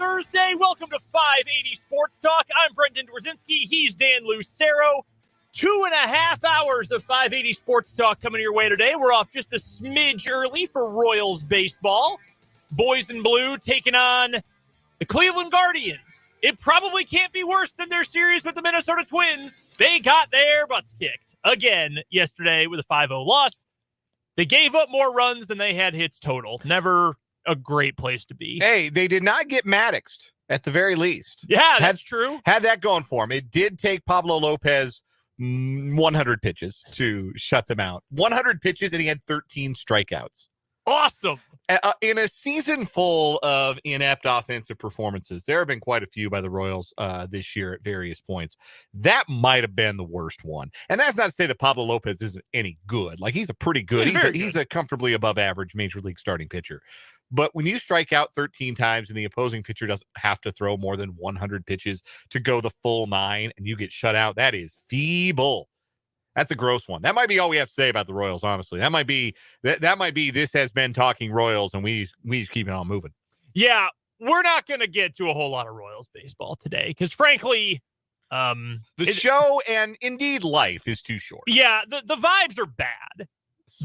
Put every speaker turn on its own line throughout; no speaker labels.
Thursday. Welcome to 580 Sports Talk. I'm Brendan Dworzinski. He's Dan Lucero. 2.5 hours of 580 Sports Talk coming your way today. We're off just a smidge early for Royals baseball. Boys in blue taking on the Cleveland Guardians. It probably can't be worse than their series with the Minnesota Twins. They got their butts kicked again yesterday with a 5-0 loss. They gave up more runs than they had hits total. Never a great place to be.
Hey, they did not get Maddoxed at the very least.
Yeah, that's true.
Had that going for him. It did take Pablo Lopez 100 pitches to shut them out. 100 pitches, and he had 13 strikeouts.
Awesome.
In a season full of inept offensive performances, there have been quite a few by the Royals this year at various points. That might have been the worst one. And that's not to say that Pablo Lopez isn't any good. Like, he's a pretty good. He's a comfortably above average major league starting pitcher. But when you strike out 13 times and the opposing pitcher doesn't have to throw more than 100 pitches to go the full 9 and you get shut out, that is feeble. That's a gross one. That might be all we have to say about the Royals, honestly. That might be this has been talking Royals, and we just keep it on moving.
Yeah, we're not going to get to a whole lot of Royals baseball today because, frankly,
the show and indeed life is too short.
Yeah, the vibes are bad.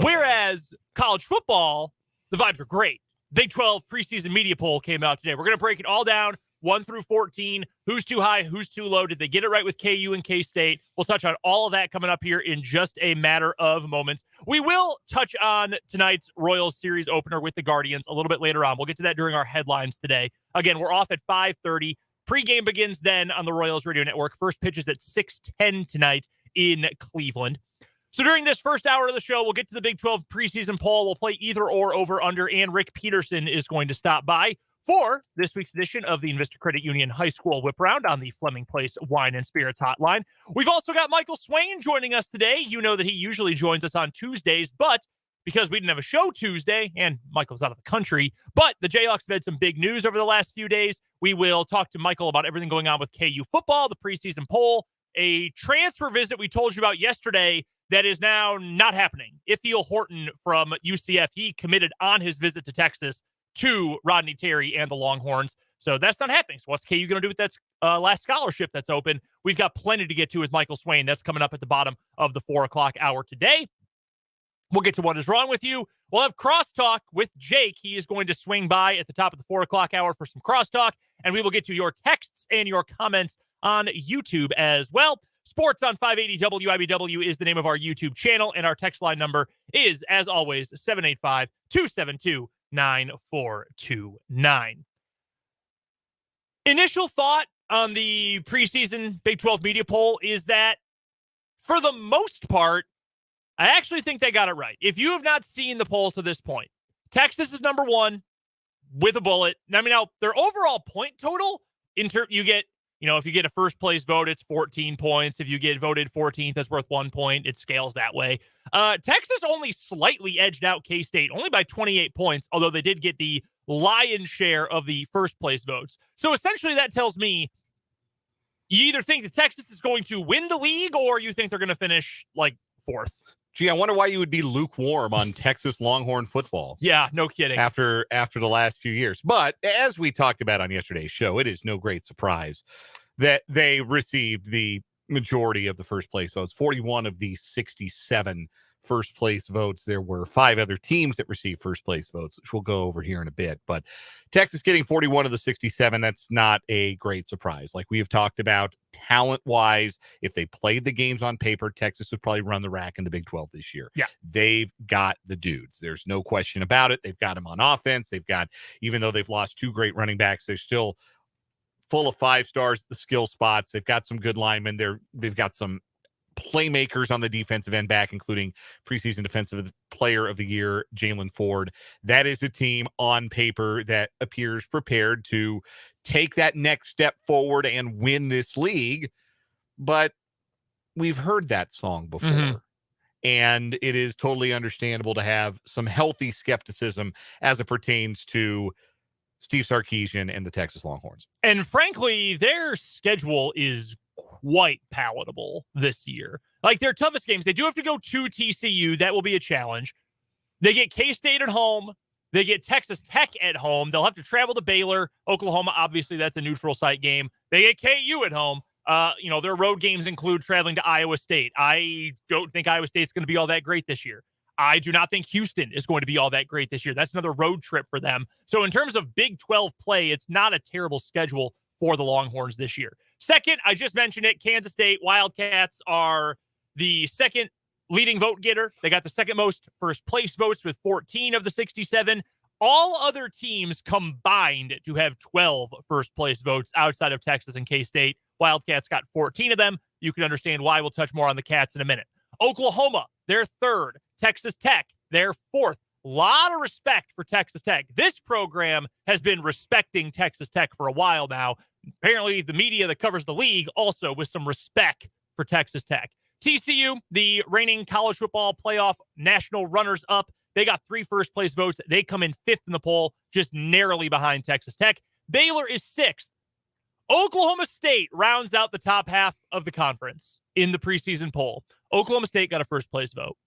Whereas college football, the vibes are great. Big 12 preseason media poll came out today. We're going to break it all down, 1 through 14. Who's too high? Who's too low? Did they get it right with KU and K-State? We'll touch on all of that coming up here in just a matter of moments. We will touch on tonight's Royals series opener with the Guardians a little bit later on. We'll get to that during our headlines today. Again, we're off at 5:30. Pregame begins then on the Royals Radio Network. First pitch is at 6:10 tonight in Cleveland. So during this first hour of the show, we'll get to the Big 12 preseason poll. We'll play either or over under, and Rick Peterson is going to stop by for this week's edition of the Invista Credit Union High School Whip Round on the Fleming Place Wine and Spirits Hotline. We've also got Michael Swain joining us today. You know that he usually joins us on Tuesdays, but because we didn't have a show Tuesday, and Michael's out of the country, but the Jayhawks have had some big news over the last few days. We will talk to Michael about everything going on with KU football, the preseason poll, a transfer visit we told you about yesterday that is now not happening. Ithiel Horton from UCF, he committed on his visit to Texas to Rodney Terry and the Longhorns. So that's not happening. So what's KU going to do with that last scholarship that's open? We've got plenty to get to with Michael Swain. That's coming up at the bottom of the 4 o'clock hour today. We'll get to what is wrong with you. We'll have crosstalk with Jake. He is going to swing by at the top of the 4 o'clock hour for some crosstalk, and we will get to your texts and your comments on YouTube as well. Sports on 580 WIBW is the name of our YouTube channel, and our text line number is, as always, 785-272-9429. Initial thought on the preseason Big 12 media poll is that, for the most part, I actually think they got it right. If you have not seen the poll to this point, Texas is number 1 with a bullet. I mean, now, their overall point total, you get, if you get a first place vote, it's 14 points. If you get voted 14th, that's worth 1 point. It scales that way. Texas only slightly edged out K-State, only by 28 points, although they did get the lion's share of the first place votes. So essentially that tells me you either think that Texas is going to win the league or you think they're going to finish like 4th.
Gee, I wonder why you would be lukewarm on Texas Longhorn football.
Yeah, no kidding.
After the last few years. But as we talked about on yesterday's show, it is no great surprise that they received the majority of the first place votes. 41 of the 67 first place votes. There were 5 other teams that received first place votes, which we'll go over here in a bit. But Texas getting 41 of the 67, that's not a great surprise. Like we have talked about, talent-wise, if they played the games on paper, Texas would probably run the rack in the Big 12 this year.
Yeah.
They've got the dudes. There's no question about it. They've got them on offense. They've got, even though they've lost 2 great running backs, they're still full of 5 stars at the skill spots. They've got some good linemen. They've got some playmakers on the defensive end back, including preseason defensive player of the year, Jalen Ford. That is a team on paper that appears prepared to take that next step forward and win this league. But we've heard that song before. Mm-hmm. And it is totally understandable to have some healthy skepticism as it pertains to Steve Sarkisian and the Texas Longhorns.
And frankly, their schedule is quite palatable this year. Like their toughest games, they do have to go to TCU. That will be a challenge. They get K-State at home. They get Texas Tech at home. They'll have to travel to Baylor. Oklahoma, obviously, that's a neutral site game. They get KU at home. Their road games include traveling to Iowa State. I don't think Iowa State's going to be all that great this year. I do not think Houston is going to be all that great this year. That's another road trip for them. So in terms of Big 12 play, it's not a terrible schedule for the Longhorns this year. Second, I just mentioned it, Kansas State Wildcats are the second leading vote getter. They got the second most first place votes with 14 of the 67. All other teams combined to have 12 first place votes outside of Texas and K-State. Wildcats got 14 of them. You can understand why. We'll touch more on the Cats in a minute. Oklahoma, they're third. Texas Tech, they're fourth. A lot of respect for Texas Tech. This program has been respecting Texas Tech for a while now. Apparently, the media that covers the league also with some respect for Texas Tech. TCU, the reigning college football playoff national runners-up, they got 3 first-place votes. They come in 5th in the poll, just narrowly behind Texas Tech. Baylor is 6th. Oklahoma State rounds out the top half of the conference in the preseason poll. Oklahoma State got a first-place vote.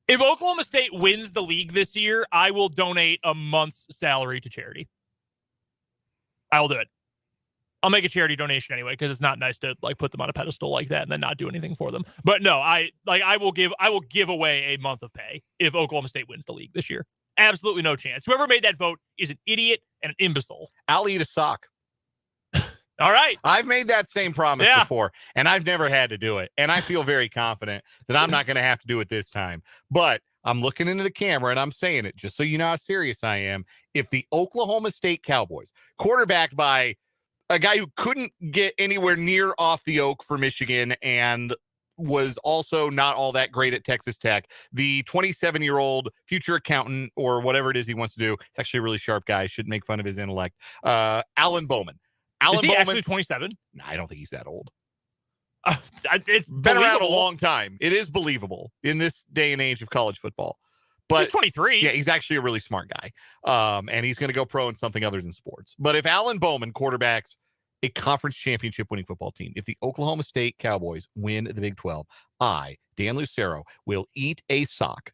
If Oklahoma State wins the league this year, I will donate a month's salary to charity. I will do it. I'll make a charity donation anyway, because it's not nice to put them on a pedestal like that and then not do anything for them. But no, I will give away a month of pay if Oklahoma State wins the league this year. Absolutely no chance. Whoever made that vote is an idiot and an imbecile.
I'll eat a sock.
All right.
I've made that same promise before, and I've never had to do it. And I feel very confident that I'm not going to have to do it this time. But I'm looking into the camera, and I'm saying it just so you know how serious I am. If the Oklahoma State Cowboys, quarterbacked by a guy who couldn't get anywhere near off the oak for Michigan and was also not all that great at Texas Tech, the 27-year-old future accountant or whatever it is he wants to do, it's actually a really sharp guy, shouldn't make fun of his intellect, Alan Bowman.
Is he actually 27?
No, I don't think he's that old.
It's
been around a long time. It is believable in this day and age of college football. But
he's 23.
Yeah, he's actually a really smart guy. And he's going to go pro in something other than sports. But if Alan Bowman quarterbacks a conference championship winning football team, if the Oklahoma State Cowboys win the Big 12, I, Dan Lucero, will eat a sock.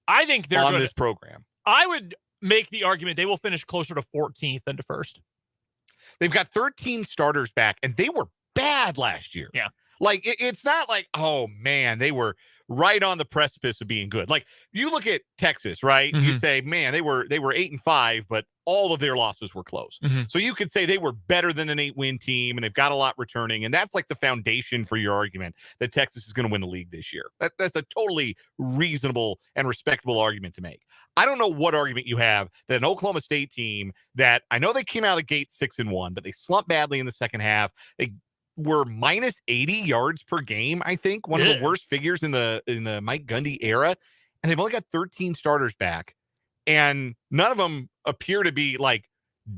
I think they're
on this program.
I would make the argument they will finish closer to 14th than to first.
They've got 13 starters back, and they were bad last year.
Yeah.
It's not like, oh, man, they were right on the precipice of being good. Like, you look at Texas, right? Mm-hmm. You say, man, they were 8-5, but all of their losses were close. Mm-hmm. So you could say they were better than an 8-win team, and they've got a lot returning. And that's like the foundation for your argument that Texas is going to win the league this year. That's a totally reasonable and respectable argument to make. I don't know what argument you have that an Oklahoma State team that I know they came out of the gate 6-1, but they slumped badly in the second half. They were minus 80 yards per game, I think, one of the worst figures in the Mike Gundy era. And they've only got 13 starters back, and none of them appear to be like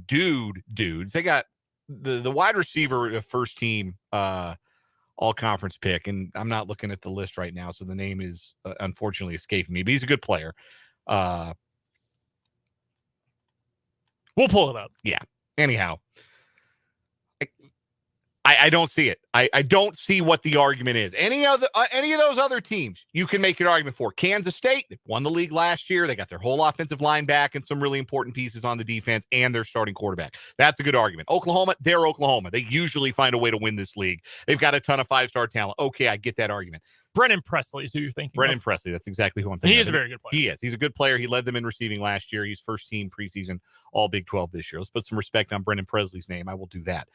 dudes. They got the wide receiver first team all conference pick, and I'm not looking at the list right now, so the name is unfortunately escaping me, but he's a good player.
We'll pull it up.
Yeah. Anyhow, I don't see it. I don't see what the argument is. Any of those other teams, you can make an argument for. Kansas State, they won the league last year. They got their whole offensive line back and some really important pieces on the defense and their starting quarterback. That's a good argument. Oklahoma, they're Oklahoma. They usually find a way to win this league. They've got a ton of 5-star talent. Okay, I get that argument.
Brennan Presley is who you're thinking
Brennan
of.
Presley, that's exactly who I'm thinking
He is a very good player.
He is. He's a good player. He led them in receiving last year. He's first team preseason all Big 12 this year. Let's put some respect on Brennan Presley's name. I will do that.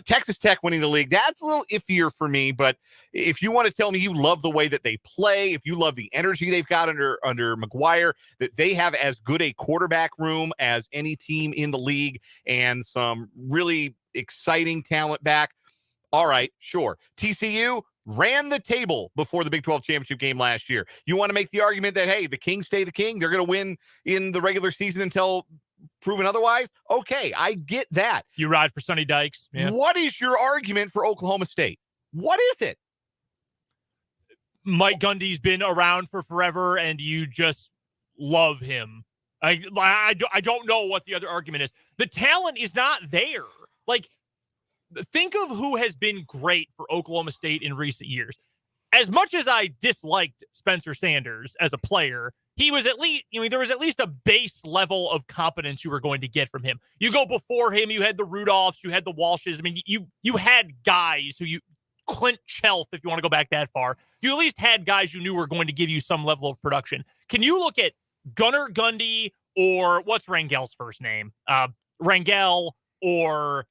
Texas Tech winning the league, that's a little iffier for me, but if you want to tell me you love the way that they play, if you love the energy they've got under McGuire, that they have as good a quarterback room as any team in the league and some really exciting talent back, all right, sure. TCU ran the table before the Big 12 championship game last year. You want to make the argument that, hey, the Kings stay the king. They're going to win in the regular season until proven otherwise. Okay, I get that.
You ride for Sonny Dykes.
Yeah. What is your argument for Oklahoma State? What is it?
Mike Gundy's been around for forever, and you just love him. I don't know what the other argument is. The talent is not there. Like, think of who has been great for Oklahoma State in recent years. As much as I disliked Spencer Sanders as a player, he was at least, there was at least a base level of competence you were going to get from him. You go before him, you had the Rudolphs, you had the Walshes. I mean, you had guys Clint Chelf, if you want to go back that far. You at least had guys you knew were going to give you some level of production. Can you look at Gunnar Gundy or what's Rangel's first name? Rangel or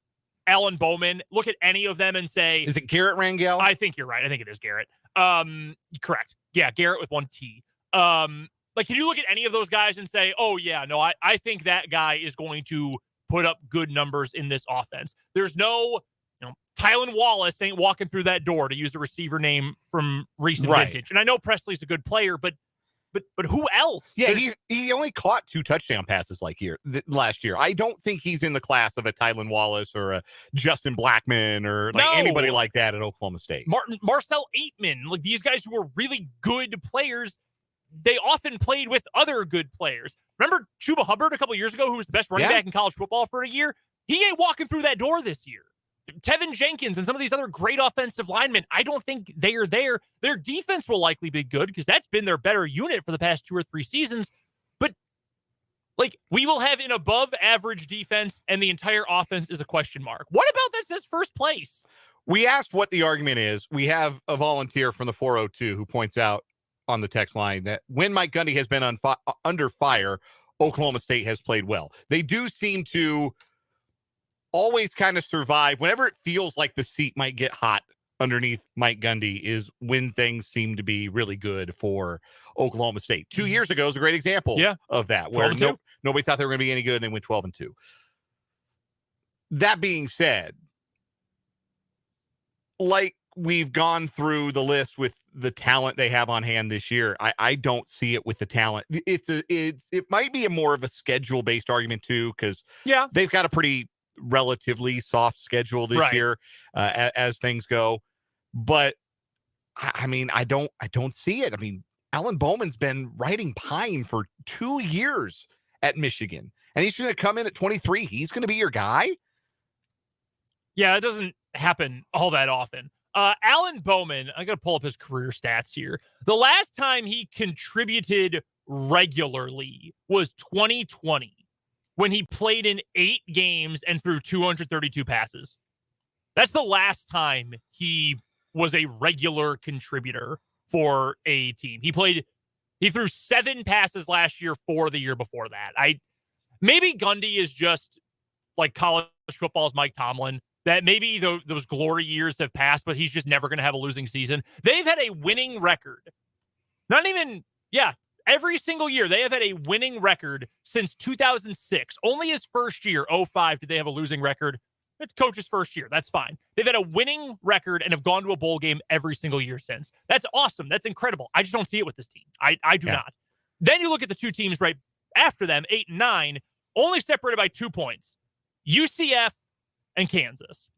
Alan Bowman, look at any of them and say,
is it Garrett Rangel?
I think you're right. I think it is Garrett. Correct. Yeah, Garrett with one T. Can you look at any of those guys and say, oh yeah, no, I think that guy is going to put up good numbers in this offense. There's no, Tylan Wallace ain't walking through that door, to use a receiver name from recent vintage. And I know Presley's a good player, but who else?
Yeah, he only caught 2 touchdown passes last year. I don't think he's in the class of a Tylan Wallace or a Justin Blackman or anybody like that at Oklahoma State.
Marcel Aitman, these guys who were really good players, they often played with other good players. Remember Chuba Hubbard a couple years ago, who was the best running back in college football for a year? He ain't walking through that door this year. Tevin Jenkins and some of these other great offensive linemen, I don't think they are there. Their defense will likely be good because that's been their better unit for the past 2 or 3 seasons. But, we will have an above-average defense, and the entire offense is a question mark. What about that says first place?
We asked what the argument is. We have a volunteer from the 402 who points out on the text line that when Mike Gundy has been under fire, Oklahoma State has played well. They do seem to always kind of survive whenever it feels like the seat might get hot underneath Mike Gundy is when things seem to be really good for Oklahoma State. 2 years ago is a great example of that, where nobody thought they were going to be any good and they went 12-2. That being said, we've gone through the list with the talent they have on hand this year, I don't see it with the talent. It might be a more of a schedule based argument too, because they've got a pretty relatively soft schedule this year as things go. But I mean, I don't see it. I mean, Alan Bowman's been riding pine for 2 years at Michigan, and he's going to come in at 23. He's going to be your guy.
Yeah, it doesn't happen all that often. Alan Bowman, I got to pull up his career stats here. The last time he contributed regularly was 2020, when he played in 8 games and threw 232 passes. That's the last time he was a regular contributor for a team. He threw 7 passes last year, 4 the year before that. Maybe Gundy is just like college football's Mike Tomlin, that maybe those glory years have passed, but he's just never going to have a losing season. They've had a winning record. Every single year they have had a winning record since 2006. Only his first year, 2005, did they have a losing record. It's coach's first year. That's fine. They've had a winning record and have gone to a bowl game every single year since. That's awesome. That's incredible. I just don't see it with this team. I do not. Then you look at the 2 teams right after them, 8 and 9, only separated by 2 points. UCF and Kansas.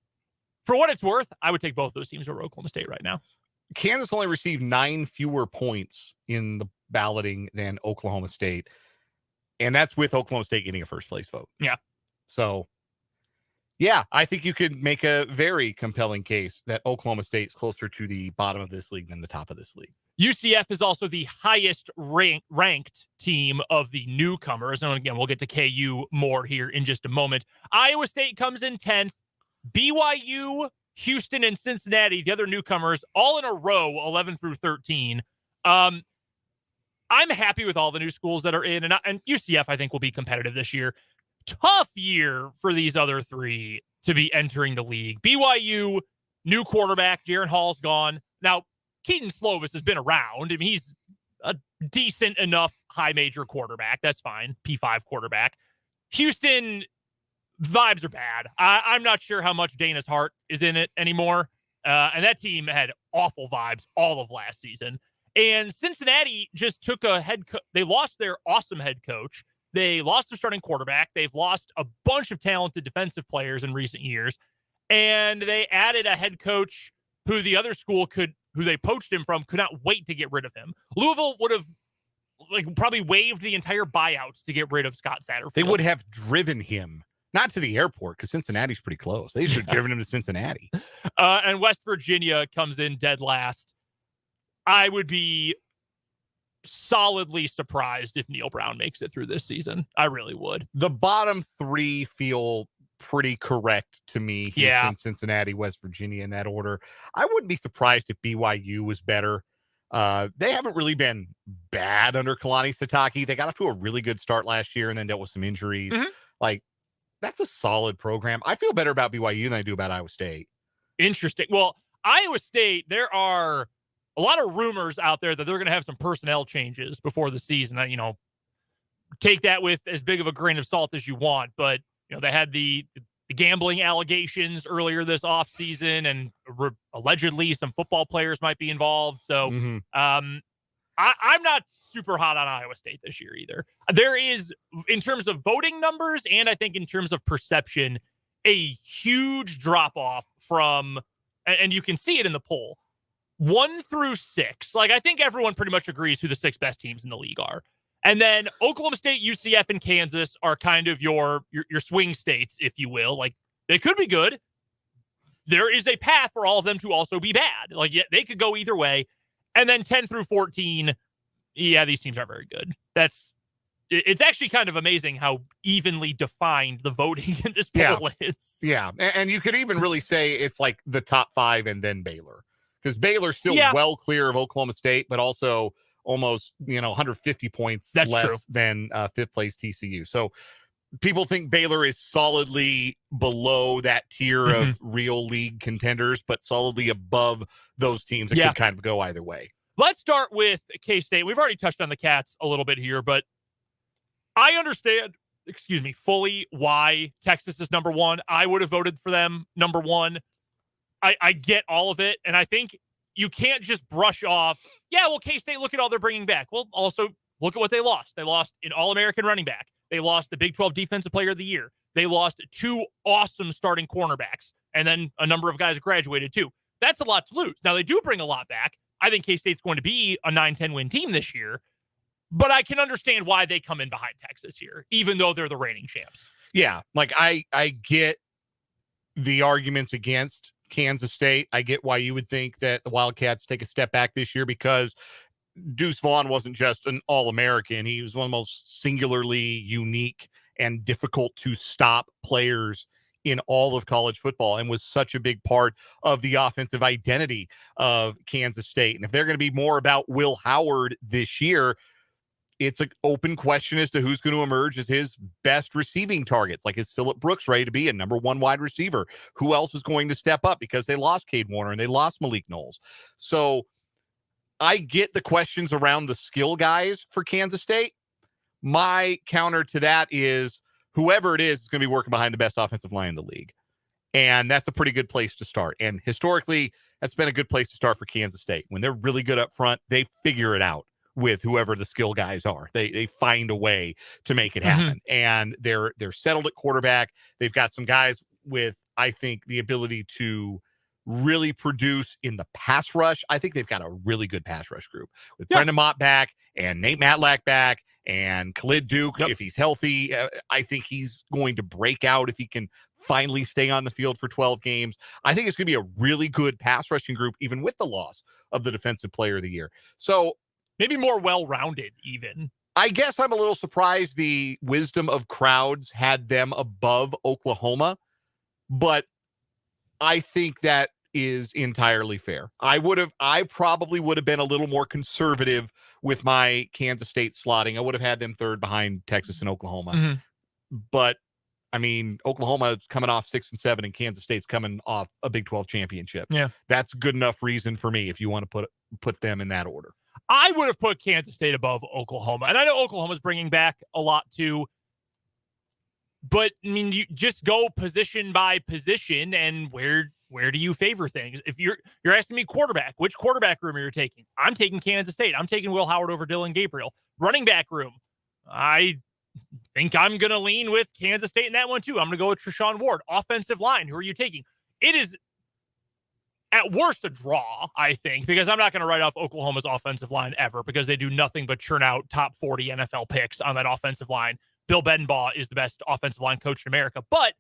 For what it's worth, I would take both those teams over Oklahoma State right now.
Kansas only received 9 fewer points in the balloting than Oklahoma State. And that's with Oklahoma State getting a first place vote.
Yeah.
So, I think you could make a very compelling case that Oklahoma State's closer to the bottom of this league than the top of this league.
UCF is also the highest ranked team of the newcomers. And again, we'll get to KU more here in just a moment. Iowa State comes in 10th. BYU, Houston, and Cincinnati, the other newcomers, all in a row, 11 through 13. I'm happy with all the new schools that are in, and UCF, I think, will be competitive this year. Tough year for these other 3 to be entering the league. BYU, new quarterback, Jaron Hall's gone. Now, Keaton Slovis has been around. I mean, he's a decent enough high major quarterback. That's fine. P5 quarterback. Houston, vibes are bad. I'm not sure how much Dana's heart is in it anymore. And that team had awful vibes all of last season. And Cincinnati just took a they lost their awesome head coach. They lost their starting quarterback. They've lost a bunch of talented defensive players in recent years. And they added a head coach who the other school who they poached him from, could not wait to get rid of him. Louisville would have probably waived the entire buyout to get rid of Scott Satterfield.
They would have driven him, not to the airport, because Cincinnati's pretty close. They should have driven him to Cincinnati.
And West Virginia comes in dead last. I would be solidly surprised if Neil Brown makes it through this season. I really would.
The bottom three feel pretty correct to me. Houston, Cincinnati, West Virginia in that order. I wouldn't be surprised if BYU was better. They haven't really been bad under Kalani Sitake. They got off to a really good start last year and then dealt with some injuries. Like, that's a solid program. I feel better about BYU than I do about Iowa State.
Interesting. Well, Iowa State, there are a lot of rumors out there that they're going to have some personnel changes before the season. You know, take that with as big of a grain of salt as you want. But, you know, they had the gambling allegations earlier this offseason, and allegedly some football players might be involved. So I'm not super hot on Iowa State this year either. There is, in terms of voting numbers, and I think in terms of perception, a huge drop-off from, and you can see it in the poll, 1 through 6. Like, I think everyone pretty much agrees who the 6 best teams in the league are. And then Oklahoma State, UCF, and Kansas are kind of your swing states, if you will. Like, they could be good. There is a path for all of them to also be bad. Like, yeah, they could go either way. And then 10 through 14, yeah, these teams are very good. It's actually kind of amazing how evenly defined the voting in this poll is.
Yeah, and you could even really say it's like the top 5 and then Baylor. Because Baylor's still well clear of Oklahoma State, but also almost, 150 points less than 5th place TCU. So people think Baylor is solidly below that tier of real league contenders, but solidly above those teams that could kind of go either way.
Let's start with K-State. We've already touched on the Cats a little bit here, but I understand, fully why Texas is number 1. I would have voted for them number 1. I get all of it, and I think you can't just brush off, K-State, look at all they're bringing back. Well, also, look at what they lost. They lost an All-American running back. They lost the Big 12 Defensive Player of the Year. They lost 2 awesome starting cornerbacks, and then a number of guys graduated too. That's a lot to lose. Now, they do bring a lot back. I think K-State's going to be a 9-10 win team this year, but I can understand why they come in behind Texas here, even though they're the reigning champs.
Yeah, like I get the arguments against Kansas State. I get why you would think that the Wildcats take a step back this year, because Deuce Vaughn wasn't just an All-American. He was one of the most singularly unique and difficult to stop players in all of college football, and was such a big part of the offensive identity of Kansas State. And if they're going to be more about Will Howard this year, it's an open question as to who's going to emerge as his best receiving targets. Like, is Phillip Brooks ready to be a number 1 wide receiver? Who else is going to step up, because they lost Cade Warner and they lost Malik Knowles? So I get the questions around the skill guys for Kansas State. My counter to that is whoever it is going to be working behind the best offensive line in the league. And that's a pretty good place to start. And historically, that's been a good place to start for Kansas State. When they're really good up front, they figure it out with whoever the skill guys are. They find a way to make it happen. And they're settled at quarterback. They've got some guys with, I think, the ability to really produce in the pass rush. I think they've got a really good pass rush group with Brendan Mott back and Nate Matlack back and Khalid Duke. If he's healthy, I think he's going to break out if he can finally stay on the field for 12 games. I think it's going to be a really good pass rushing group, even with the loss of the Defensive Player of the Year. So
maybe more well-rounded even.
I guess I'm a little surprised the wisdom of crowds had them above Oklahoma, but I think that is entirely fair. I probably would have been a little more conservative with my Kansas State slotting. I would have had them 3rd behind Texas and Oklahoma. But I mean, Oklahoma is coming off 6-7 and Kansas State's coming off a Big 12 championship.
Yeah.
That's good enough reason for me if you want to put them in that order.
I would have put Kansas State above Oklahoma. And I know Oklahoma's bringing back a lot too. But, I mean, you just go position by position, and where do you favor things? If you're asking me quarterback, which quarterback room are you taking? I'm taking Kansas State. I'm taking Will Howard over Dylan Gabriel. Running back room, I think I'm going to lean with Kansas State in that one too. I'm going to go with Treshaun Ward. Offensive line, who are you taking? It is at worst a draw, I think, because I'm not going to write off Oklahoma's offensive line ever, because they do nothing but churn out top 40 NFL picks on that offensive line. Bill Bedenbaugh is the best offensive line coach in America. But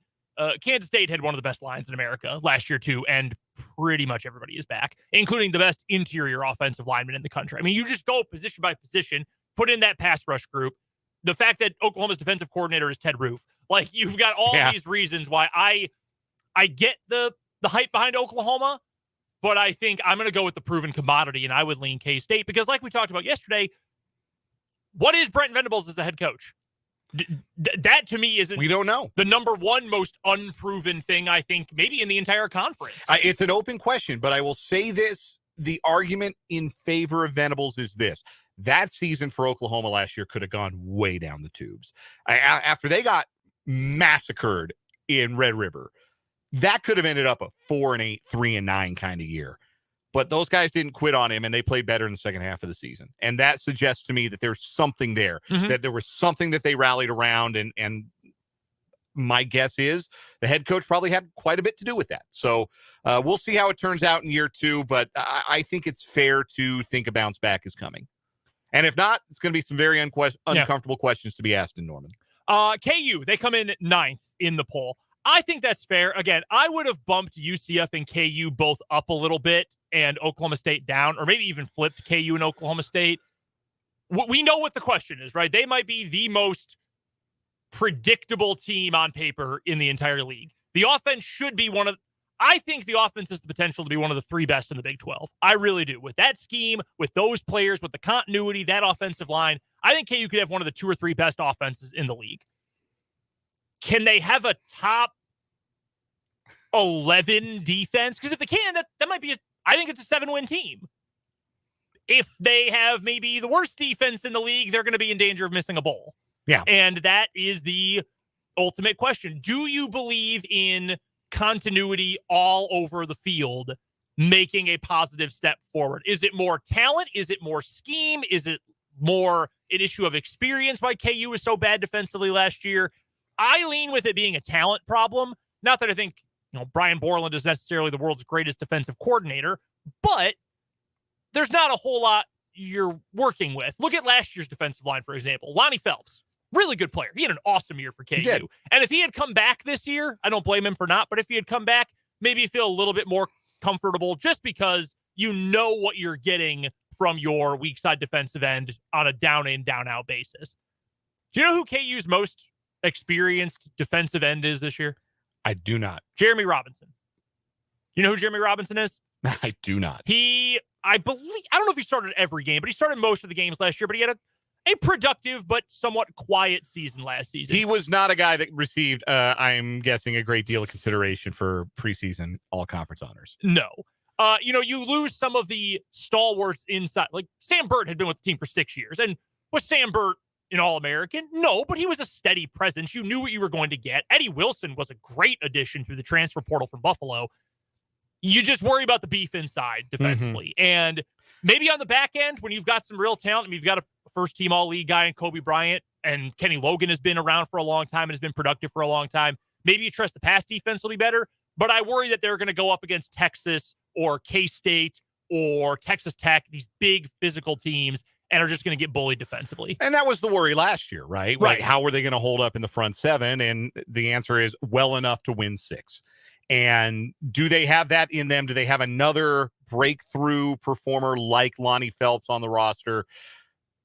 Kansas State had one of the best lines in America last year, too, and pretty much everybody is back, including the best interior offensive lineman in the country. I mean, you just go position by position, put in that pass rush group. The fact that Oklahoma's defensive coordinator is Ted Roof. Like, you've got all these reasons why I get the hype behind Oklahoma, but I think I'm going to go with the proven commodity, and I would lean K-State because, like we talked about yesterday, what is Brent Venables as a head coach? That to me isn't.
We don't know.
The number one most unproven thing, I think, maybe in the entire conference.
It's an open question, but I will say this. The argument in favor of Venables is this. That season for Oklahoma last year could have gone way down the tubes. After they got massacred in Red River, that could have ended up a 4-8, 3-9 kind of year. But those guys didn't quit on him, and they played better in the second half of the season. And that suggests to me that there's something there, that there was something that they rallied around. And my guess is the head coach probably had quite a bit to do with that. So we'll see how it turns out in year two. But I think it's fair to think a bounce back is coming. And if not, it's going to be some very uncomfortable questions to be asked in Norman.
KU, they come in 9th in the poll. I think that's fair. Again, I would have bumped UCF and KU both up a little bit and Oklahoma State down, or maybe even flipped KU and Oklahoma State. We know what the question is, right? They might be the most predictable team on paper in the entire league. The offense should be I think the offense has the potential to be one of the 3 best in the Big 12. I really do. With that scheme, with those players, with the continuity, that offensive line, I think KU could have one of the 2 or 3 best offenses in the league. Can they have a top 11 defense? Because if they can, that might be I think it's a 7-win team. If they have maybe the worst defense in the league, they're going to be in danger of missing a bowl.
Yeah.
And that is the ultimate question. Do you believe in continuity all over the field, making a positive step forward? Is it more talent? Is it more scheme? Is it more an issue of experience why KU was so bad defensively last year? I lean with it being a talent problem. Not that I think, Brian Borland is necessarily the world's greatest defensive coordinator, but there's not a whole lot you're working with. Look at last year's defensive line, for example. Lonnie Phelps, really good player. He had an awesome year for KU. And if he had come back this year, I don't blame him for not, but if he had come back, maybe you feel a little bit more comfortable just because you know what you're getting from your weak side defensive end on a down in, down out basis. Do you know who KU's most experienced defensive end is this year?
I do not.
Jeremy Robinson. You know who Jeremy Robinson is?
I do not.
I don't know if he started every game, but he started most of the games last year, but he had a productive but somewhat quiet season last season.
He was not a guy that received, I'm guessing, a great deal of consideration for preseason all-conference honors.
No. You lose some of the stalwarts inside. Like, Sam Burt had been with the team for 6 years. And was Sam Burt an All-American? No, but he was a steady presence. You knew what you were going to get. Eddie Wilson was a great addition through the transfer portal from Buffalo. You just worry about the beef inside defensively. And maybe on the back end, when you've got some real talent, and you've got a first-team All-League guy in Kobe Bryant, and Kenny Logan has been around for a long time and has been productive for a long time, maybe you trust the pass defense will be better. But I worry that they're going to go up against Texas or K-State or Texas Tech, these big physical teams, and are just going to get bullied defensively.
And that was the worry last year, right?
Right.
Like, how were they going to hold up in the front 7? And the answer is well enough to win 6. And do they have that in them? Do they have another breakthrough performer like Lonnie Phelps on the roster?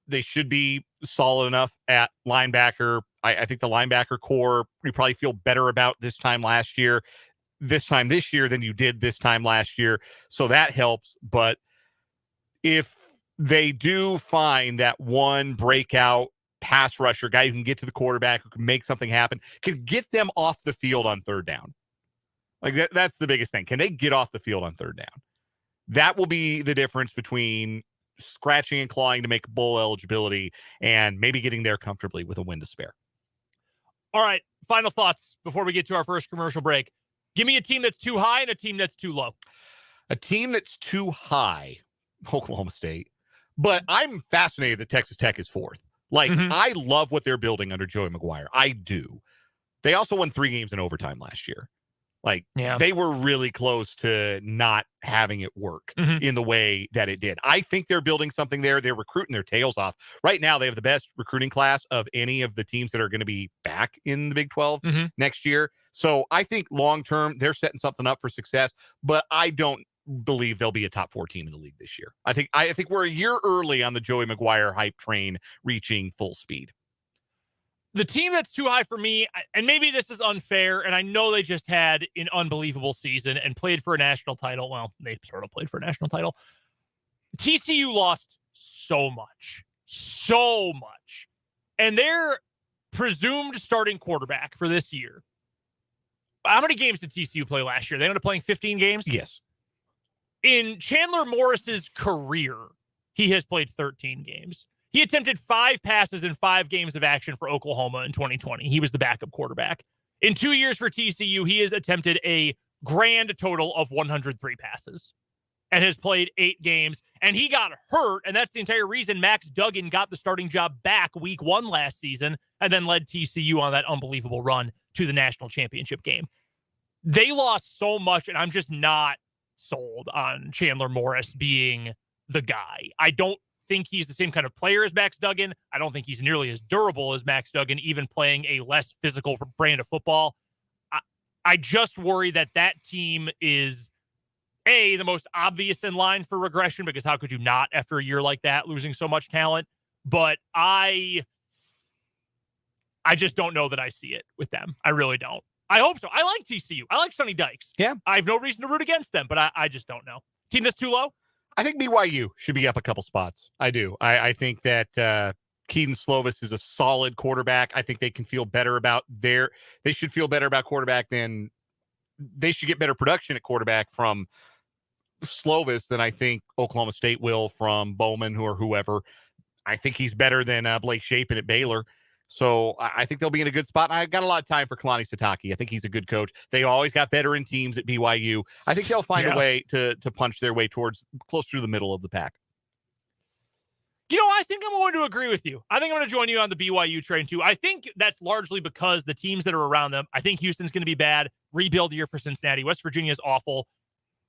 They should be solid enough at linebacker. I think the linebacker core, you probably feel better about this time this year than you did this time last year. So that helps. But if they do find that one breakout pass rusher guy who can get to the quarterback, who can make something happen, can get them off the field on third down. Like that's the biggest thing. Can they get off the field on third down? That will be the difference between scratching and clawing to make bowl eligibility and maybe getting there comfortably with a win to spare.
All right. Final thoughts before we get to our first commercial break. Give me a team that's too high and a team that's too low.
A team that's too high, Oklahoma State. But I'm fascinated that Texas Tech is 4th. Like, I love what they're building under Joey McGuire. I do. They also won 3 games in overtime last year. Like, they were really close to not having it work in the way that it did. I think they're building something there. They're recruiting their tails off. Right now, they have the best recruiting class of any of the teams that are going to be back in the Big 12 next year. So I think long-term, they're setting something up for success, but I don't believe they'll be a top 4 team in the league this year. I think we're a year early on the Joey McGuire hype train reaching full speed.
The team that's too high for me, and maybe this is unfair, and I know they just had an unbelievable season and played for a national title. Well, they sort of played for a national title. TCU lost so much. And their presumed starting quarterback for this year. How many games did TCU play last year? They ended up playing 15 games?
Yes.
In Chandler Morris's career, he has played 13 games. He attempted 5 passes in 5 games of action for Oklahoma in 2020. He was the backup quarterback. In 2 years for TCU, he has attempted a grand total of 103 passes and has played 8 games. And he got hurt, and that's the entire reason Max Duggan got the starting job back week 1 last season and then led TCU on that unbelievable run to the national championship game. They lost so much, and I'm just not sold on Chandler Morris being the guy. I don't think he's the same kind of player as Max Duggan. I don't think he's nearly as durable as Max Duggan, even playing a less physical brand of football. I just worry that team is, A, the most obvious in line for regression, because how could you not after a year like that, losing so much talent? But I just don't know that I see it with them. I really don't. I hope so. I like TCU. I like Sonny Dykes.
Yeah.
I have no reason to root against them, but I just don't know. Team that's too low?
I think BYU should be up a couple spots. I do. I think that Keaton Slovis is a solid quarterback. I think they can feel better about they should feel better about quarterback than they should get better production at quarterback from Slovis than I think Oklahoma State will from Bowman or whoever. I think he's better than Blake Shapen at Baylor. So I think they'll be in a good spot. I've got a lot of time for Kalani Sitake. I think he's a good coach. They always got veteran teams at BYU. I think they'll find a way to punch their way towards closer to the middle of the pack.
I think I'm going to agree with you. I think I'm going to join you on the BYU train too. I think that's largely because the teams that are around them, I think Houston's going to be bad. Rebuild year for Cincinnati. West Virginia is awful.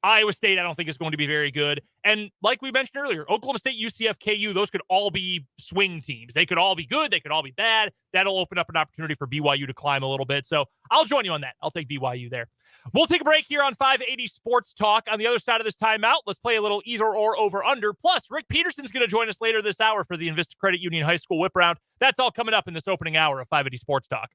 Iowa State, I don't think is going to be very good. And like we mentioned earlier, Oklahoma State, UCF, KU, those could all be swing teams. They could all be good. They could all be bad. That'll open up an opportunity for BYU to climb a little bit. So I'll join you on that. I'll take BYU there. We'll take a break here on 580 Sports Talk. On the other side of this timeout, let's play a little either or over under. Plus, Rick Peterson's going to join us later this hour for the Invista Credit Union High School Whip Round. That's all coming up in this opening hour of 580 Sports Talk.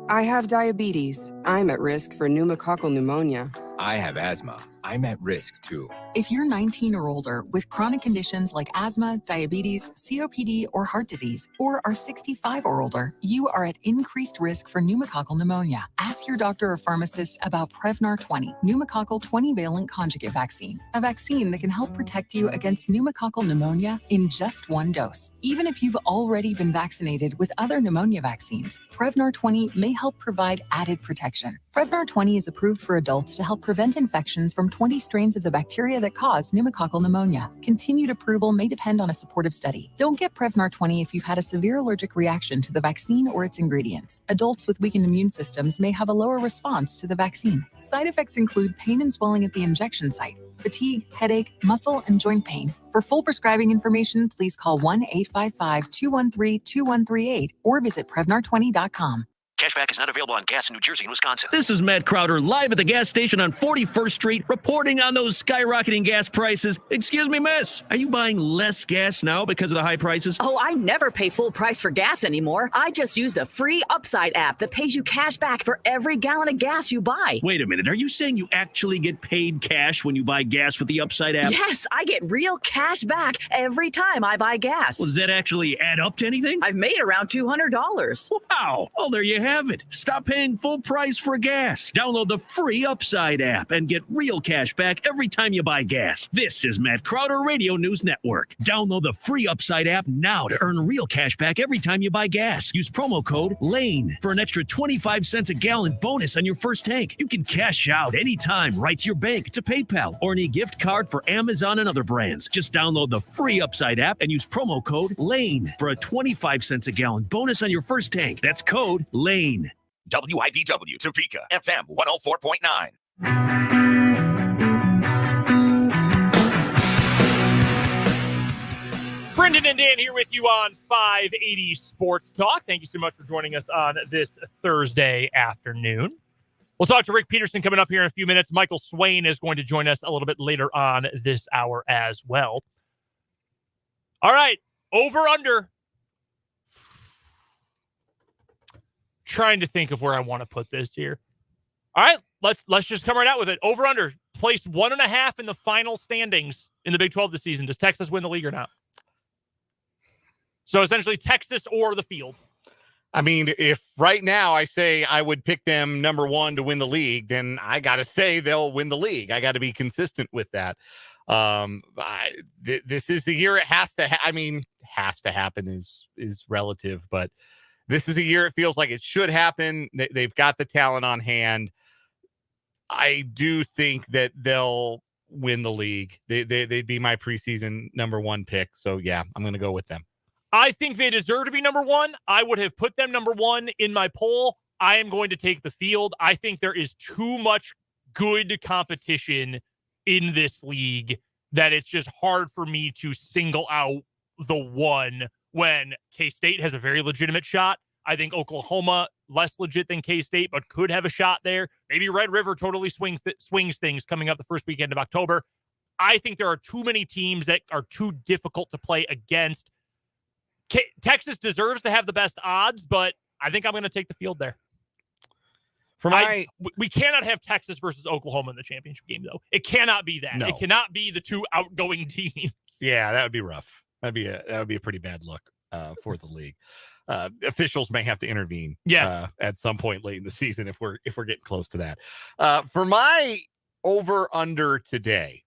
I have diabetes. I'm at risk for pneumococcal pneumonia.
I have asthma. I'm at risk too.
If you're 19 or older with chronic conditions like asthma, diabetes, COPD, or heart disease, or are 65 or older, you are at increased risk for pneumococcal pneumonia. Ask your doctor or pharmacist about Prevnar 20, pneumococcal 20-valent conjugate vaccine, a vaccine that can help protect you against pneumococcal pneumonia in just 1 dose. Even if you've already been vaccinated with other pneumonia vaccines, Prevnar 20 may help provide added protection. Prevnar 20 is approved for adults to help prevent infections from 20 strains of the bacteria that cause pneumococcal pneumonia. Continued approval may depend on a supportive study. Don't get Prevnar 20 if you've had a severe allergic reaction to the vaccine or its ingredients. Adults with weakened immune systems may have a lower response to the vaccine. Side effects include pain and swelling at the injection site, fatigue, headache, muscle, and joint pain. For full prescribing information, please call 1-855-213-2138 or visit Prevnar20.com.
Cashback is not available on gas in New Jersey and Wisconsin.
This is Matt Crowder live at the gas station on 41st Street, reporting on those skyrocketing gas prices. Excuse me, miss, are you buying less gas now because of the high prices?
Oh, I never pay full price for gas anymore. I just use the free Upside app that pays you cash back for every gallon of gas you buy.
Wait a minute, are you saying you actually get paid cash when you buy gas with the Upside app?
Yes, I get real cash back every time I buy gas.
Well, does that actually add up to anything?
I've made around $200.
Wow. Well, there you have it. Stop paying full price for gas. Download the free Upside app and get real cash back every time you buy gas. This is Matt Crowder Radio News Network. Download the free Upside app now to earn real cash back every time you buy gas. Use promo code LANE for an extra 25 cents a gallon bonus on your first tank. You can cash out anytime right to your bank, to PayPal, or any gift card for Amazon and other brands. Just download the free Upside app and use promo code LANE for a 25 cents a gallon bonus on your first tank. That's code LANE.
WIBW, Topeka, FM 104.9.
Brendan and Dan here with you on 580 Sports Talk. Thank you so much for joining us on this Thursday afternoon. We'll talk to Rick Peterson coming up here in a few minutes. Michael Swain is going to join us a little bit later on this hour as well. All right, over under. Trying to think of where I want to put this here. All right, let's just come right out with it. Over under, place 1.5 in the final standings in the Big 12 this season. Does Texas win the league or not? So essentially Texas or the field.
I mean, if right now I say I would pick them number one to win the league, then I got to say they'll win the league. I got to be consistent with that. This is the year it has to has to happen is relative, but this is a year it feels like it should happen. They've got the talent on hand. I do think that they'll win the league. They'd be my preseason number one pick. So, yeah, I'm going to go with them.
I think they deserve to be number one. I would have put them number one in my poll. I am going to take the field. I think there is too much good competition in this league that it's just hard for me to single out the one when K-State has a very legitimate shot. I think Oklahoma, less legit than K-State, but could have a shot there. Maybe Red River totally swings things coming up the first weekend of October. I think there are too many teams that are too difficult to play against. Texas deserves to have the best odds, but I think I'm going to take the field there. We cannot have Texas versus Oklahoma in the championship game, though. It cannot be that.
No.
It cannot be the two outgoing teams.
Yeah, that would be rough. That would be a pretty bad look for the league. Officials may have to intervene.
Yes.
At some point late in the season if we're getting close to that. For my over under today,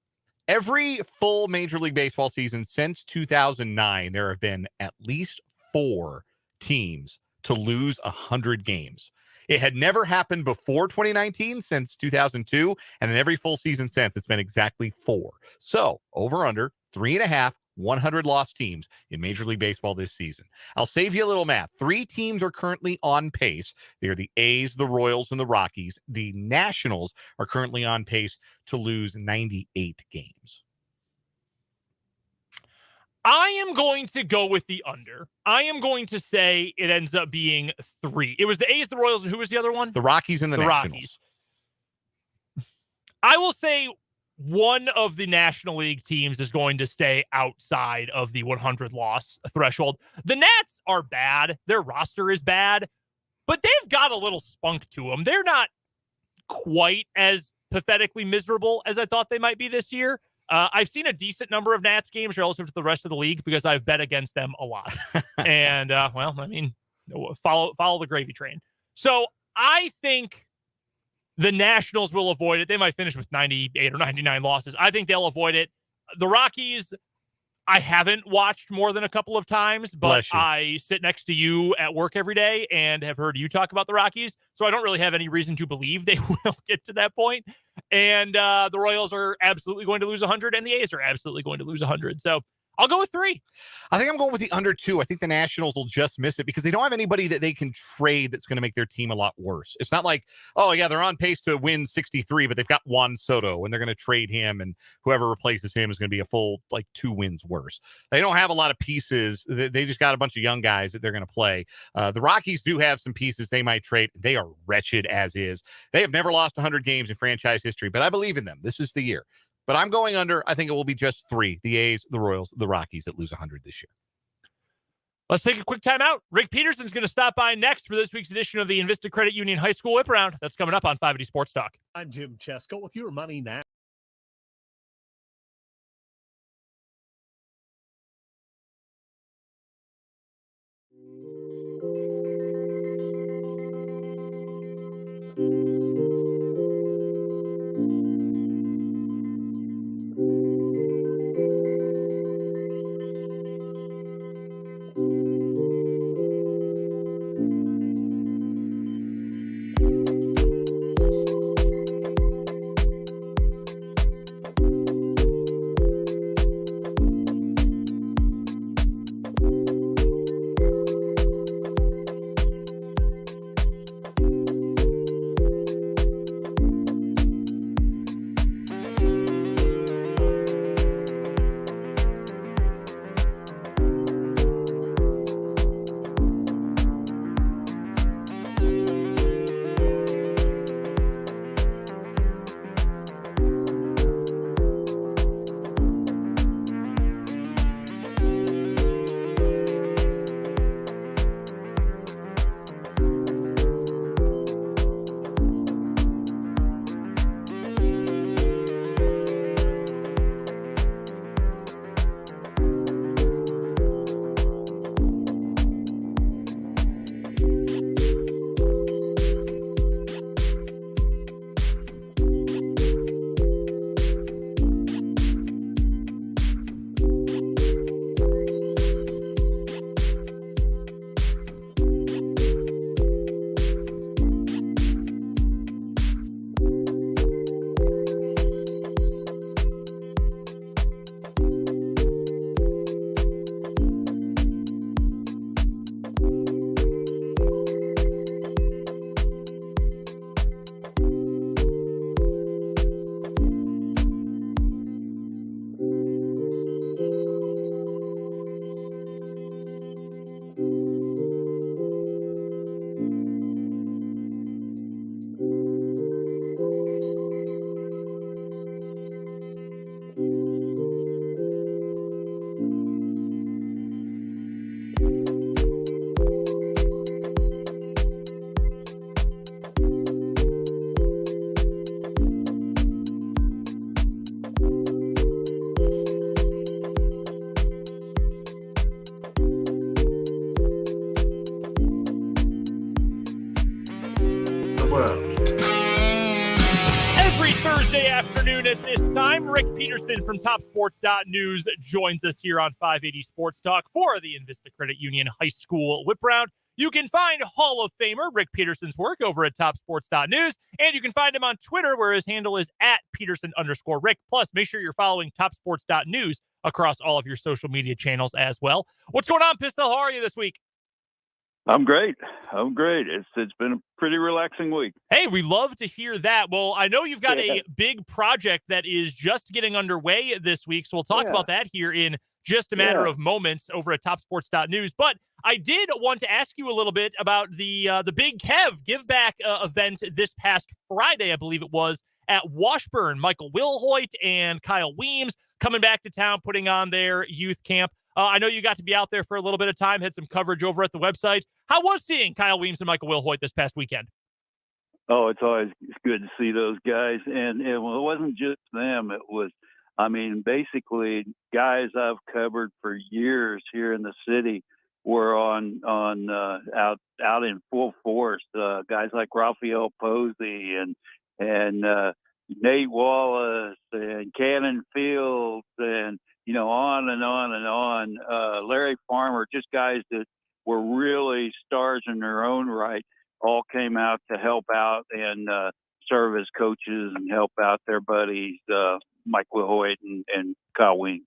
every full Major League Baseball season since 2009, there have been at least 4 teams to lose 100 games. It had never happened before 2019 since 2002, and in every full season since, it's been exactly 4. So over under 3.5 100-loss teams in Major League Baseball this season. I'll save you a little math. 3 teams are currently on pace. They're the A's, the Royals, and the Rockies. The Nationals are currently on pace to lose 98 games.
I am going to go with the under. I am going to say it ends up being 3. It was the A's, the Royals, and who was the other one?
The Rockies and the Nationals.
Rockies. I will say one of the National League teams is going to stay outside of the 100-loss threshold. The Nats are bad. Their roster is bad, but they've got a little spunk to them. They're not quite as pathetically miserable as I thought they might be this year. I've seen a decent number of Nats games relative to the rest of the league because I've bet against them a lot. And, follow the gravy train. So I think the Nationals will avoid it. They might finish with 98 or 99 losses. I think they'll avoid it. The Rockies, I haven't watched more than a couple of times, but I sit next to you at work every day and have heard you talk about the Rockies. So I don't really have any reason to believe they will get to that point. And the Royals are absolutely going to lose 100, and the A's are absolutely going to lose 100. So I'll go with 3.
I think I'm going with the under 2. I think the Nationals will just miss it because they don't have anybody that they can trade that's going to make their team a lot worse. It's not like, oh, yeah, they're on pace to win 63, but they've got Juan Soto, and they're going to trade him, and whoever replaces him is going to be a full, 2 wins worse. They don't have a lot of pieces. They just got a bunch of young guys that they're going to play. The Rockies do have some pieces they might trade. They are wretched as is. They have never lost 100 games in franchise history, but I believe in them. This is the year. But I'm going under. I think it will be just 3. The A's, the Royals, the Rockies that lose 100 this year.
Let's take a quick time out. Rick Peterson's going to stop by next for this week's edition of the Invista Credit Union High School Whip Around. That's coming up on 580 Sports Talk.
I'm Jim Chesko with your money now.
Every Thursday afternoon at this time, Rick Peterson from TopSports.News joins us here on 580 Sports Talk for the Invista Credit Union High School Whip Round. You can find Hall of Famer Rick Peterson's work over at TopSports.News, and you can find him on Twitter where his handle is at Peterson_Rick. Plus, make sure you're following TopSports.News across all of your social media channels as well. What's going on, Pistol? How are you this week?
I'm great. It's been a pretty relaxing week.
Hey, we love to hear that. Well, I know you've got a big project that is just getting underway this week, so we'll talk about that here in just a matter of moments over at TopSports.News. But I did want to ask you a little bit about the Big Kev Give Back event this past Friday, I believe it was, at Washburn. Michael Wilhoit and Kyle Weems coming back to town, putting on their youth camp. I know you got to be out there for a little bit of time, had some coverage over at the website. How was seeing Kyle Weems and Michael Wilhoit this past weekend?
Oh, it's always good to see those guys. And it wasn't just them. It was, basically guys I've covered for years here in the city were out in full force. Guys like Raphael Posey and Nate Wallace and Cannon Fields and, on and on and on. Larry Farmer, just guys that were really stars in their own right, all came out to help out and serve as coaches and help out their buddies, Mike Wilhoit and Kyle Weems.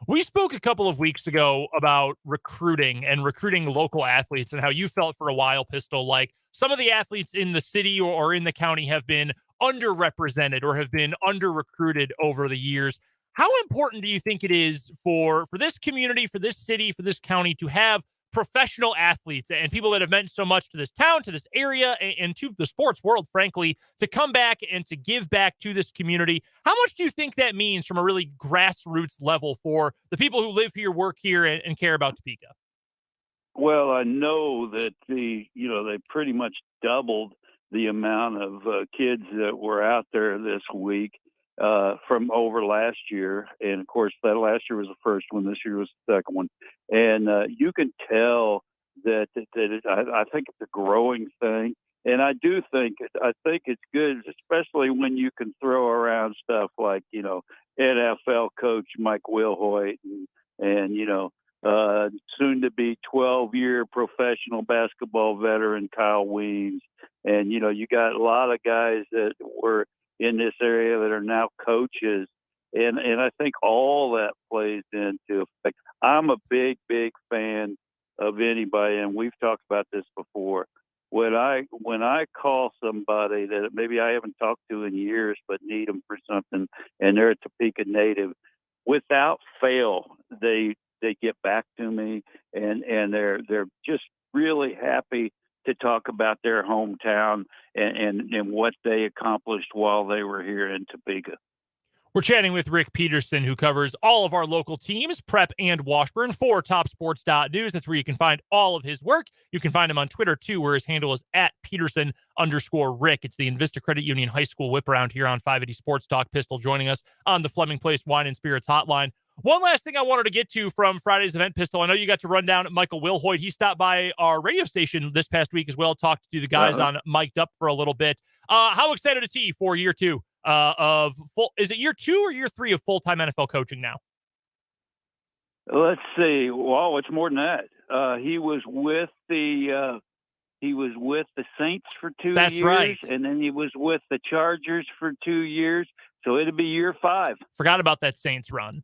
We spoke a couple of weeks ago about recruiting and recruiting local athletes and how you felt for a while, Pistol, like some of the athletes in the city or in the county have been underrepresented or have been under-recruited over the years. How important do you think it is for this community, for this city, for this county to have professional athletes and people that have meant so much to this town, to this area, and to the sports world, frankly, to come back and to give back to this community? How much do you think that means from a really grassroots level for the people who live here, work here, and care about Topeka?
Well, I know that they pretty much doubled the amount of kids that were out there this week from over last year. And of course, that last year was the first one. This year was the second one. And you can tell that I think it's a growing thing. And I think it's good, especially when you can throw around stuff like, NFL coach Mike Wilhoit and soon to be 12-year professional basketball veteran Kyle Weems. And, you got a lot of guys that were in this area that are now coaches. And I think all that plays into effect. I'm a big, big fan of anybody, and we've talked about this before. When I call somebody that maybe I haven't talked to in years but need them for something, and they're a Topeka native, without fail, they get back to me, and they're just really happy to talk about their hometown and what they accomplished while they were here in Topeka.
We're chatting with Rick Peterson, who covers all of our local teams, Prep and Washburn, for TopSports.News. That's where you can find all of his work. You can find him on Twitter, too, where his handle is at Peterson_Rick. It's the Invista Credit Union High School Whip Round here on 580 Sports Talk. Pistol joining us on the Fleming Place Wine and Spirits Hotline. One last thing I wanted to get to from Friday's event, Pistol. I know you got to run down at Michael Wilhoit. He stopped by our radio station this past week as well, talked to the guys on Mic'd Up for a little bit. How excited is he for year two of full? Is it year 2 or year 3 of full-time NFL coaching now?
Let's see. Well, it's more than that. He was with the Saints for 2 years.
That's right.
And then he was with the Chargers for 2 years. So it'll be year 5.
Forgot about that Saints run.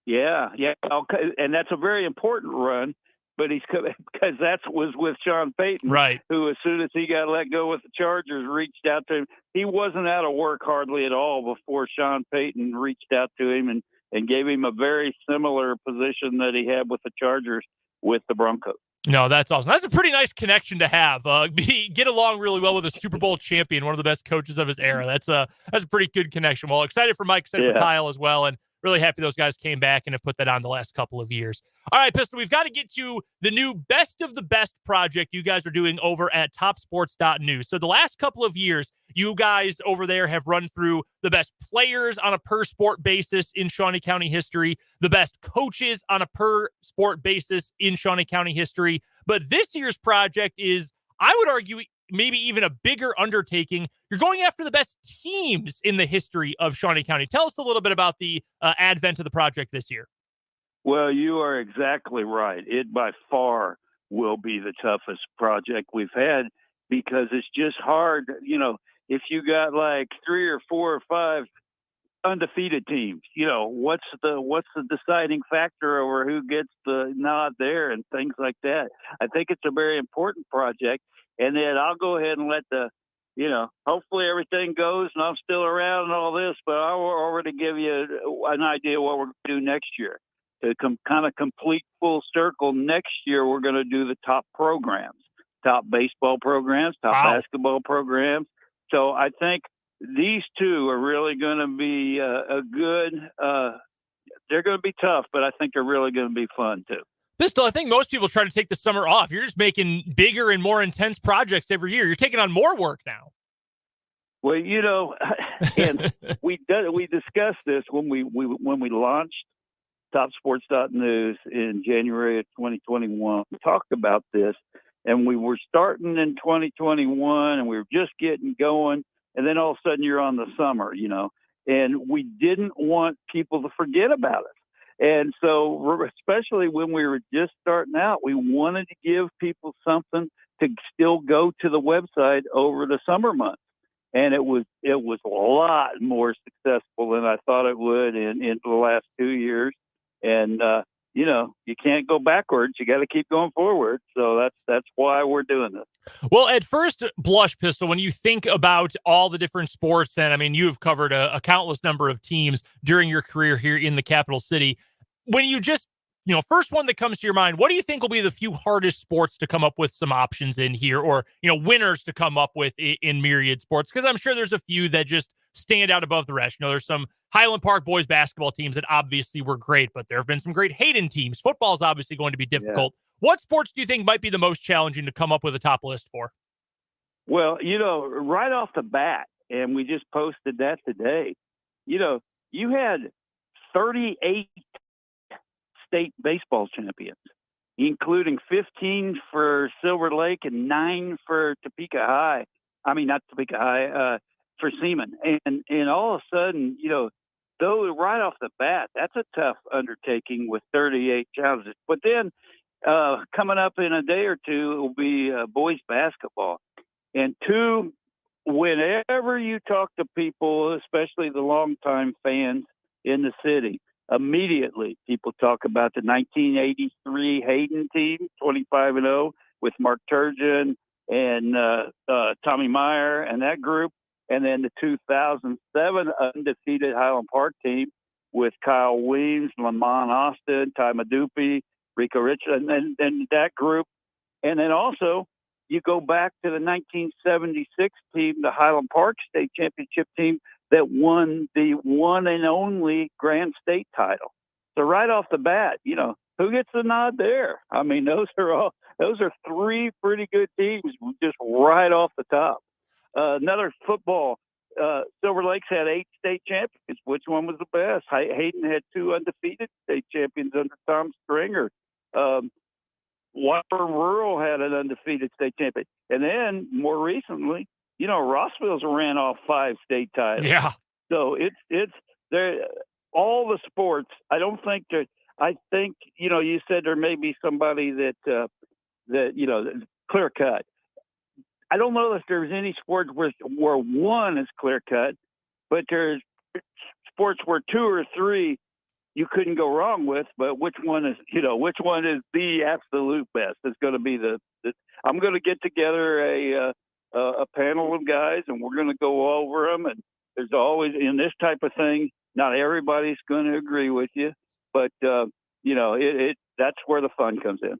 Yeah. Okay. And that's a very important run, but because that was with Sean Payton,
right?
Who, as soon as he got let go with the Chargers, reached out to him. He wasn't out of work hardly at all before Sean Payton reached out to him and gave him a very similar position that he had with the Chargers with the Broncos.
No, that's awesome. That's a pretty nice connection to have. Get along really well with a Super Bowl champion, one of the best coaches of his era. That's a pretty good connection. Well, excited for Mike, excited for Kyle as well, and really happy those guys came back and have put that on the last couple of years. All right, Pistol, we've got to get to the new Best of the Best project you guys are doing over at TopSports.News. So the last couple of years, you guys over there have run through the best players on a per-sport basis in Shawnee County history, the best coaches on a per-sport basis in Shawnee County history. But this year's project is, I would argue, maybe even a bigger undertaking. You're going after the best teams in the history of Shawnee County. Tell us a little bit about the advent of the project this year.
Well, you are exactly right. It by far will be the toughest project we've had because it's just hard. If you got like 3 or 4 or 5 undefeated teams, what's the deciding factor over who gets the nod there and things like that. I think it's a very important project, and then I'll go ahead and let hopefully everything goes and I'm still around and all this, but I will already give you an idea what we're going to do next year. To kind of complete full circle, next year we're going to do the top programs, top baseball programs, top basketball programs. So I think these two are really going to be a good they're going to be tough, but I think they're really going to be fun too.
Pistol, I think most people try to take the summer off. You're just making bigger and more intense projects every year. You're taking on more work now.
Well, and we discussed this when we launched TopSports.news in January of 2021. We talked about this, and we were starting in 2021, and we were just getting going, and then all of a sudden you're on the summer, and we didn't want people to forget about it. And so, especially when we were just starting out, we wanted to give people something to still go to the website over the summer months. And it was a lot more successful than I thought it would in the last 2 years. And, you can't go backwards. You got to keep going forward. So that's why we're doing this.
Well, at first blush, Pistol, when you think about all the different sports, and I mean, you've covered a countless number of teams during your career here in the capital city. When you just, first one that comes to your mind, what do you think will be the few hardest sports to come up with some options in here, or, winners to come up with in myriad sports? Because I'm sure there's a few that just stand out above the rest. There's some Highland Park boys basketball teams that obviously were great, but there have been some great Hayden teams. Football is obviously going to be difficult. Yeah. What sports do you think might be the most challenging to come up with a top list for?
Well, right off the bat, and we just posted that today, you had 38 state baseball champions, including 15 for Silver Lake and 9 for Topeka High. I mean, not Topeka High, for Seaman. And all of a sudden, though right off the bat, that's a tough undertaking with 38 challenges. But then coming up in a day or two, it will be boys basketball. And whenever you talk to people, especially the longtime fans in the city, immediately people talk about the 1983 Hayden team, 25-0, with Mark Turgeon and Tommy Meyer and that group. And then the 2007 undefeated Highland Park team with Kyle Weems, Lamont Austin, Ty Madupi, Rico Richard, and that group. And then also you go back to the 1976 team, the Highland Park State Championship team that won the one and only Grand State title. So right off the bat, who gets the nod there? I mean, those are 3 pretty good teams just right off the top. Another football, Silver Lakes had 8 state champions. Which one was the best? Hayden had 2 undefeated state champions under Tom Stringer. Whopper Rural had an undefeated state champion. And then more recently, Rossville's ran off 5 state titles.
Yeah. So
it's there. All the sports. I don't think that. I think you said there may be somebody that clear cut. I don't know if there's any sports where one is clear cut, but there's sports where 2 or 3 you couldn't go wrong with. But which one is the absolute best? It's going to be the I'm going to get together a panel of guys, and we're going to go over them. And there's always, in this type of thing, not everybody's going to agree with you, but that's where the fun comes in.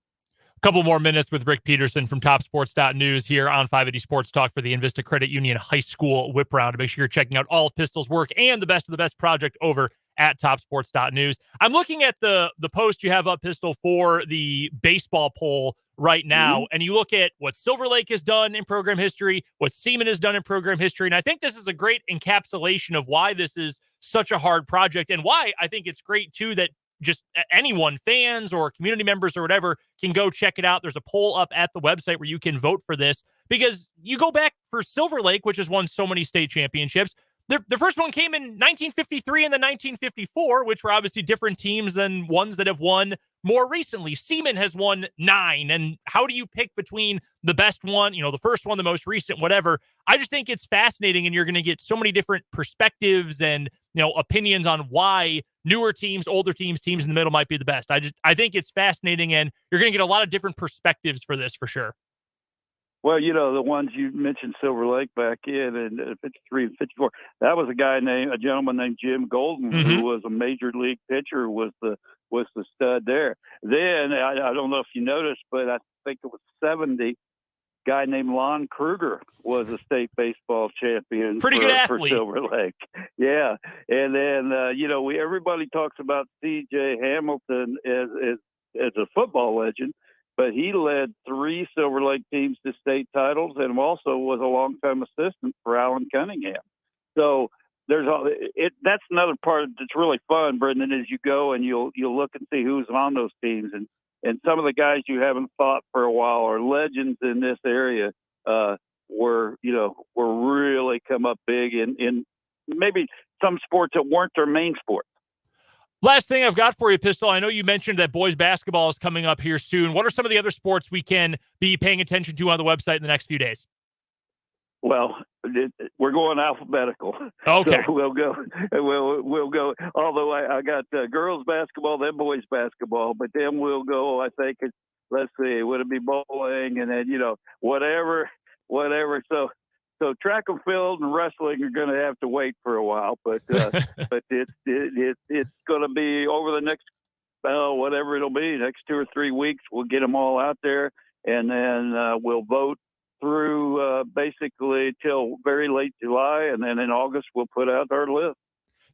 Couple more minutes with Rick Peterson from TopSports.news here on 580 Sports Talk for the Invista Credit Union High School Whip Round. Make sure you're checking out all of Pistol's work and the best of the best project over at TopSports.news. I'm looking at the post you have up, Pistol, for the baseball poll right now, and you look at what Silver Lake has done in program history, what Seaman has done in program history, and I think this is a great encapsulation of why this is such a hard project and why I think it's great, too, that just anyone, fans or community members or whatever, can go check it out. There's a poll up at the website where you can vote for this, because you go back for Silver Lake, which has won so many state championships. The first one came in 1953 and then 1954, which were obviously different teams than ones that have won more recently. Seaman has won 9. And how do you pick between the best one, the first one, the most recent, whatever? I just think it's fascinating, and you're going to get so many different perspectives and, opinions on why newer teams, older teams, teams in the middle might be the best. I think it's fascinating, and you're going to get a lot of different perspectives for this for sure.
Well, the ones you mentioned, Silver Lake back in 53 and 54, that was a gentleman named Jim Golden, who was a major league pitcher, was the stud there. Then, I don't know if you noticed, but I think it was 70, guy named Lon Kruger was a state baseball champion
Pretty good athlete.
for Silver Lake. Yeah. And then, everybody talks about C.J. Hamilton as a football legend, but he led 3 Silver Lake teams to state titles and also was a longtime assistant for Alan Cunningham. So that's another part that's really fun, Brendan, as you go and you'll look and see who's on those teams. And some of the guys you haven't fought for a while are legends in this area, were really come up big in maybe some sports that weren't their main sport.
Last thing I've got for you, Pistol. I know you mentioned that boys basketball is coming up here soon. What are some of the other sports we can be paying attention to on the website in the next few days?
Well, we're going alphabetical.
Okay.
So we'll go. Although I got girls basketball, then boys basketball, but then we'll go. I think let's see, would it be bowling, and then whatever. So track and field and wrestling are going to have to wait for a while, but but it's going to be over the next whatever it'll be, next 2 or 3 weeks. We'll get them all out there, and then we'll vote through basically till very late July, and then in August we'll put out our list.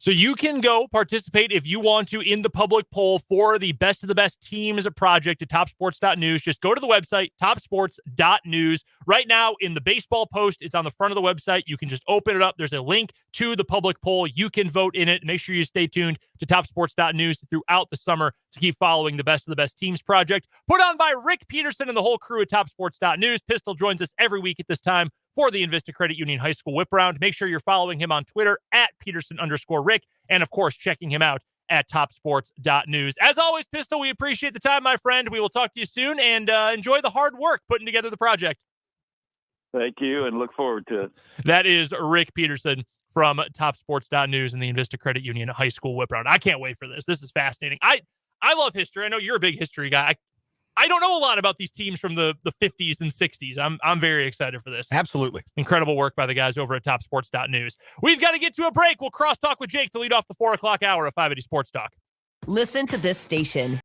So you can go participate if you want to in the public poll for the best of the best teams project at topsports.news. Just go to the website, topsports.news. Right now in the baseball post, it's on the front of the website. You can just open it up. There's a link to the public poll. You can vote in it. Make sure you stay tuned to topsports.news throughout the summer to keep following the best of the best teams project put on by Rick Peterson and the whole crew at topsports.news. Pistol joins us every week at this time for the Invista Credit Union High School Whip Round. Make sure you're following him on Twitter at Peterson_Rick, and of course, checking him out at topsports.news. As always, Pistol, we appreciate the time, my friend. We will talk to you soon, and enjoy the hard work putting together the project.
Thank you, and look forward to it.
That is Rick Peterson from topsports.news and the Invista Credit Union High School Whip Round. I can't wait for this. This is fascinating. I love history. I know you're a big history guy. I don't know a lot about these teams from the 50s and 60s. I'm very excited for this.
Absolutely.
Incredible work by the guys over at topsports.news. We've got to get to a break. We'll cross-talk with Jake to lead off the 4 o'clock hour of 580 Sports Talk.
Listen to this station.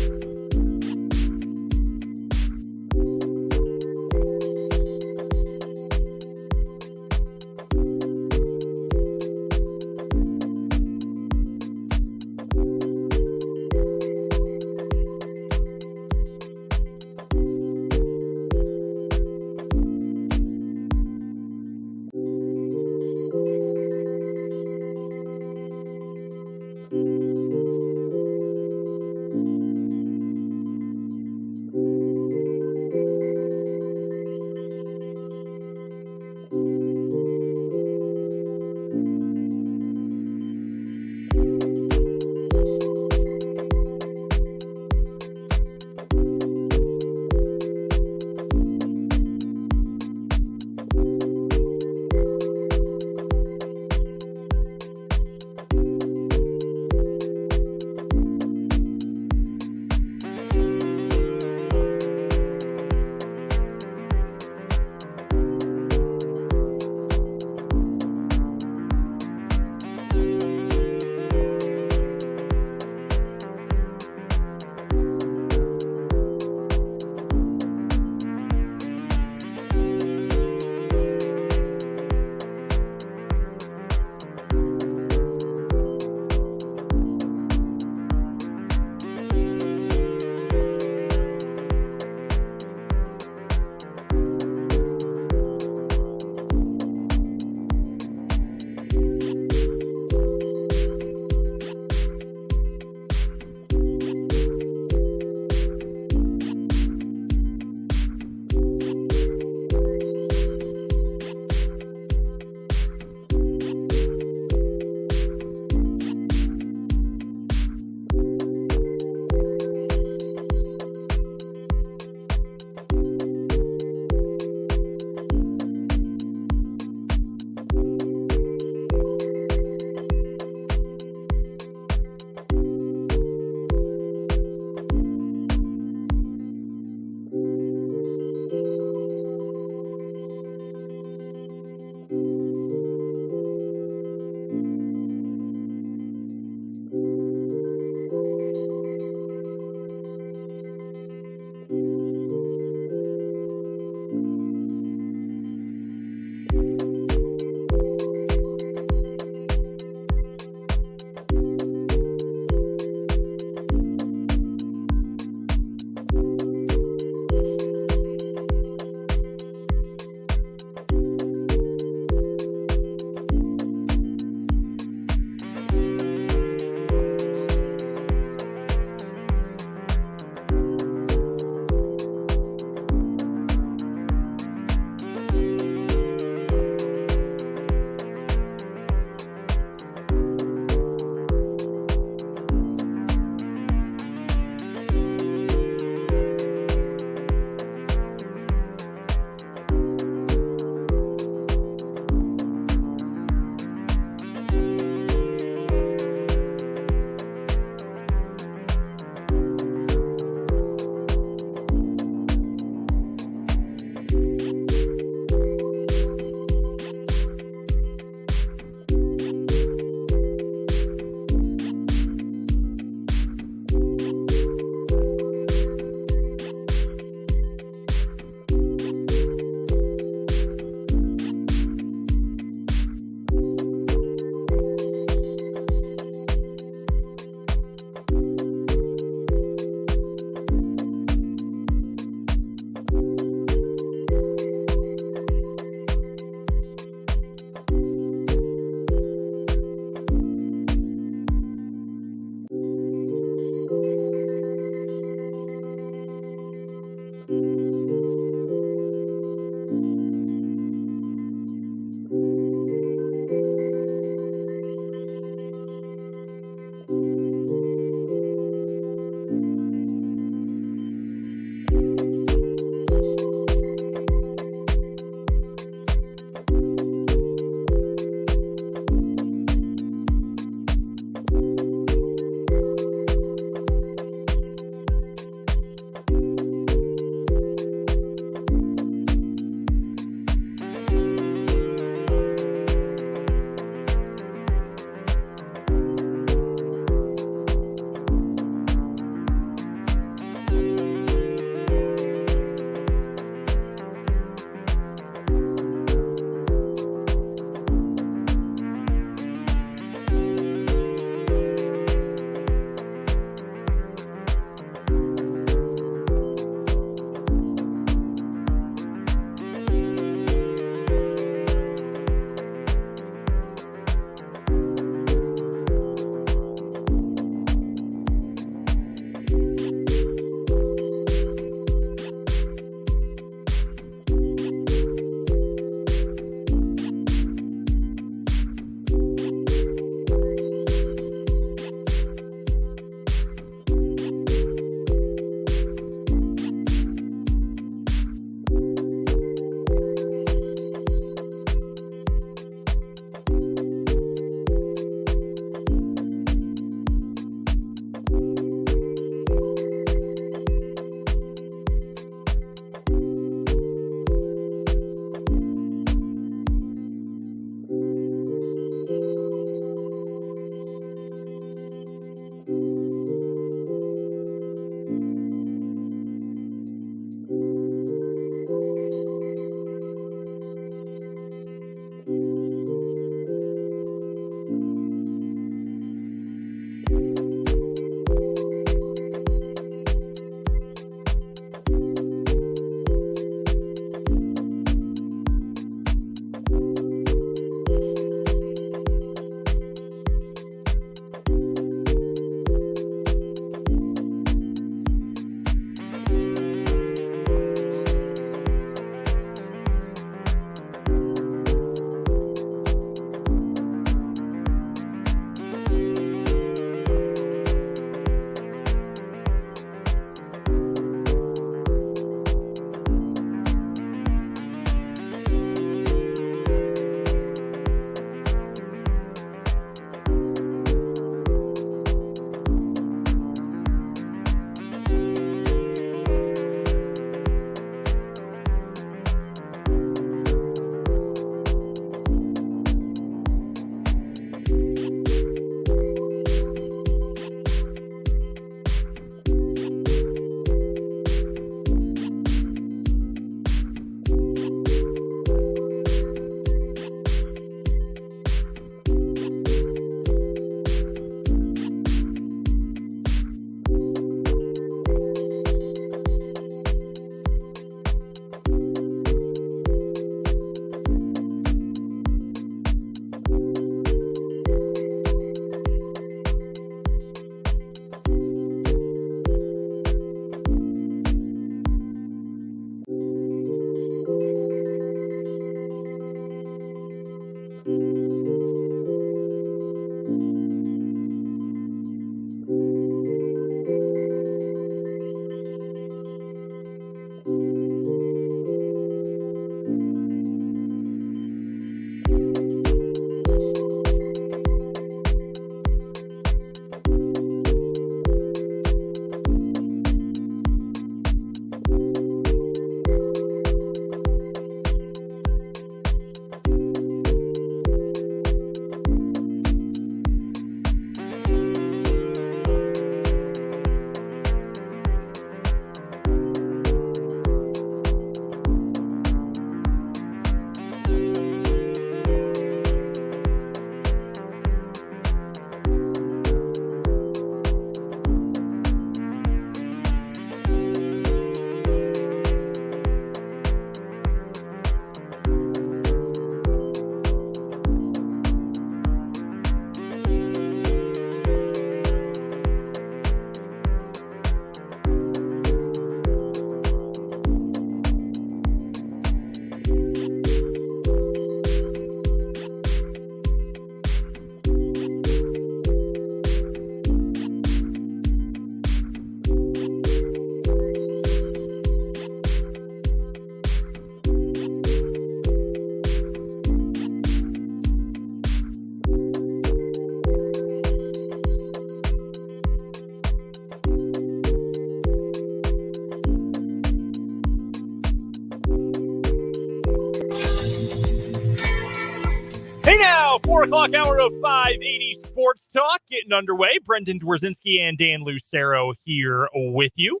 4 o'clock hour of 580 Sports Talk getting underway. Brendan Dworzinski and Dan Lucero here with you.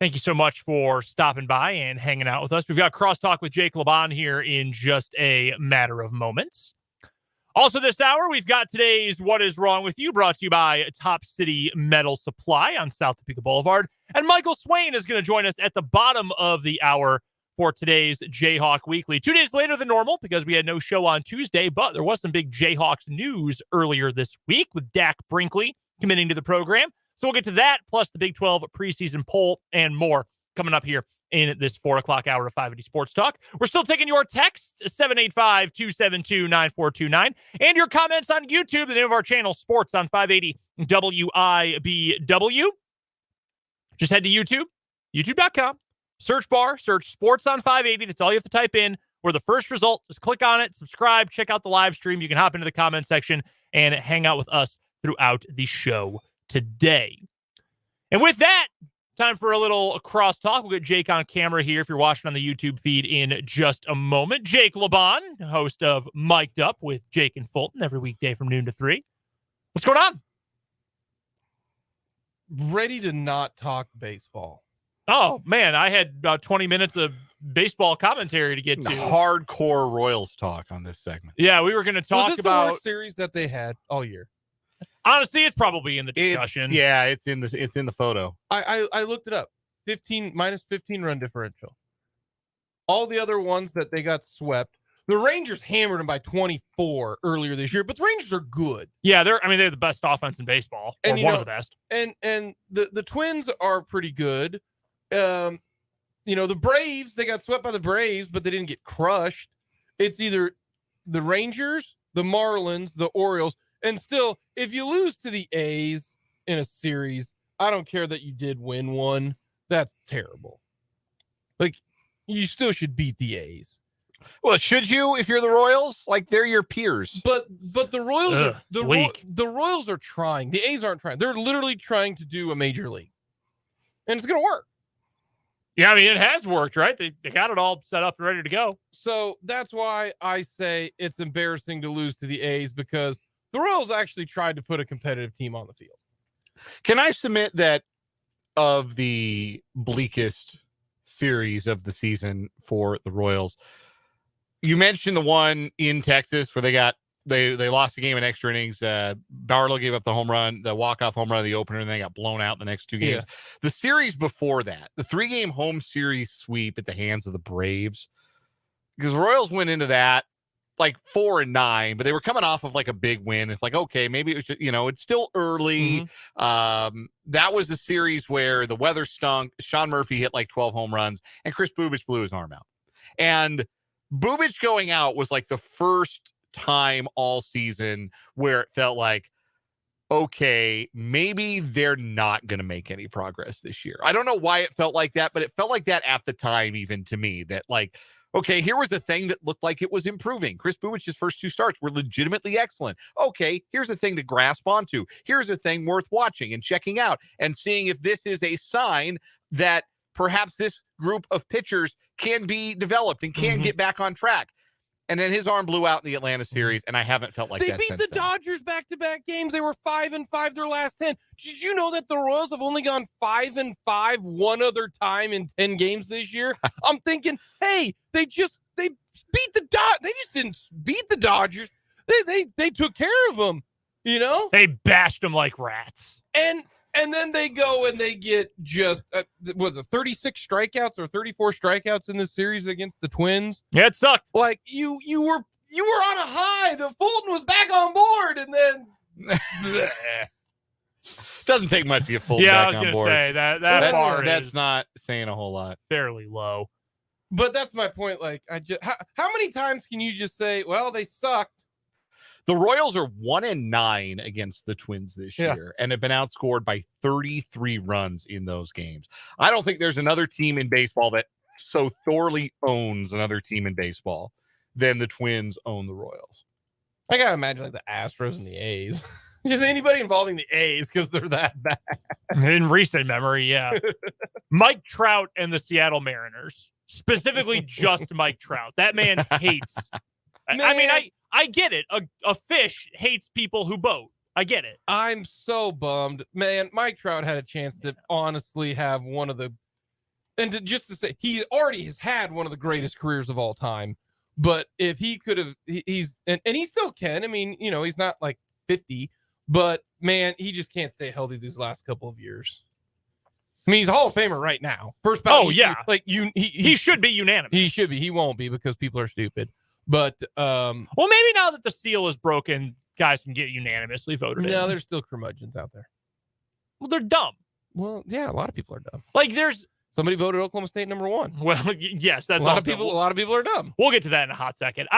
Thank you so much for stopping by and hanging out with us. We've got Crosstalk with Jake Lebahn here in just a matter of moments. Also this hour, we've got today's What Is Wrong With You, brought to you by Top City Metal Supply on South Topeka Boulevard. And Michael Swain is going to join us at the bottom of the hour for today's Jayhawk Weekly. 2 days later than normal because we had no show on Tuesday, but there was some big Jayhawks news earlier this week with Dak Brinkley committing to the program. So we'll get to that, plus the Big 12 preseason poll and more coming up here in this 4 o'clock hour of 580 Sports Talk. We're still taking your texts, 785-272-9429, and your comments on YouTube, the name of our channel, Sports on 580 WIBW. Just head to YouTube, youtube.com. Search bar, search Sports on 580. That's all you have to type in. We're the first result. Just click on it, subscribe, check out the live stream. You can hop into the comment section and hang out with us throughout the show today. And with that, time for a little crosstalk. We'll get Jake on camera here if you're watching on the YouTube feed in just a moment. Jake Lebahn, host of Mic'd Up with Jake and Fulton every weekday from noon to 3. What's going on?
Ready to not talk baseball.
Oh, man, I had about 20 minutes of baseball commentary to get to.
Hardcore Royals talk on this segment.
Yeah, we were going to talk
Was this
about
the worst series that they had all year.
Honestly, it's probably in the discussion.
It's in the photo.
I looked it up. minus 15 run differential. All the other ones that they got swept. The Rangers hammered them by 24 earlier this year, but the Rangers are good.
Yeah, they're the best offense in baseball, or one of the best.
And the Twins are pretty good. The Braves, they got swept by the Braves, but they didn't get crushed. It's either the Rangers, the Marlins, the Orioles. And still, if you lose to the A's in a series, I don't care that you did win one. That's terrible. Like, you still should beat the A's.
Well, should you if you're the Royals? Like, they're your peers.
But the Royals the Royals are trying. The A's aren't trying. They're literally trying to do a major league. And it's going to work.
Yeah, I mean, it has worked, right? They got it all set up and ready to go.
So that's why I say it's embarrassing to lose to the A's, because the Royals actually tried to put a competitive team on the field.
Can I submit that of the bleakest series of the season for the Royals, you mentioned the one in Texas where they lost the game in extra innings. Barlow gave up the home run, the walk-off home run of the opener, and they got blown out the next 2 games. Yeah. The series before that, the 3-game home series sweep at the hands of the Braves, because the Royals went into that like 4-9, but they were coming off of like a big win. It's like, okay, maybe it was just, it's still early. Mm-hmm. That was the series where the weather stunk. Sean Murphy hit like 12 home runs, and Chris Bubich blew his arm out. And Bubich going out was like the first time all season where it felt like, okay, maybe they're not going to make any progress this year. I don't know why it felt like that, but it felt like that at the time, even to me, that like, okay, here was a thing that looked like it was improving. Chris Bubich's first 2 starts were legitimately excellent. Okay, here's a thing to grasp onto. Here's a thing worth watching and checking out and seeing if this is a sign that perhaps this group of pitchers can be developed and can get back on track. And then his arm blew out in the Atlanta series, and I haven't felt like that since then. They beat the
Dodgers back-to-back games. They were 5-5 their last 10. Did you know that the Royals have only gone 5-5 one other time in 10 games this year? I'm thinking, hey, they beat the Dodgers. They just didn't beat the Dodgers. They took care of them,
They bashed them like rats.
And then they go and they get just 36 strikeouts or 34 strikeouts in this series against the Twins.
Yeah, it sucked.
Like you were on a high. The Fulton was back on board, and then
doesn't take much to get Fulton back on board.
Say
that's not saying a whole lot.
Fairly low.
But that's my point. Like, how many times can you just say, well, they sucked?
The Royals are 1-9 against the Twins this year and have been outscored by 33 runs in those games. I don't think there's another team in baseball that so thoroughly owns another team in baseball than the Twins own the Royals.
I got to imagine like the Astros and the A's. Just anybody involving the A's because they're that bad.
In recent memory, yeah. Mike Trout and the Seattle Mariners. Specifically just Mike Trout. That man hates I mean, I get it. A fish hates people who boat. I get it.
I'm so bummed, man. Mike Trout had a chance to honestly have one of the, and just to say, he already has had one of the greatest careers of all time. But if he could have, he's and he still can. I mean, he's not like 50, but man, he just can't stay healthy these last couple of years. I mean, he's a Hall of Famer right now. First ballot.
Oh yeah,
he
should be unanimous.
He should be. He won't be because people are stupid. But
well, maybe now that the seal is broken, guys can get unanimously voted in.
No, there's still curmudgeons out there.
Well, they're dumb.
Well, yeah, a lot of people are dumb.
Like there's
somebody voted Oklahoma State number 1.
Well, yes, that's
a lot of people. A lot of people are dumb.
We'll get to that in a hot second.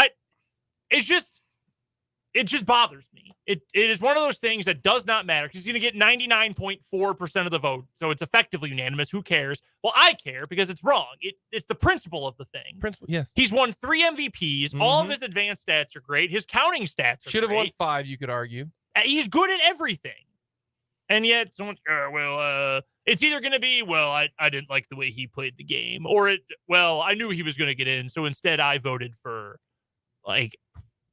It just bothers me. It is one of those things that does not matter because he's going to get 99.4% of the vote, so it's effectively unanimous. Who cares? Well, I care because it's wrong. It's the principle of the thing.
Yes.
He's won 3 MVPs. Mm-hmm. All of his advanced stats are great. His counting stats are
should have
won
5. You could argue
he's good at everything, and yet someone, it's either going to be, I didn't like the way he played the game, or I knew he was going to get in, so instead I voted for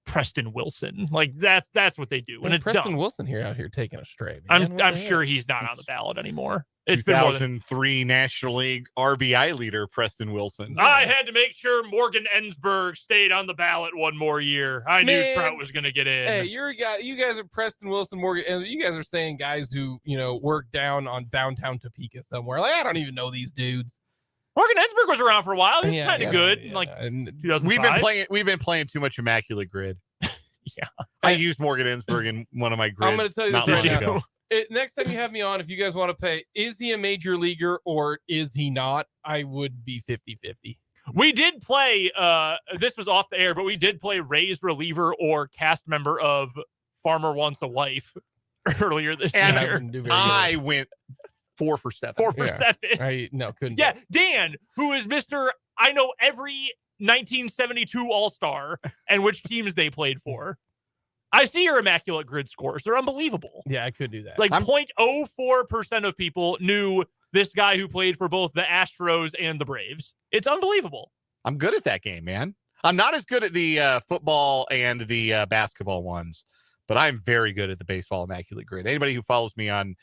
Preston Wilson. That's what they do. And it's
Preston
dumb.
Wilson out here taking a stray.
I'm sure he's not on the ballot anymore. It's
2003 National League RBI leader Preston Wilson.
I had to make sure Morgan Ensberg stayed on the ballot one more year. I knew Trout was going to get in.
Hey, you're a guy. You guys are Preston Wilson, Morgan, and you guys are saying guys who work down on downtown Topeka somewhere. I don't even know these dudes.
Morgan Ensberg was around for a while. He was kind of good in 2005.
We've been playing too much Immaculate Grid.
Yeah,
I used Morgan Ensberg in one of my grids.
I'm going to tell you
not
this
long
right
ago.
now. Next time you have me on, if you guys want to pay, is he a major leaguer or is he not? I would be 50-50.
We did play, this was off the air, but we did play Rays reliever or cast member of Farmer Wants a Wife earlier this year.
I went 4 for 7.
4 for 7.
Couldn't.
Yeah, Dan, who is Mr. I know every 1972 All-Star and which teams they played for. I see your Immaculate Grid scores. They're unbelievable.
Yeah, I could do that.
0.04% of people knew this guy who played for both the Astros and the Braves. It's unbelievable.
I'm good at that game, man. I'm not as good at the football and the basketball ones, but I'm very good at the baseball Immaculate Grid. Anybody who follows me on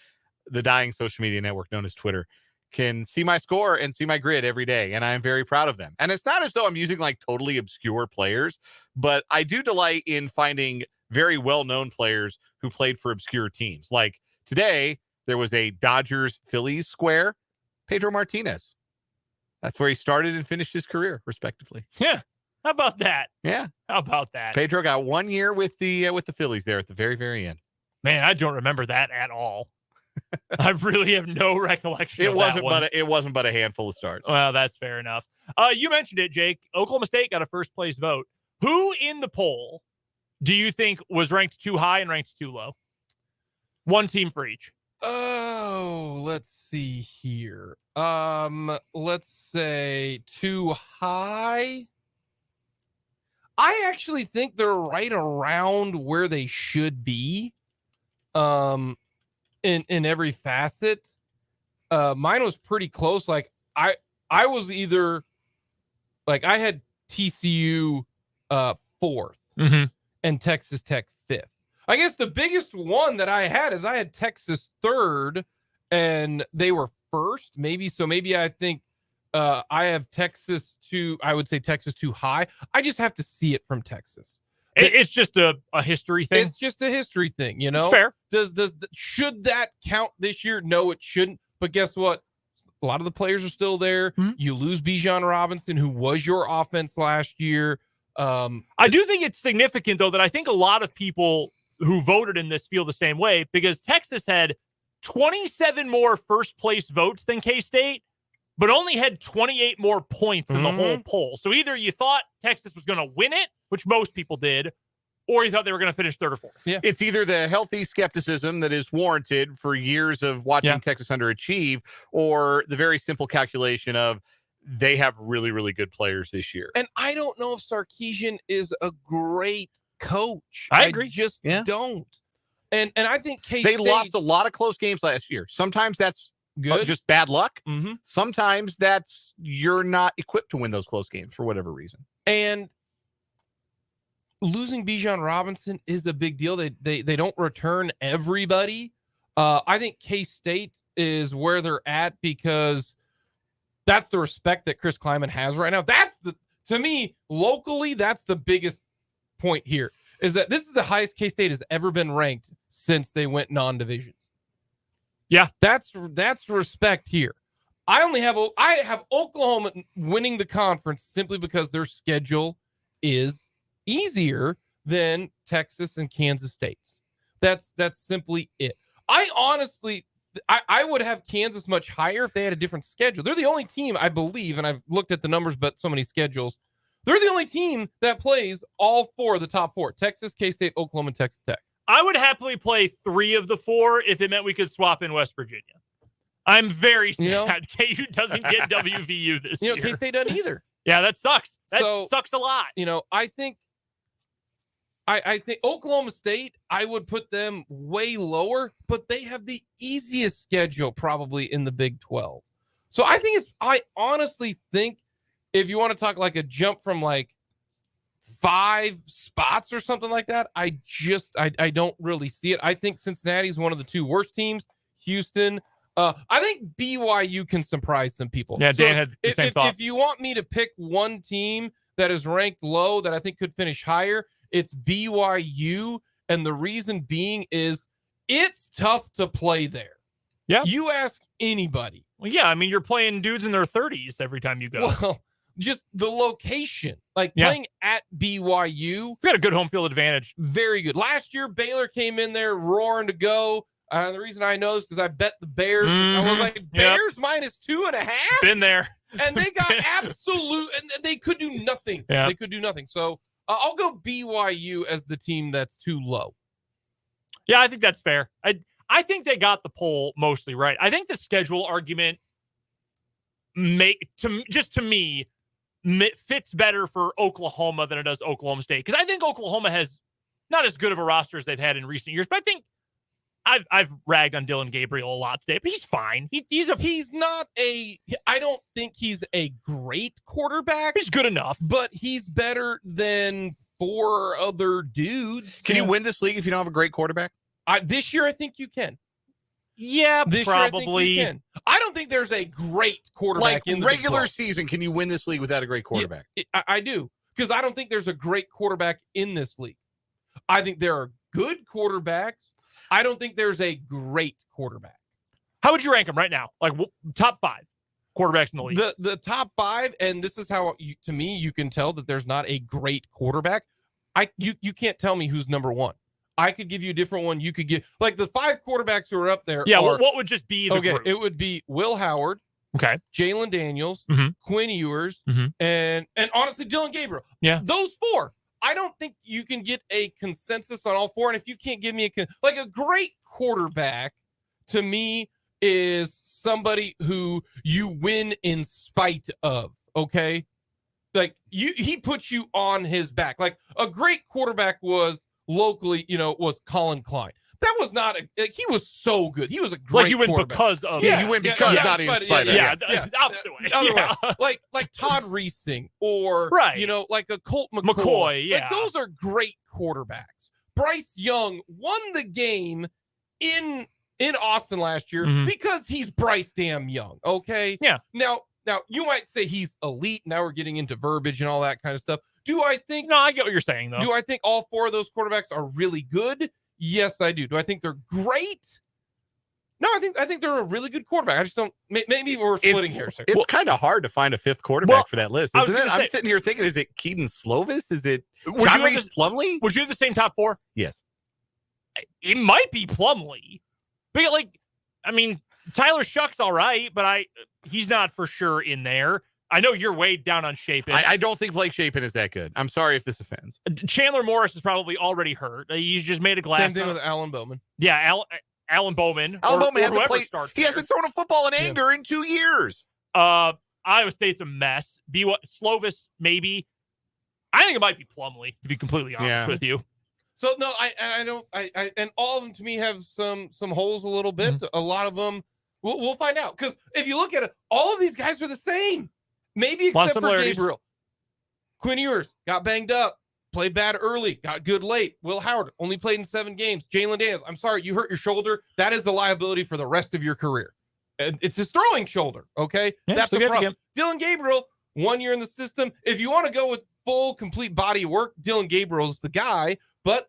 the dying social media network known as Twitter can see my score and see my grid every day, and I'm very proud of them. And it's not as though I'm using totally obscure players, but I do delight in finding very well-known players who played for obscure teams. Like today, there was a Dodgers-Phillies square, Pedro Martinez. That's where he started and finished his career, respectively.
Yeah. How about that?
Yeah.
How about that?
Pedro got 1 year with the Phillies there at the very, very end.
Man, I don't remember that at all. I really have no recollection of that one.
It wasn't but a handful of starts.
Well, that's fair enough. You mentioned it, Jake. Oklahoma State got a first place vote. Who in the poll do you think was ranked too high and ranked too low? One team for each.
Oh, let's see here. Let's say too high. I actually think they're right around where they should be. In every facet. Mine was pretty close. I was either I had TCU 4th and Texas Tech 5th. I guess the biggest one that I had is I had Texas 3rd and they were 1st. Maybe I think I have Texas I would say Texas too high. I just have to see it from Texas.
It's just a history thing.
It's just a history thing,
It's fair.
Should that count this year? No, it shouldn't. But guess what? A lot of the players are still there. Mm-hmm. You lose Bijan Robinson, who was your offense last year.
I do think it's significant, though, that I think a lot of people who voted in this feel the same way because Texas had 27 more first place votes than K-State, but only had 28 more points in the whole poll. So either you thought Texas was going to win it, which most people did, or you thought they were going to finish 3rd or 4th.
Yeah.
It's either the healthy skepticism that is warranted for years of watching Texas underachieve, or the very simple calculation of they have really, really good players this year.
And I don't know if Sarkisian is a great coach.
I agree.
I just don't. And I think K-State...
They lost a lot of close games last year. Sometimes that's good, just bad luck.
Mm-hmm.
Sometimes that's you're not equipped to win those close games for whatever reason.
And losing Bijan Robinson is a big deal. They don't return everybody. I think K-State is where they're at because that's the respect that Chris Kleiman has right now. To me, locally, that's the biggest point here, is that this is the highest K-State has ever been ranked since they went non-divisions.
Yeah.
That's respect here. I have Oklahoma winning the conference simply because their schedule is easier than Texas and Kansas State's. That's simply it. I honestly, I would have Kansas much higher if they had a different schedule. They're the only team, I believe, and I've looked at the numbers, but so many schedules. They're the only team that plays all four of the top four: Texas, K-State, Oklahoma, and Texas Tech.
I would happily play 3 of the 4 if it meant we could swap in West Virginia. I'm very sad KU doesn't get WVU this year.
K-State doesn't either.
Yeah, that sucks. That sucks a lot.
I think Oklahoma State, I would put them way lower, but they have the easiest schedule probably in the Big 12. So I honestly think if you want to talk like a jump from like 5 spots or something like that, I don't really see it. I think Cincinnati's one of the 2 worst teams. Houston, I think BYU can surprise some people.
Yeah, Dan had the same thought.
If you want me to pick one team that is ranked low that I think could finish higher, it's BYU. And the reason being is it's tough to play there.
Yeah.
You ask anybody.
Well, yeah, I mean, you're playing dudes in their 30s every time you go.
Well, just the location, playing at BYU.
We got a good home field advantage.
Very good. Last year, Baylor came in there roaring to go. The reason I know is because I bet the Bears. I was like, Bears minus 2.5.
Been there.
And they got absolute, and they could do nothing.
Yeah.
They could do nothing. So I'll go BYU as the team that's too low.
Yeah, I think that's fair. I think they got the poll mostly right. I think the schedule argument to me fits better for Oklahoma than it does Oklahoma State, because I think Oklahoma has not as good of a roster as they've had in recent years. But I think I've ragged on Dylan Gabriel a lot today, but he's fine.
I don't think he's a great quarterback.
He's good enough,
but he's better than 4 other dudes.
Can you win this league if you don't have a great quarterback?
This year, I think you can.
Yeah,
this
probably.
Year, I think you can. I don't think there's a great quarterback in the
regular season. Can you win this league without a great quarterback?
Yeah, I do, because I don't think there's a great quarterback in this league. I think there are good quarterbacks. I don't think there's a great quarterback.
How would you rank them right now? Like top 5 quarterbacks in the league?
The top 5, and this is how to me you can tell that there's not a great quarterback. You can't tell me who's number 1. I could give you a different one. You could give like the 5 quarterbacks who are up there.
Yeah, what would just be the group?
It would be Will Howard.
Okay.
Jalen Daniels, Quinn Ewers, and honestly Dylan Gabriel.
Yeah.
Those 4. I don't think you can get a consensus on all 4. And if you can't give me a great quarterback, to me is somebody who you win in spite of. Okay. Like he puts you on his back. Like a great quarterback was locally, was Colin Klein. That was not he was so good. He was a great
you win because of
you win because not in spite of.
Yeah, opposite way.
Yeah. Like Todd Reesing or like a Colt McCoy.
Yeah.
Like those are great quarterbacks. Bryce Young won the game in Austin last year because he's Bryce damn Young. Okay.
Yeah.
Now you might say he's elite. Now we're getting into verbiage and all that kind of stuff. Do I think?
No, I get what you're saying though.
Do I think all 4 of those quarterbacks are really good? Yes, I do. Do I think they're great? No, I think they're a really good quarterback. I just don't. Maybe we're splitting hairs.
It's kind of hard to find a 5th quarterback for that list, isn't it? I'm sitting here thinking: is it Keaton Slovis? Is it John Reese Plumlee?
Would you have the same top 4?
Yes.
It might be Plumlee, but Tyler Shuck's all right, but he's not for sure in there. I know you're way down on Shapen.
I don't think Blake Shapen is that good. I'm sorry if this offends.
Chandler Morris is probably already hurt. He's just made a glass.
Same thing with Alan Bowman.
Yeah, Alan Bowman.
Bowman hasn't played. He hasn't thrown a football in anger in 2 years.
Iowa State's a mess. Slovis, maybe. I think it might be Plumlee, to be completely honest with you.
So no, I don't. And all of them to me have some holes a little bit. A lot of them, we'll find out, because if you look at it, all of these guys are the same. Maybe except for Gabriel. Quinn Ewers got banged up. played bad early, got good late. Will Howard only played in 7 games. Jalen Daniels, I'm sorry, you hurt your shoulder. That is the liability for the rest of your career. And it's his throwing shoulder, okay?
Yeah,
that's the problem.
significant.
Dylan Gabriel, 1 year in the system. If you want to go with full, complete body of work, Dylan Gabriel's the guy. But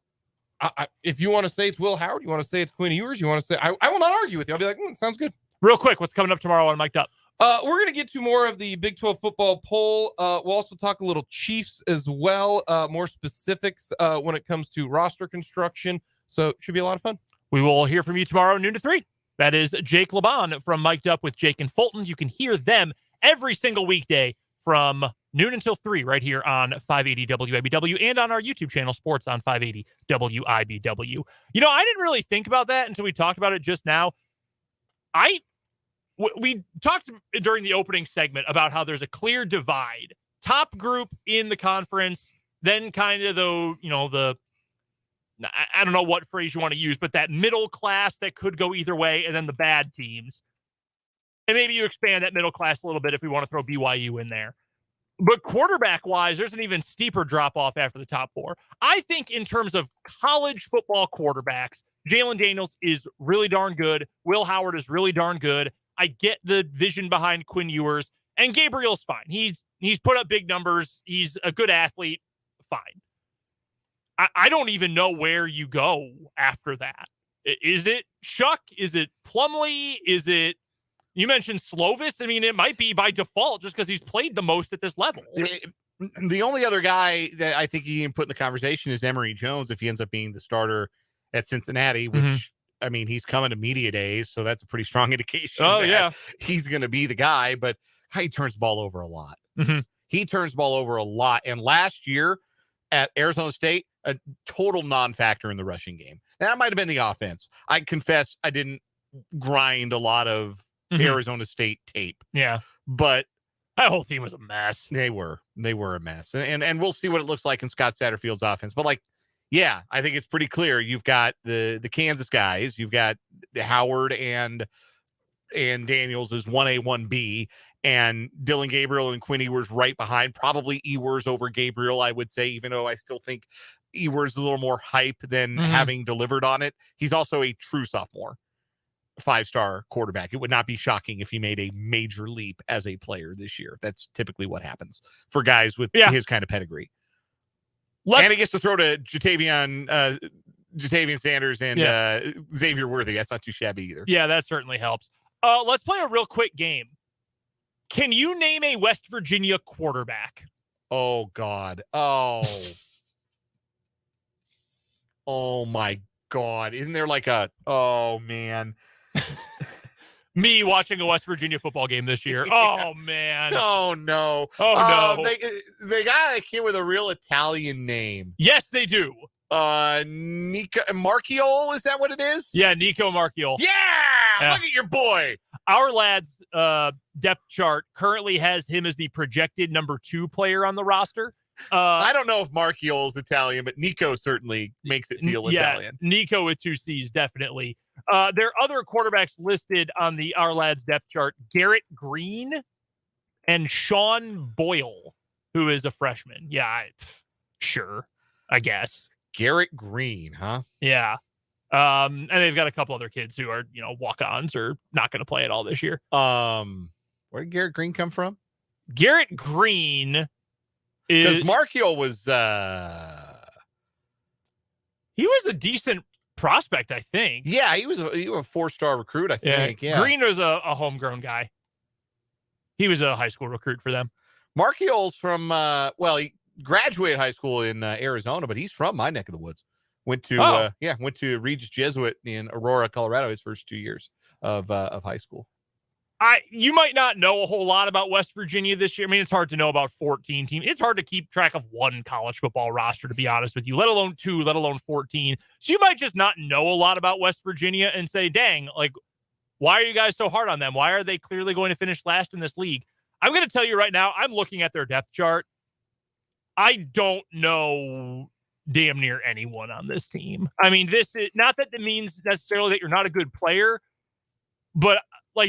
if you want to say it's Will Howard, you want to say it's Quinn Ewers, you want to say, I will not argue with you. I'll be like, sounds good.
Real quick, what's coming up tomorrow on Mic'd Up?
We're going to get to more of the Big 12 football poll. We'll also talk a little Chiefs as well, more specifics when it comes to roster construction. So it should be a lot of fun.
We will hear from you tomorrow, noon to 3. That is Jake Lebahn from Mic'd Up with Jake and Fulton. You can hear them every single weekday from noon until 3 right here on 580 WIBW and on our YouTube channel, Sports on 580 WIBW. You know, I didn't really think about that until we talked about it just now. We talked during the opening segment about how there's a clear divide. Top group in the conference, then kind of I don't know what phrase you want to use, but that middle class that could go either way, and then the bad teams. And maybe you expand that middle class a little bit if we want to throw BYU in there. But quarterback-wise, there's an even steeper drop-off after the top 4. I think in terms of college football quarterbacks, Jalen Daniels is really darn good. Will Howard is really darn good. I get the vision behind Quinn Ewers, and Gabriel's fine. He's put up big numbers. He's a good athlete. Fine. I don't even know where you go after that. Is it Shuck? Is it Plumlee? Is it, you mentioned Slovis? I mean, it might be by default just because he's played the most at this level.
The only other guy that I think you can put in the conversation is Emory Jones if he ends up being the starter at Cincinnati, which, I mean, he's coming to media days, so that's a pretty strong indication.
Oh, yeah.
He's going to be the guy, but he turns the ball over a lot. He turns the ball over a lot. And last year at Arizona State, a total non-factor in the rushing game. That might have been the offense. I confess I didn't grind a lot of Arizona State tape.
Yeah.
But
that whole team was a mess.
They were a mess. And we'll see what it looks like in Scott Satterfield's offense. But yeah, I think it's pretty clear. You've got the Kansas guys. You've got Howard and Daniels as 1A, 1B, and Dylan Gabriel and Quinn Ewers right behind. Probably Ewers over Gabriel, I would say, even though I still think Ewers is a little more hype than having delivered on it. He's also a true sophomore, 5-star quarterback. It would not be shocking if he made a major leap as a player this year. That's typically what happens for guys with his kind of pedigree. And he gets to throw to Jatavian Sanders and Xavier Worthy. That's not too shabby either.
Yeah, that certainly helps. Let's play a real quick game. Can you name a West Virginia quarterback?
Oh, God. Oh, my God. Isn't there oh, man.
Me watching a West Virginia football game this year. Oh, man.
Oh, no.
Oh, no.
They got a kid with a real Italian name.
Yes, they do.
Nico Marchiol, is that what it is?
Yeah, Nico Marchiol.
Yeah! Look at your boy.
Our lad's depth chart currently has him as the projected number 2 player on the roster.
I don't know if Marchiol is Italian, but Nico certainly makes it feel Italian.
Nico with 2 C's, definitely. There are other quarterbacks listed on the Our Lads depth chart. Garrett Green and Sean Boyle, who is a freshman. Yeah, sure, I guess.
Garrett Green, huh?
Yeah. And they've got a couple other kids who are, walk-ons or not going to play at all this year.
Where did Garrett Green come from?
Garrett Green
because Marchiol was
he was a decent prospect, I think.
Yeah, he was a 4-star recruit, I think. Yeah.
Green was a homegrown guy. He was a high school recruit for them.
Marchiol's from he graduated high school in Arizona, but he's from my neck of the woods. Went to Regis Jesuit in Aurora, Colorado, his first 2 years of high school.
You might not know a whole lot about West Virginia this year. I mean, it's hard to know about 14 teams. It's hard to keep track of one college football roster, to be honest with you, let alone 2, let alone 14. So you might just not know a lot about West Virginia and say, dang, why are you guys so hard on them? Why are they clearly going to finish last in this league? I'm going to tell you right now, I'm looking at their depth chart. I don't know damn near anyone on this team. I mean, this is not that it means necessarily that you're not a good player, but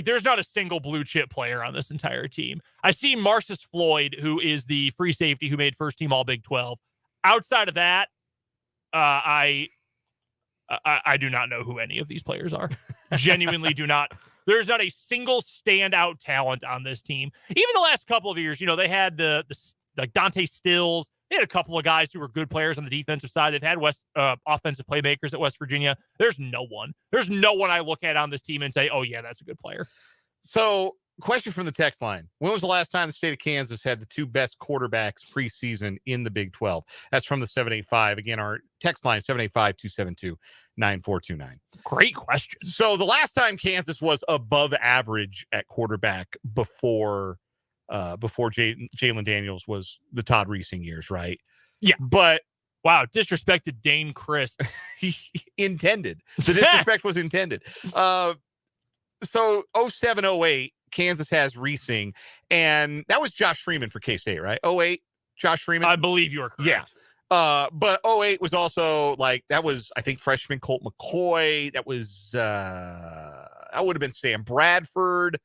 there's not a single blue chip player on this entire team. I see Marcus Floyd, who is the free safety who made first team all Big 12. outside of that, I do not know who any of these players are. Genuinely do not. There's not a single standout talent on this team. Even the last couple of years, they had the like Dante Stills. They had a couple of guys who were good players on the defensive side. They've had offensive playmakers at West Virginia. There's no one. There's no one I look at on this team and say, oh, yeah, that's a good player.
So, question from the text line. When was the last time the state of Kansas had the 2 best quarterbacks preseason in the Big 12? That's from the 785. Again, our text line, 785-272-9429.
Great question.
So, the last time Kansas was above average at quarterback before Jalen Daniels was the Todd Reesing years, right?
Yeah.
But
wow, disrespected Dane Christ.
He intended. The disrespect was intended. So 07-08, Kansas has Reesing, and that was Josh Freeman for K-State, right? 08, Josh Freeman.
I believe you are correct.
Yeah. But 08 was also that was, I think, freshman Colt McCoy. That was that would have been Sam Bradford.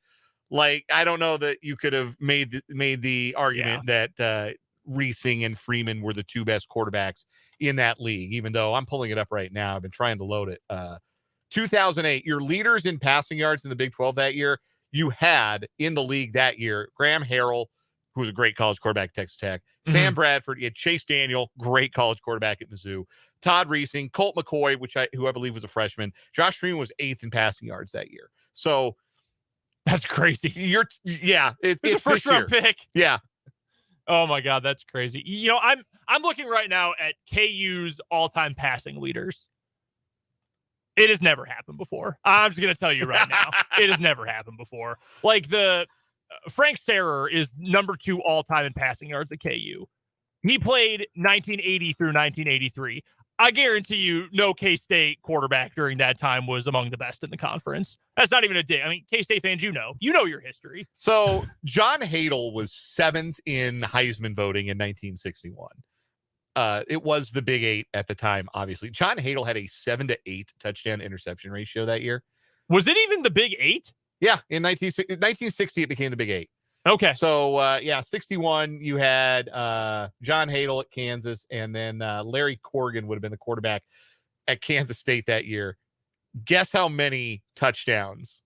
I don't know that you could have made the argument that Reesing and Freeman were the 2 best quarterbacks in that league, even though I'm pulling it up right now. I've been trying to load it. 2008, your leaders in passing yards in the Big 12 that year, you had in the league that year, Graham Harrell, who was a great college quarterback at Texas Tech, Sam Bradford, you had Chase Daniel, great college quarterback at Mizzou, Todd Reesing, Colt McCoy, who I believe was a freshman. Josh Freeman was 8th in passing yards that year. So,
that's crazy.
It's
a first round pick.
Yeah.
Oh my God, that's crazy. I'm looking right now at KU's all-time passing leaders. It has never happened before. I'm just gonna tell you right now, it has never happened before. The Frank Serrer is number 2 all-time in passing yards at KU. He played 1980 through 1983. I guarantee you no K-State quarterback during that time was among the best in the conference. That's not even a dig. I mean, K-State fans, you know your history.
So John Hadel was 7th in Heisman voting in 1961. It was the Big 8 at the time, obviously. John Hadel had a 7-8 touchdown interception ratio that year.
Was it even the Big 8?
Yeah, in 1960, it became the Big 8.
Okay.
So, 61, you had John Hadel at Kansas, and then Larry Corrigan would have been the quarterback at Kansas State that year. Guess how many touchdowns,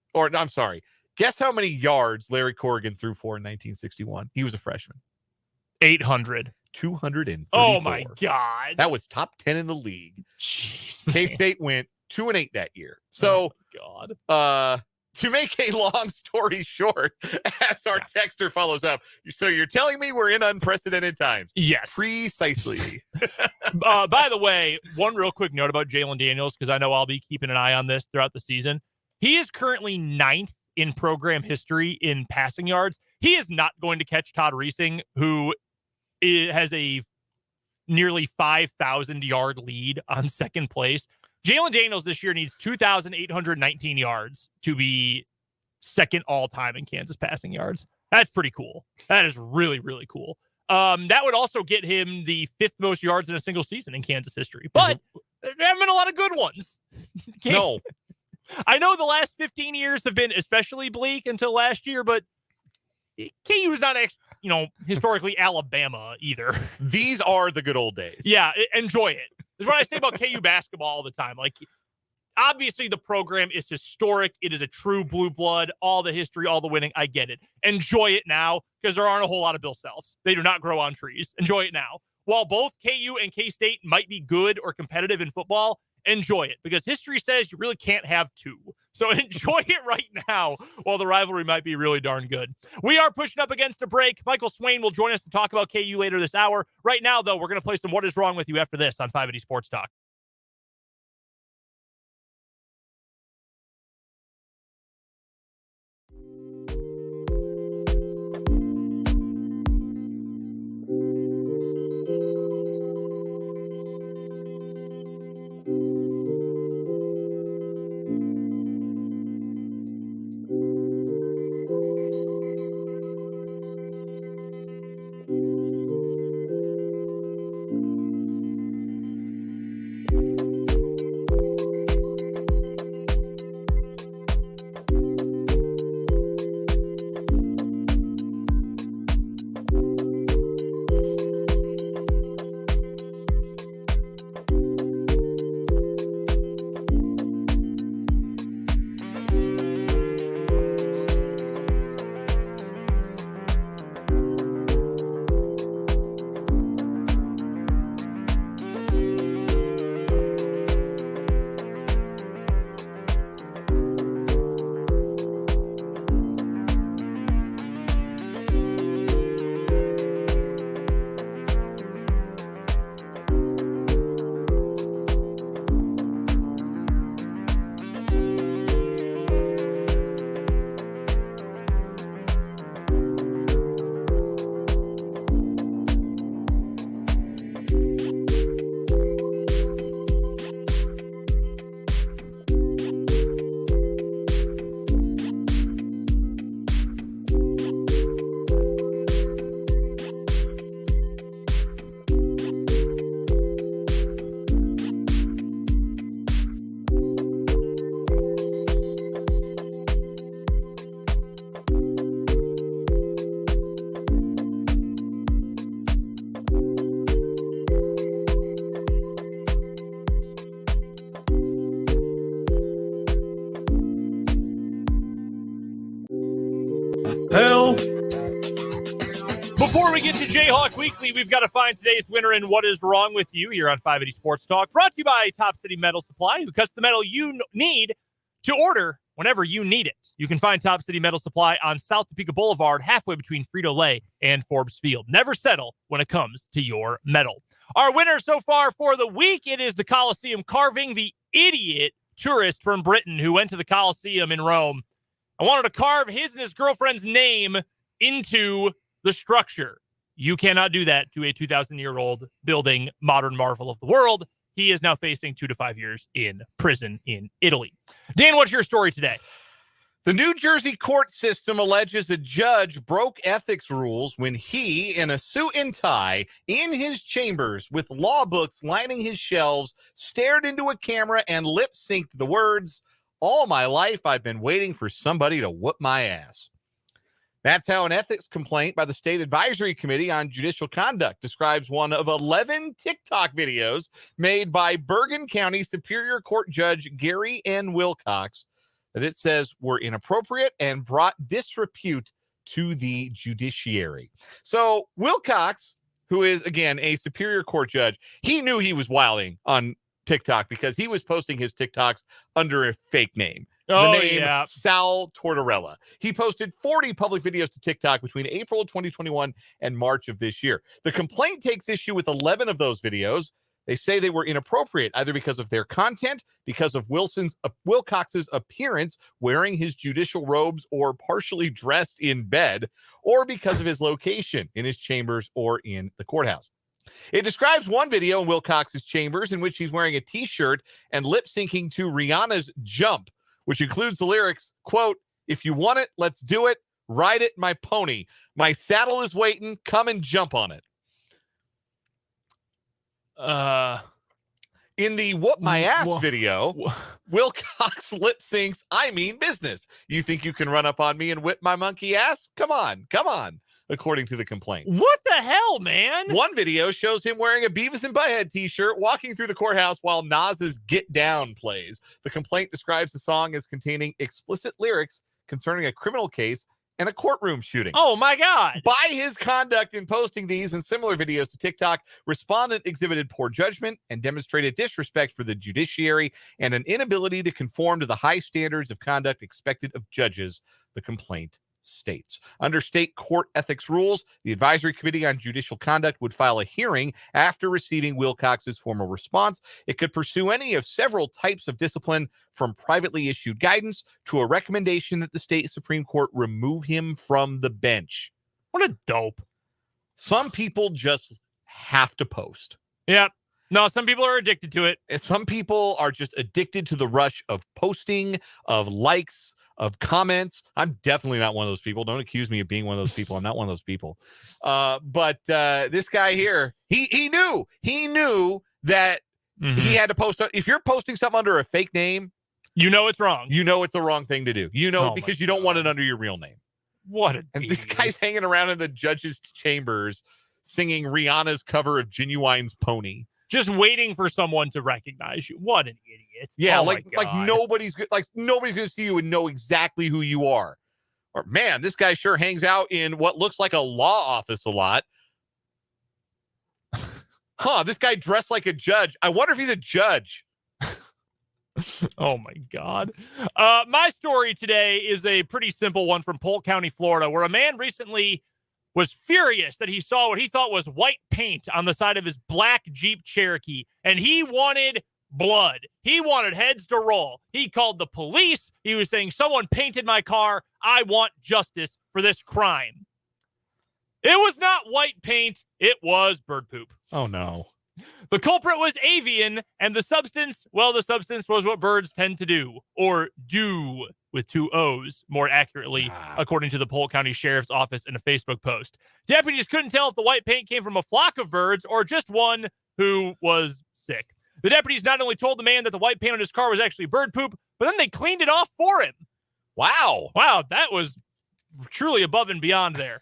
guess how many yards Larry Corrigan threw for in 1961? He was a freshman.
800.
234.
Oh, my God.
That was top 10 in the league.
Jeez,
K-State went 2-8 that year. So,
God.
To make a long story short, as our texter follows up, so you're telling me we're in unprecedented times?
Yes.
Precisely.
By the way, one real quick note about Jalen Daniels, because I know I'll be keeping an eye on this throughout the season. He is currently 9th in program history in passing yards. He is not going to catch Todd Reesing, who has a nearly 5,000-yard lead on second place. Jalen Daniels this year needs 2,819 yards to be second all-time in Kansas passing yards. That's pretty cool. That is really, really cool. That would also get him the 5th most yards in a single season in Kansas history. But there haven't been a lot of good ones.
No.
I know the last 15 years have been especially bleak until last year, but KU is not, historically Alabama either.
These are the good old days.
Yeah, enjoy it. That's what I say about KU basketball all the time. Obviously, the program is historic. It is a true blue blood, all the history, all the winning. I get it. Enjoy it now, because there aren't a whole lot of Bill Selfs. They do not grow on trees. Enjoy it now. While both KU and K-State might be good or competitive in football, enjoy it, because history says you really can't have two. So enjoy it right now while the rivalry might be really darn good. We are pushing up against a break. Michael Swain will join us to talk about KU later this hour. Right now, though, we're going to play some What Is Wrong With You after this on 580 Sports Talk.
hell?
Before we get to Jayhawk Weekly, we've got to find today's winner in What Is Wrong With You here on 580 Sports Talk. Brought to you by Top City Metal Supply, who cuts the metal you need to order whenever you need it. You can find Top City Metal Supply on South Topeka Boulevard, halfway between Frito-Lay and Forbes Field. Never settle when it comes to your metal. Our winner so far for the week, it is the Colosseum carving, the idiot tourist from Britain who went to the Colosseum in Rome and wanted to carve his and his girlfriend's name into the structure. You cannot do that to a 2,000-year-old building, modern marvel of the world. He is now facing 2 to 5 years in prison in Italy. Dan, what's your story today?
The New Jersey court system alleges a judge broke ethics rules when he, in a suit and tie, in his chambers with law books lining his shelves, stared into a camera and lip-synced the words, "All my life I've been waiting for somebody to whoop my ass." That's how an ethics complaint by the State Advisory Committee on Judicial Conduct describes one of 11 TikTok videos made by Bergen County Superior Court Judge Gary N. Wilcox that it says were inappropriate and brought disrepute to the judiciary. So Wilcox, who is, again, a Superior Court judge, he knew he was wilding on TikTok because he was posting his TikToks under a fake name.
Oh,
the name
yeah.
Sal Tortorella. He posted 40 public videos to TikTok between April of 2021 and March of this year. The complaint takes issue with 11 of those videos. They say they were inappropriate, either because of their content, because of Wilcox's appearance wearing his judicial robes or partially dressed in bed, or because of his location in his chambers or in the courthouse. It describes one video in Wilcox's chambers in which he's wearing a T-shirt and lip-syncing to Rihanna's Jump, which includes the lyrics, quote, "If you want it, let's do it. Ride it, my pony. My saddle is waiting. Come and jump on it." In the Whoop My Ass video, Wilcox lip syncs, "I mean business. You think you can run up on me and whip my monkey ass? Come on, according to the complaint.
What the hell, man?
One video shows him wearing a Beavis and Butthead t-shirt walking through the courthouse while Nas's Get Down plays. The complaint describes the song as containing explicit lyrics concerning a criminal case and a courtroom shooting.
Oh, my God.
By his conduct in posting these and similar videos to TikTok, respondent exhibited poor judgment and demonstrated disrespect for the judiciary and an inability to conform to the high standards of conduct expected of judges, the complaint states. Under state court ethics rules, the Advisory Committee on Judicial Conduct would file a hearing after receiving Wilcox's formal response. It could pursue any of several types of discipline, from privately issued guidance to a recommendation that the state Supreme Court remove him from the bench.
What a dope.
Some people just have to post.
Yep. No, some people are addicted to it.
And some people are just addicted to the rush of posting, of likes, of comments. I'm definitely not one of those people. Don't accuse me of being one of those people. I'm not one of those people. But this guy here, he knew that he had to post. If you're posting something under a fake name,
you know it's wrong.
You know it's the wrong thing to do. You know, because you don't want it under your real name.
What a
and this guy's hanging around in the judge's chambers singing Rihanna's cover of Genuine's Pony.
Just waiting for someone to recognize you. What an idiot.
Yeah,
oh
like nobody's gonna see you and know exactly who you are. Or, man, this guy sure hangs out in what looks like a law office a lot. This guy dressed like a judge. I wonder if he's a judge.
Oh my God. My story today is a pretty simple one from Polk County, Florida, where a man recently was furious that he saw what he thought was white paint on the side of his black Jeep Cherokee, and he wanted blood. He wanted heads to roll. He called the police. He was saying, "Someone painted my car. I want justice for this crime." It was not white paint. It was bird poop.
Oh, no.
The culprit was avian, and the substance was what birds tend to do, or do with 2 O's, more accurately, according to the Polk County Sheriff's Office in a Facebook post. Deputies couldn't tell if the white paint came from a flock of birds or just one who was sick. The deputies not only told the man that the white paint on his car was actually bird poop, but then they cleaned it off for him.
Wow,
that was truly above and beyond there.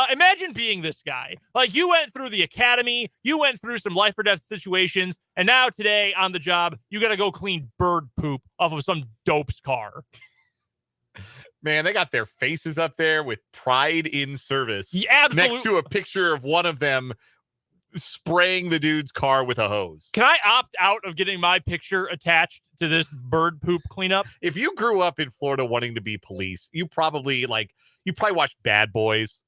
Imagine being this guy. Like, you went through the academy, you went through some life or death situations, and now today on the job, you got to go clean bird poop off of some dope's car.
Man, they got their faces up there with pride in service.
Yeah, absolutely.
Next to a picture of one of them spraying the dude's car with a hose.
Can I opt out of getting my picture attached to this bird poop cleanup?
If you grew up in Florida wanting to be police, you probably watched Bad Boys.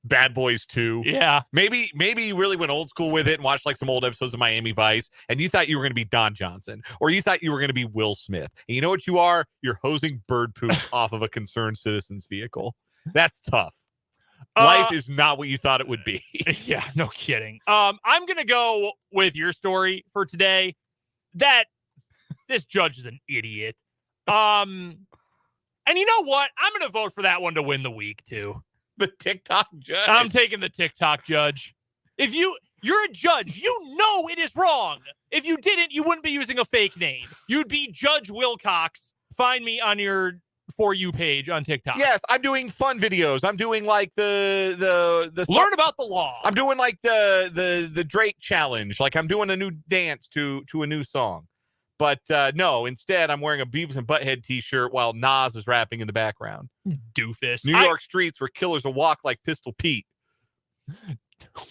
Bad Boys 2.
Yeah.
Maybe you really went old school with it and watched like some old episodes of Miami Vice, and you thought you were going to be Don Johnson, or you thought you were going to be Will Smith. And you know what you are? You're hosing bird poop off of a concerned citizen's vehicle. That's tough. Life is not what you thought it would be.
Yeah, no kidding. I'm going to go with your story for today. That this judge is an idiot. And you know what? I'm going to vote for that one to win the week too.
The TikTok judge.
I'm taking the TikTok judge. If you're a judge, you know it is wrong. If you didn't, you wouldn't be using a fake name. You'd be Judge Wilcox. Find me on your For You page on TikTok.
Yes, I'm doing fun videos. I'm doing like the
learn about the law.
I'm doing like the Drake challenge. Like I'm doing a new dance to a new song. But no, instead I'm wearing a Beavis and Butthead t-shirt while Nas is rapping in the background.
Doofus.
New York streets where killers will walk like Pistol Pete.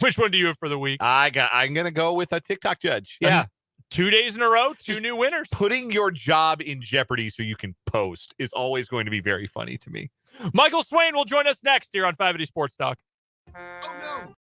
Which one do you have for the week?
I'm gonna go with a TikTok judge. Yeah.
2 days in a row, two new winners.
Putting your job in jeopardy so you can post is always going to be very funny to me.
Michael Swain will join us next here on 580 Sports Talk.
Oh, no.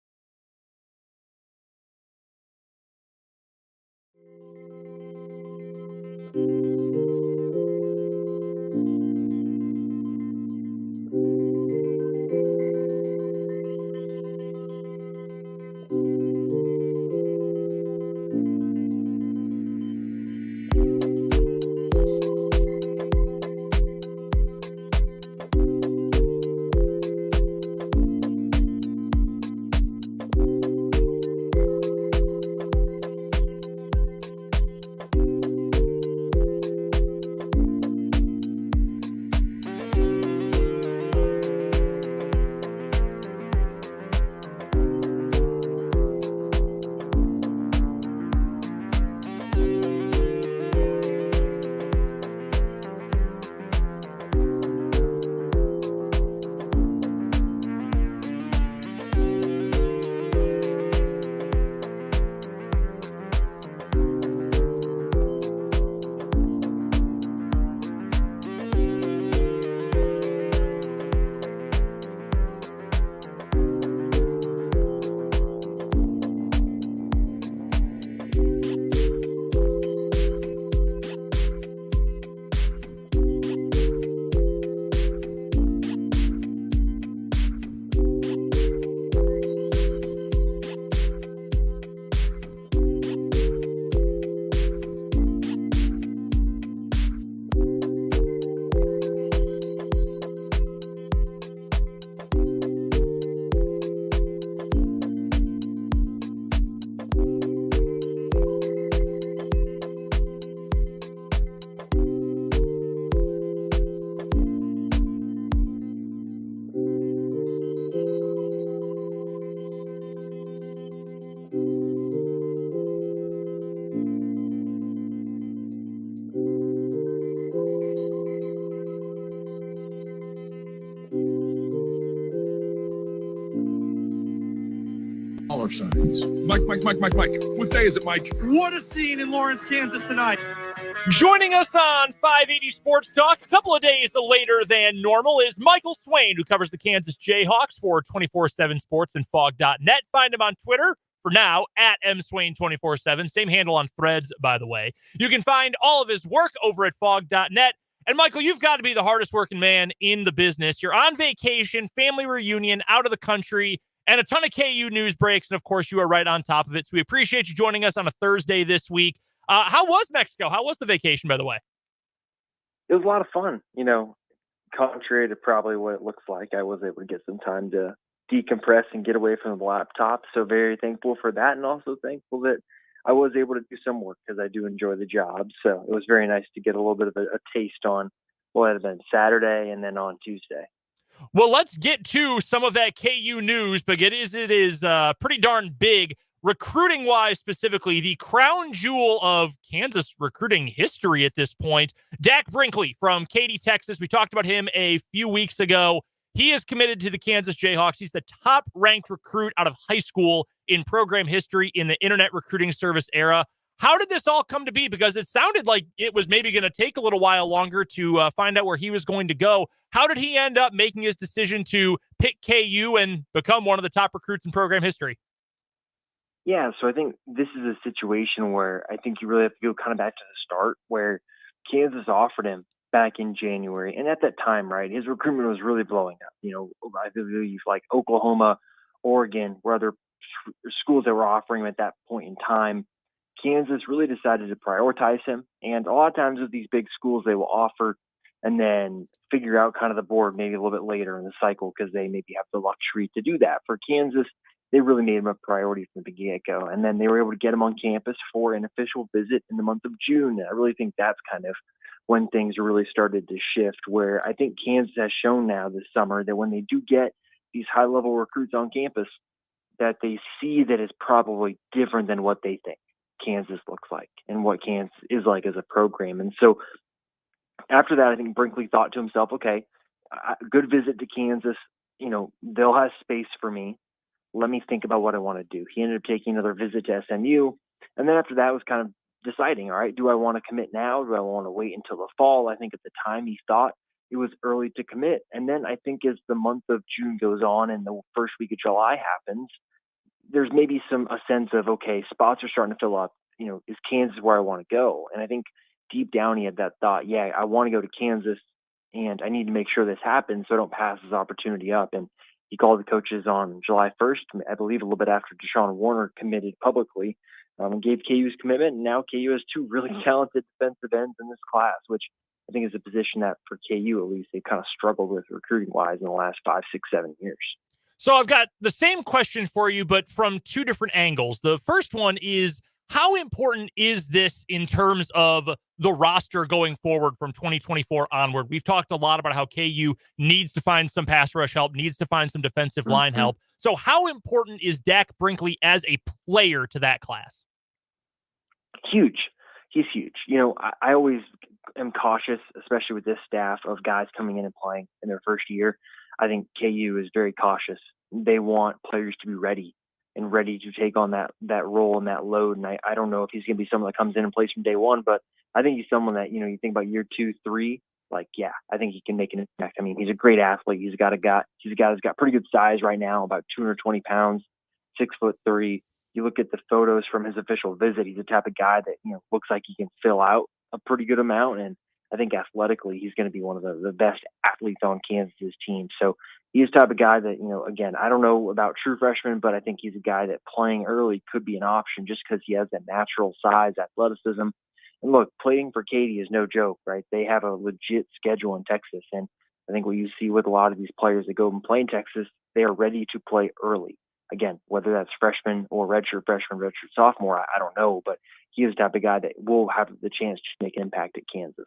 Dollar signs. Mike. What day is it, Mike?
What a scene in Lawrence, Kansas tonight.
Joining us on 580 Sports Talk a couple of days later than normal is Michael Swain, who covers the Kansas Jayhawks for 24/7 Sports and Fog.net. Find him on Twitter for now at mswain247. Same handle on Threads, by the way. You can find all of his work over at Fog.net. And Michael, you've got to be the hardest working man in the business. You're on vacation, family reunion, out of the country, and a ton of KU news breaks. And of course, you are right on top of it. So we appreciate you joining us on a Thursday this week. How was Mexico? How was the vacation, by the way?
It was a lot of fun. You know, contrary to probably what it looks like, I was able to get some time to decompress and get away from the laptop. So very thankful for that, and also thankful that I was able to do some work because I do enjoy the job. So it was very nice to get a little bit of a taste on what had been Saturday and then on Tuesday.
Well, let's get to some of that KU news, but it is pretty darn big. recruiting wise, specifically, the crown jewel of Kansas recruiting history at this point, Dak Brinkley from Katy, Texas. We talked about him a few weeks ago. He is committed to the Kansas Jayhawks. He's the top ranked recruit out of high school in program history in the internet recruiting service era. How did this all come to be? Because it sounded like it was maybe going to take a little while longer to find out where he was going to go. How did he end up making his decision to pick KU and become one of the top recruits in program history?
Yeah, so I think this is a situation where I think you really have to go kind of back to the start, where Kansas offered him back in January. And at that time, right, his recruitment was really blowing up. I believe like Oklahoma, Oregon, were other schools that were offering him at that point in time. Kansas really decided to prioritize him. And a lot of times with these big schools, they will offer and then figure out kind of the board maybe a little bit later in the cycle because they maybe have the luxury to do that. For Kansas, they really made him a priority from the get-go. And then they were able to get him on campus for an official visit in the month of June. And I really think that's kind of when things really started to shift, where I think Kansas has shown now this summer that when they do get these high-level recruits on campus, that they see that it's probably different than what they think Kansas looks like and what Kansas is like as a program. And so after that, I think Brinkley thought to himself, okay, good visit to Kansas. They'll have space for me. Let me think about what I want to do. He ended up taking another visit to SMU. And then after that was kind of deciding, all right, do I want to commit now? Do I want to wait until the fall? I think at the time he thought it was early to commit. And then I think as the month of June goes on and the first week of July happens, there's maybe a sense of, okay, spots are starting to fill up. Is Kansas where I want to go? And I think deep down he had that thought, yeah, I want to go to Kansas and I need to make sure this happens so I don't pass this opportunity up. And he called the coaches on July 1st, I believe a little bit after Deshaun Warner committed publicly, and gave KU's commitment. And now KU has two really talented defensive ends in this class, which I think is a position that for KU, at least, they've kind of struggled with recruiting-wise in the last 5, 6, 7 years.
So I've got the same question for you, but from two different angles. The first one is, how important is this in terms of the roster going forward from 2024 onward? We've talked a lot about how KU needs to find some pass rush help, needs to find some defensive line help. So how important is Dak Brinkley as a player to that class?
Huge. He's huge. I always am cautious, especially with this staff, of guys coming in and playing in their first year. I think KU is very cautious. They want players to be ready and ready to take on that role and that load. And I don't know if he's going to be someone that comes in and plays from day one, but I think he's someone that, you think about year 2, 3, I think he can make an impact. I mean, he's a great athlete. He's a guy who's got pretty good size right now, about 220 pounds, 6'3". You look at the photos from his official visit, he's the type of guy that, looks like he can fill out a pretty good amount. And I think athletically, he's going to be one of the best athletes on Kansas's team. So he's the type of guy that, again, I don't know about true freshmen, but I think he's a guy that playing early could be an option just because he has that natural size, athleticism. And look, playing for Katy is no joke, right? They have a legit schedule in Texas. And I think what you see with a lot of these players that go and play in Texas, they are ready to play early. Again, whether that's freshman or redshirt freshman, redshirt sophomore, I don't know, but he is the type of guy that will have the chance to make an impact at Kansas.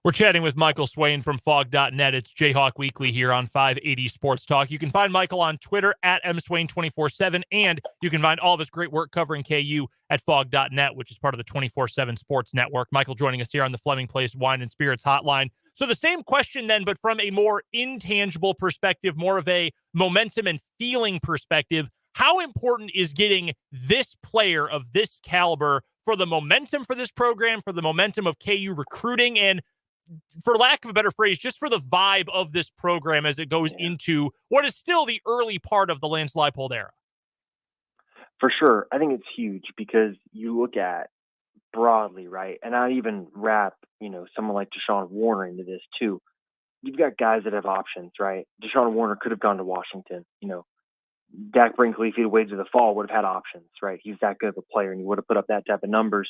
We're chatting with Michael Swain from Fog.net. It's Jayhawk Weekly here on 580 Sports Talk. You can find Michael on Twitter at mswain247, and you can find all of his great work covering KU at Fog.net, which is part of the 24/7 Sports Network. Michael joining us here on the Fleming Place Wine and Spirits Hotline. So the same question then, but from a more intangible perspective, more of a momentum and feeling perspective. How important is getting this player of this caliber for the momentum for this program, for the momentum of KU recruiting, and for lack of a better phrase, just for the vibe of this program as it goes into what is still the early part of the Lance Leipold era?
For sure. I think it's huge because you look at broadly, right? And I even wrap, someone like Deshaun Warner into this too. You've got guys that have options, right? Deshaun Warner could have gone to Washington, Dak Brinkley, if he'd waited to the fall, would have had options, right? He's that good of a player, and he would have put up that type of numbers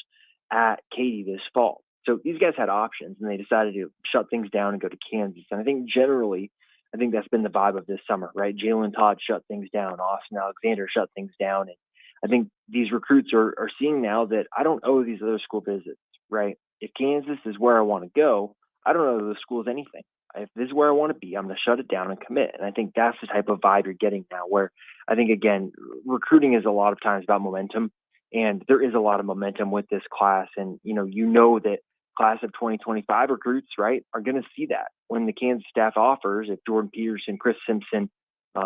at Katy this fall. So these guys had options, and they decided to shut things down and go to Kansas. And I think generally, that's been the vibe of this summer, right? Jalen Todd shut things down. Austin Alexander shut things down. And I think these recruits are seeing now that I don't owe these other school visits, right? If Kansas is where I want to go, I don't owe those schools anything. if this is where I want to be, I'm going to shut it down and commit. And I think that's the type of vibe you're getting now, where I think, again, recruiting is a lot of times about momentum, and there is a lot of momentum with this class. And, that class of 2025 recruits, right, are going to see that when the Kansas staff offers, if Jordan Peterson, Chris Simpson,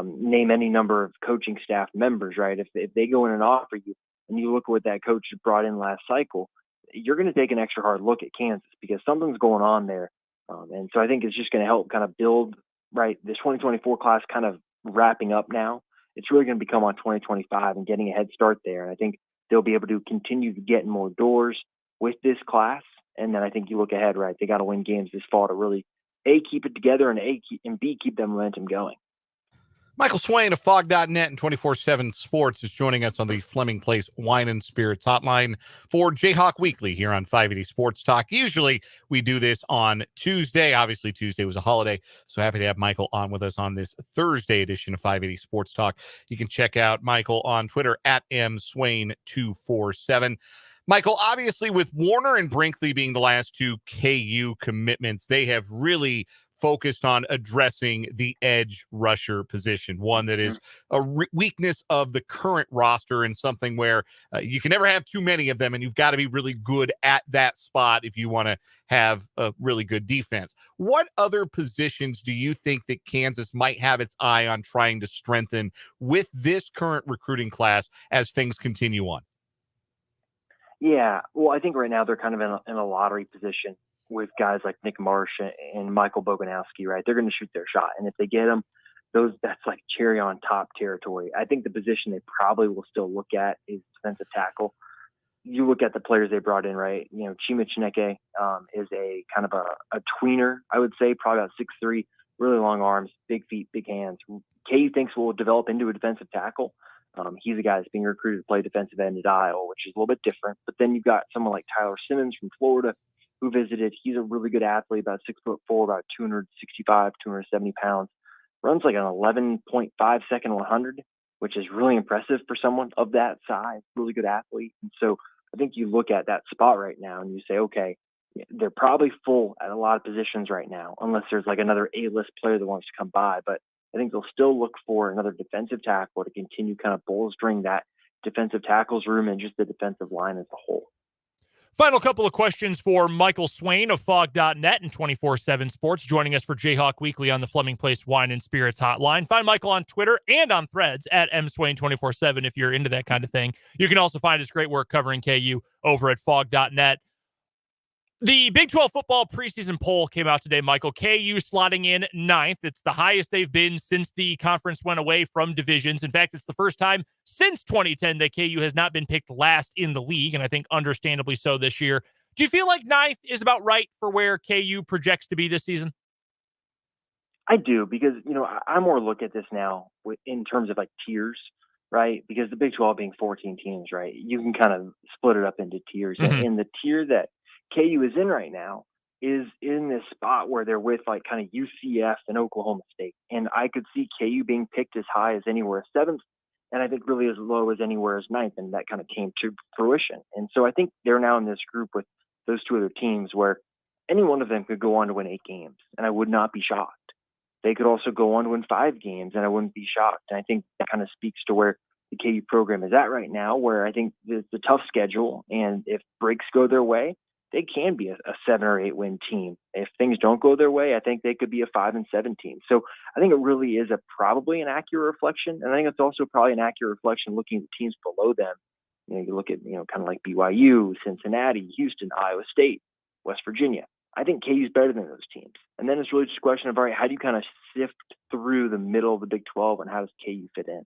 name any number of coaching staff members, right, if they go in and offer you, and you look at what that coach brought in last cycle, you're going to take an extra hard look at Kansas because something's going on there. And so I think it's just going to help kind of build, right, this 2024 class kind of wrapping up now. It's really going to become on 2025 and getting a head start there. And I think they'll be able to continue to get in more doors with this class. And then I think you look ahead, right, they got to win games this fall to really, A, keep it together, and B, keep that momentum going.
Michael Swain of Fog.net and 24/7 Sports is joining us on the Fleming Place Wine and Spirits hotline for Jayhawk Weekly here on 580 Sports Talk. Usually we do this on Tuesday. Obviously, Tuesday was a holiday, so happy to have Michael on with us on this Thursday edition of 580 Sports Talk. You can check out Michael on Twitter at mswain247. Michael, obviously with Warner and Brinkley being the last two KU commitments, they have really focused on addressing the edge rusher position, one that is a weakness of the current roster and something where you can never have too many of them, and you've got to be really good at that spot if you want to have a really good defense. What other positions do you think that Kansas might have its eye on trying to strengthen with this current recruiting class as things continue on?
Yeah, well, I think right now they're kind of in a lottery position with guys like Nick Marsh and Michael Boganowski, right? They're going to shoot their shot. And if they get them, that's like cherry on top territory. I think the position they probably will still look at is defensive tackle. You look at the players they brought in, right? Chima Chineke is a kind of a tweener, I would say, probably about 6'3", really long arms, big feet, big hands. KU thinks will develop into a defensive tackle. He's a guy that's being recruited to play defensive end at Iowa, which is a little bit different. But then you've got someone like Tyler Simmons from Florida, who visited. He's a really good athlete, about 6'4", about 265, 270 pounds. Runs like an 11.5 second 100, which is really impressive for someone of that size. Really good athlete. And so I think you look at that spot right now and you say, okay, they're probably full at a lot of positions right now, unless there's like another A-list player that wants to come by. But I think they'll still look for another defensive tackle to continue kind of bolstering that defensive tackles room and just the defensive line as a whole.
Final couple of questions for Michael Swain of Fog.net and 24/7 Sports, joining us for Jayhawk Weekly on the Fleming Place Wine and Spirits hotline. Find Michael on Twitter and on Threads at mswain247 if you're into that kind of thing. You can also find his great work covering KU over at Fog.net. The Big 12 football preseason poll came out today, Michael. KU slotting in 9th. It's the highest they've been since the conference went away from divisions. In fact, it's the first time since 2010 that KU has not been picked last in the league, and I think understandably so this year. Do you feel like 9th is about right for where KU projects to be this season?
I do, because, I more look at this now in terms of like tiers, right? Because the Big 12 being 14 teams, right? You can kind of split it up into tiers.
Mm-hmm.
And the tier that KU is in right now is in this spot where they're with like kind of UCF and Oklahoma State. And I could see KU being picked as high as anywhere as 7th, and I think really as low as anywhere as 9th. And that kind of came to fruition. And so I think they're now in this group with those two other teams where any one of them could go on to win 8 games, and I would not be shocked. They could also go on to win 5 games, and I wouldn't be shocked. And I think that kind of speaks to where the KU program is at right now, where I think it's a tough schedule. And if breaks go their way, they can be a 7 or 8 win team. If things don't go their way, I think they could be a 5 and 7 team. So I think it really is probably an accurate reflection. And I think it's also probably an accurate reflection looking at teams below them. You look at, kind of like BYU, Cincinnati, Houston, Iowa State, West Virginia. I think KU's better than those teams. And then it's really just a question of, all right, how do you kind of sift through the middle of the Big 12 and how does KU fit in?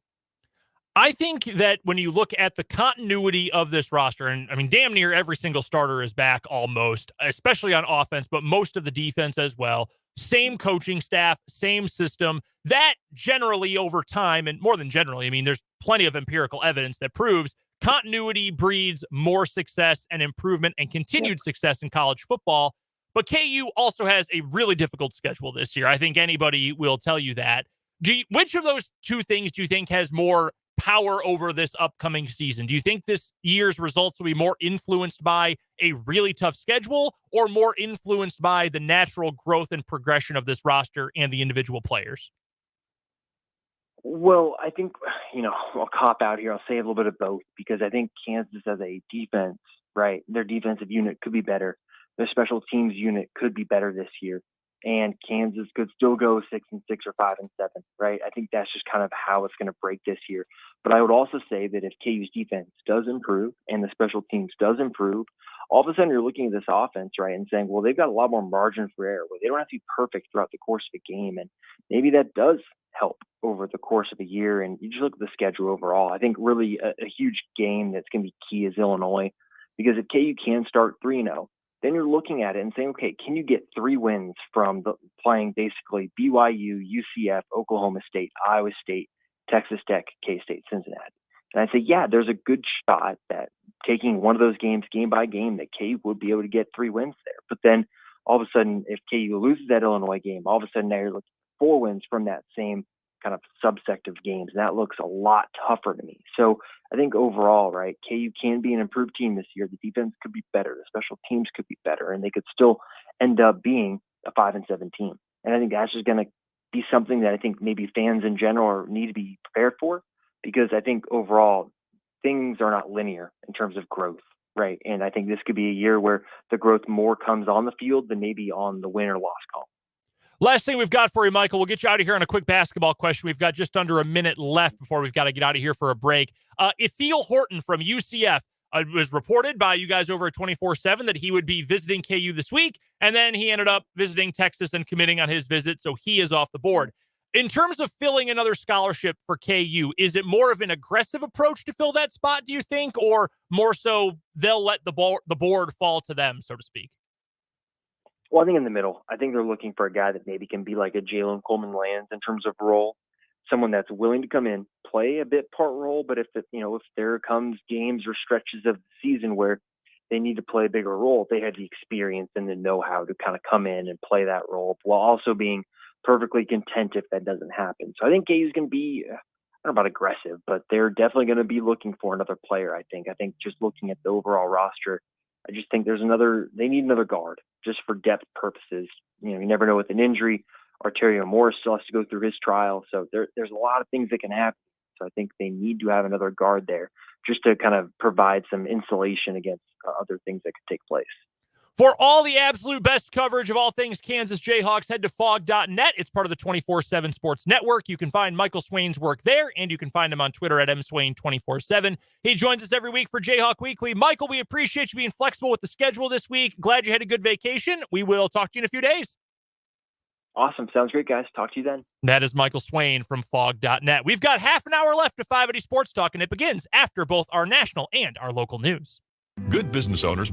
I think that when you look at the continuity of this roster, and I mean, damn near every single starter is back almost, especially on offense, but most of the defense as well. Same coaching staff, same system. That generally over time, and more than generally, I mean, there's plenty of empirical evidence that proves continuity breeds more success and improvement and continued success in college football. But KU also has a really difficult schedule this year. I think anybody will tell you that. Which of those two things do you think has more power over this upcoming season? Do you think this year's results will be more influenced by a really tough schedule or more influenced by the natural growth and progression of this roster and the individual players?
Well, I think, I'll cop out here. I'll say a little bit of both because I think Kansas as a defense, right, their defensive unit could be better. Their special teams unit could be better this year. And Kansas could still go 6-6 or 5-7, right? I think that's just kind of how it's going to break this year. But I would also say that if KU's defense does improve and the special teams does improve, all of a sudden you're looking at this offense, right, and saying, well, they've got a lot more margin for error where they don't have to be perfect throughout the course of a game. And maybe that does help over the course of a year. And you just look at the schedule overall. I think really a huge game that's going to be key is Illinois, because if KU can start 3-0, then you're looking at it and saying, okay, can you get 3 wins from playing basically BYU, UCF, Oklahoma State, Iowa State, Texas Tech, K-State, Cincinnati? And I say, yeah, there's a good shot that taking one of those games game by game that KU would be able to get 3 wins there. But then all of a sudden, if KU loses that Illinois game, all of a sudden now you're looking at 4 wins from that same kind of subsect of games. And that looks a lot tougher to me. So I think overall, right, KU can be an improved team this year. The defense could be better. The special teams could be better. And they could still end up being a 5-7 team. And I think that's just going to be something that I think maybe fans in general need to be prepared for, because I think overall things are not linear in terms of growth, right? And I think this could be a year where the growth more comes on the field than maybe on the win or loss column.
Last thing we've got for you, Michael, we'll get you out of here on a quick basketball question. We've got just under a minute left before we've got to get out of here for a break. Ethel Horton from UCF was reported by you guys over at 24/7 that he would be visiting KU this week, and then he ended up visiting Texas and committing on his visit, so he is off the board. In terms of filling another scholarship for KU, is it more of an aggressive approach to fill that spot, do you think, or more so they'll let the board fall to them, so to speak?
Well, I think in the middle. I think they're looking for a guy that maybe can be like a Jalen Coleman-Lands in terms of role, someone that's willing to come in, play a bit part role, but if there comes games or stretches of the season where they need to play a bigger role, they have the experience and the know-how to kind of come in and play that role while also being perfectly content if that doesn't happen. So I think KU is going to be, I don't know about aggressive, but they're definitely going to be looking for another player, I think. I think just looking at the overall roster, I just think they need another guard just for depth purposes. You never know with an injury. Arterio Morris still has to go through his trial. So there's a lot of things that can happen. So I think they need to have another guard there just to kind of provide some insulation against other things that could take place.
For all the absolute best coverage of all things Kansas Jayhawks, head to fog.net. It's part of the 24/7 Sports Network. You can find Michael Swain's work there, and you can find him on Twitter at mswain247. He joins us every week for Jayhawk Weekly. Michael, we appreciate you being flexible with the schedule this week. Glad you had a good vacation. We will talk to you in a few days.
Awesome. Sounds great, guys. Talk to you then.
That is Michael Swain from fog.net. We've got half an hour left of 580 Sports Talk, and it begins after both our national and our local news.
Good business owners.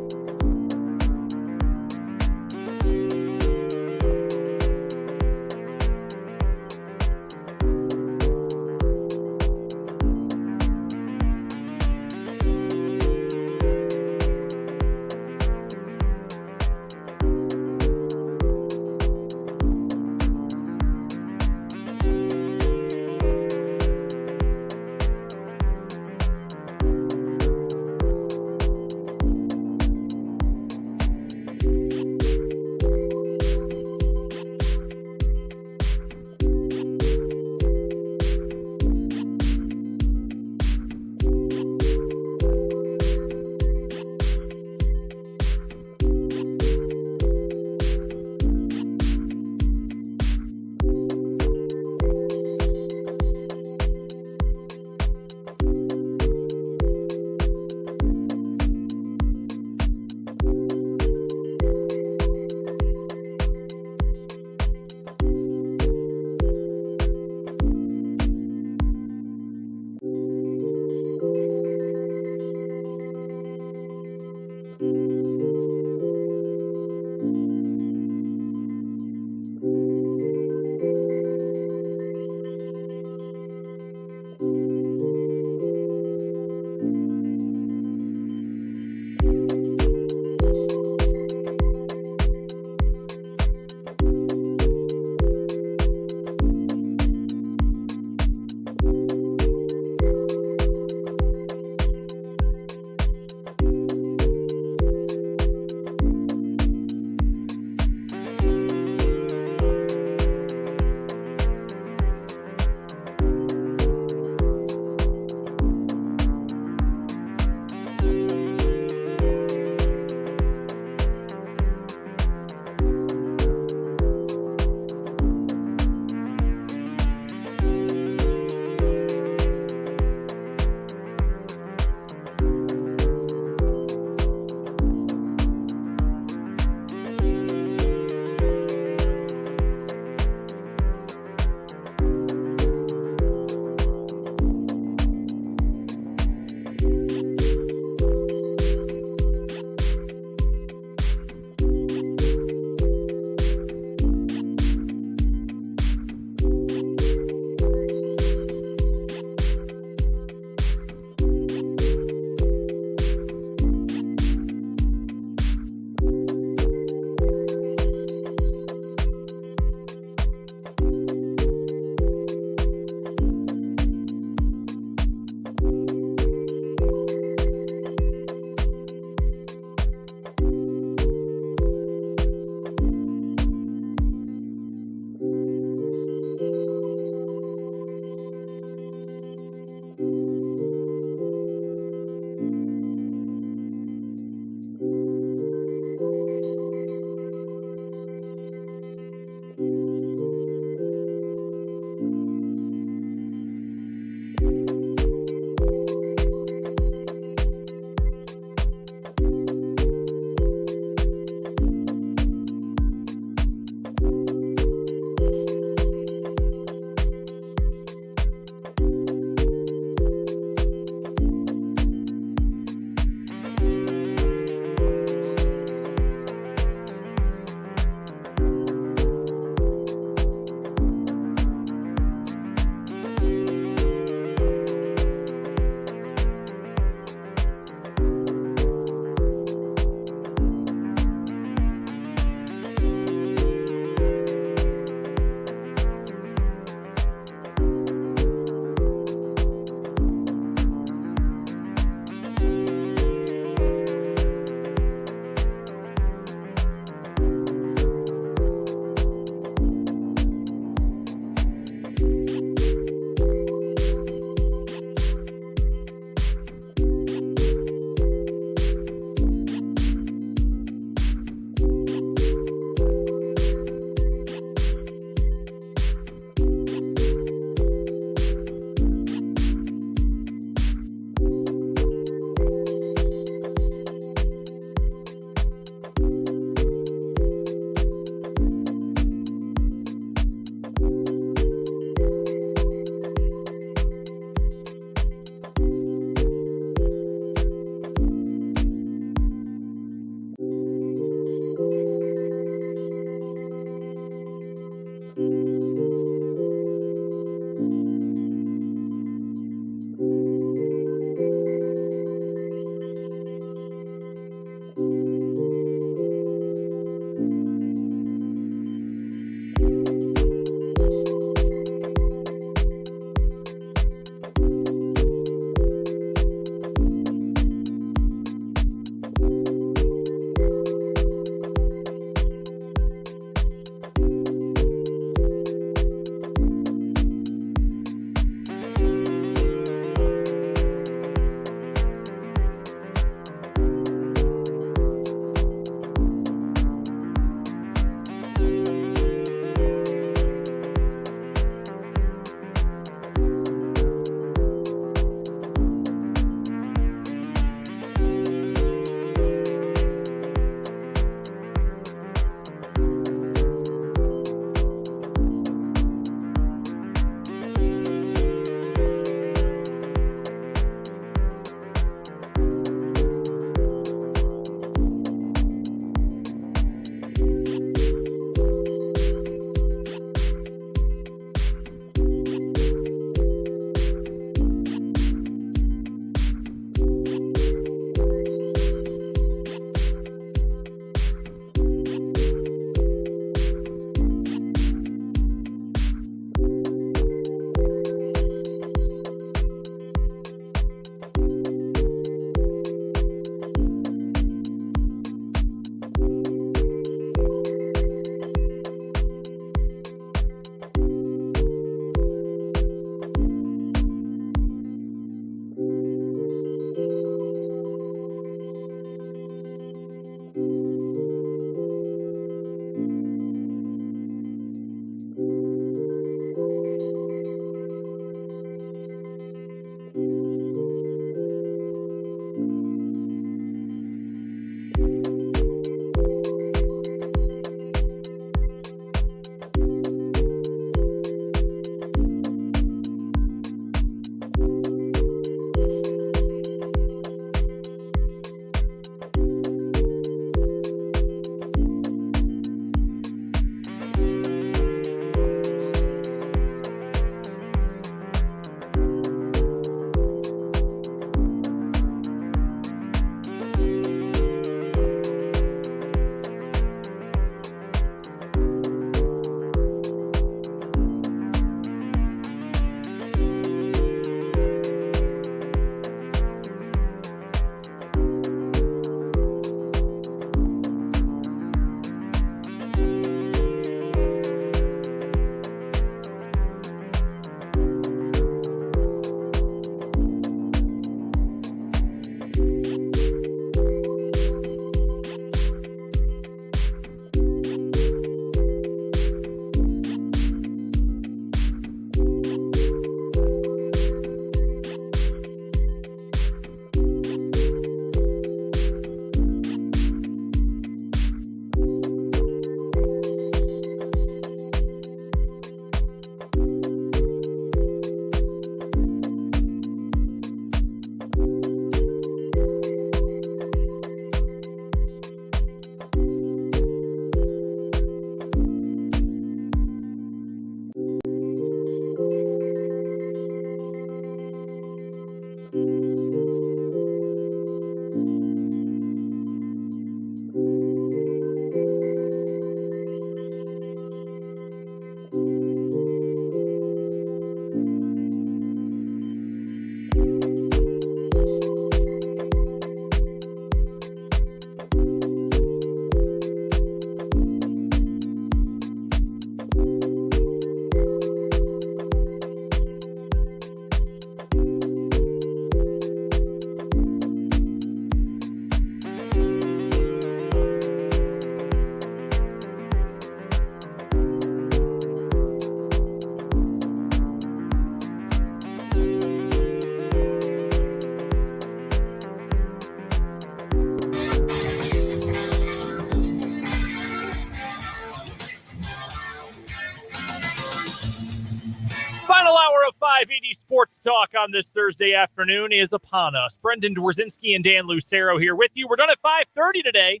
Final hour of 580 Sports Talk on this Thursday afternoon is upon us. Brendan Dworzinski and Dan Lucero here with you. We're done at 5:30 today.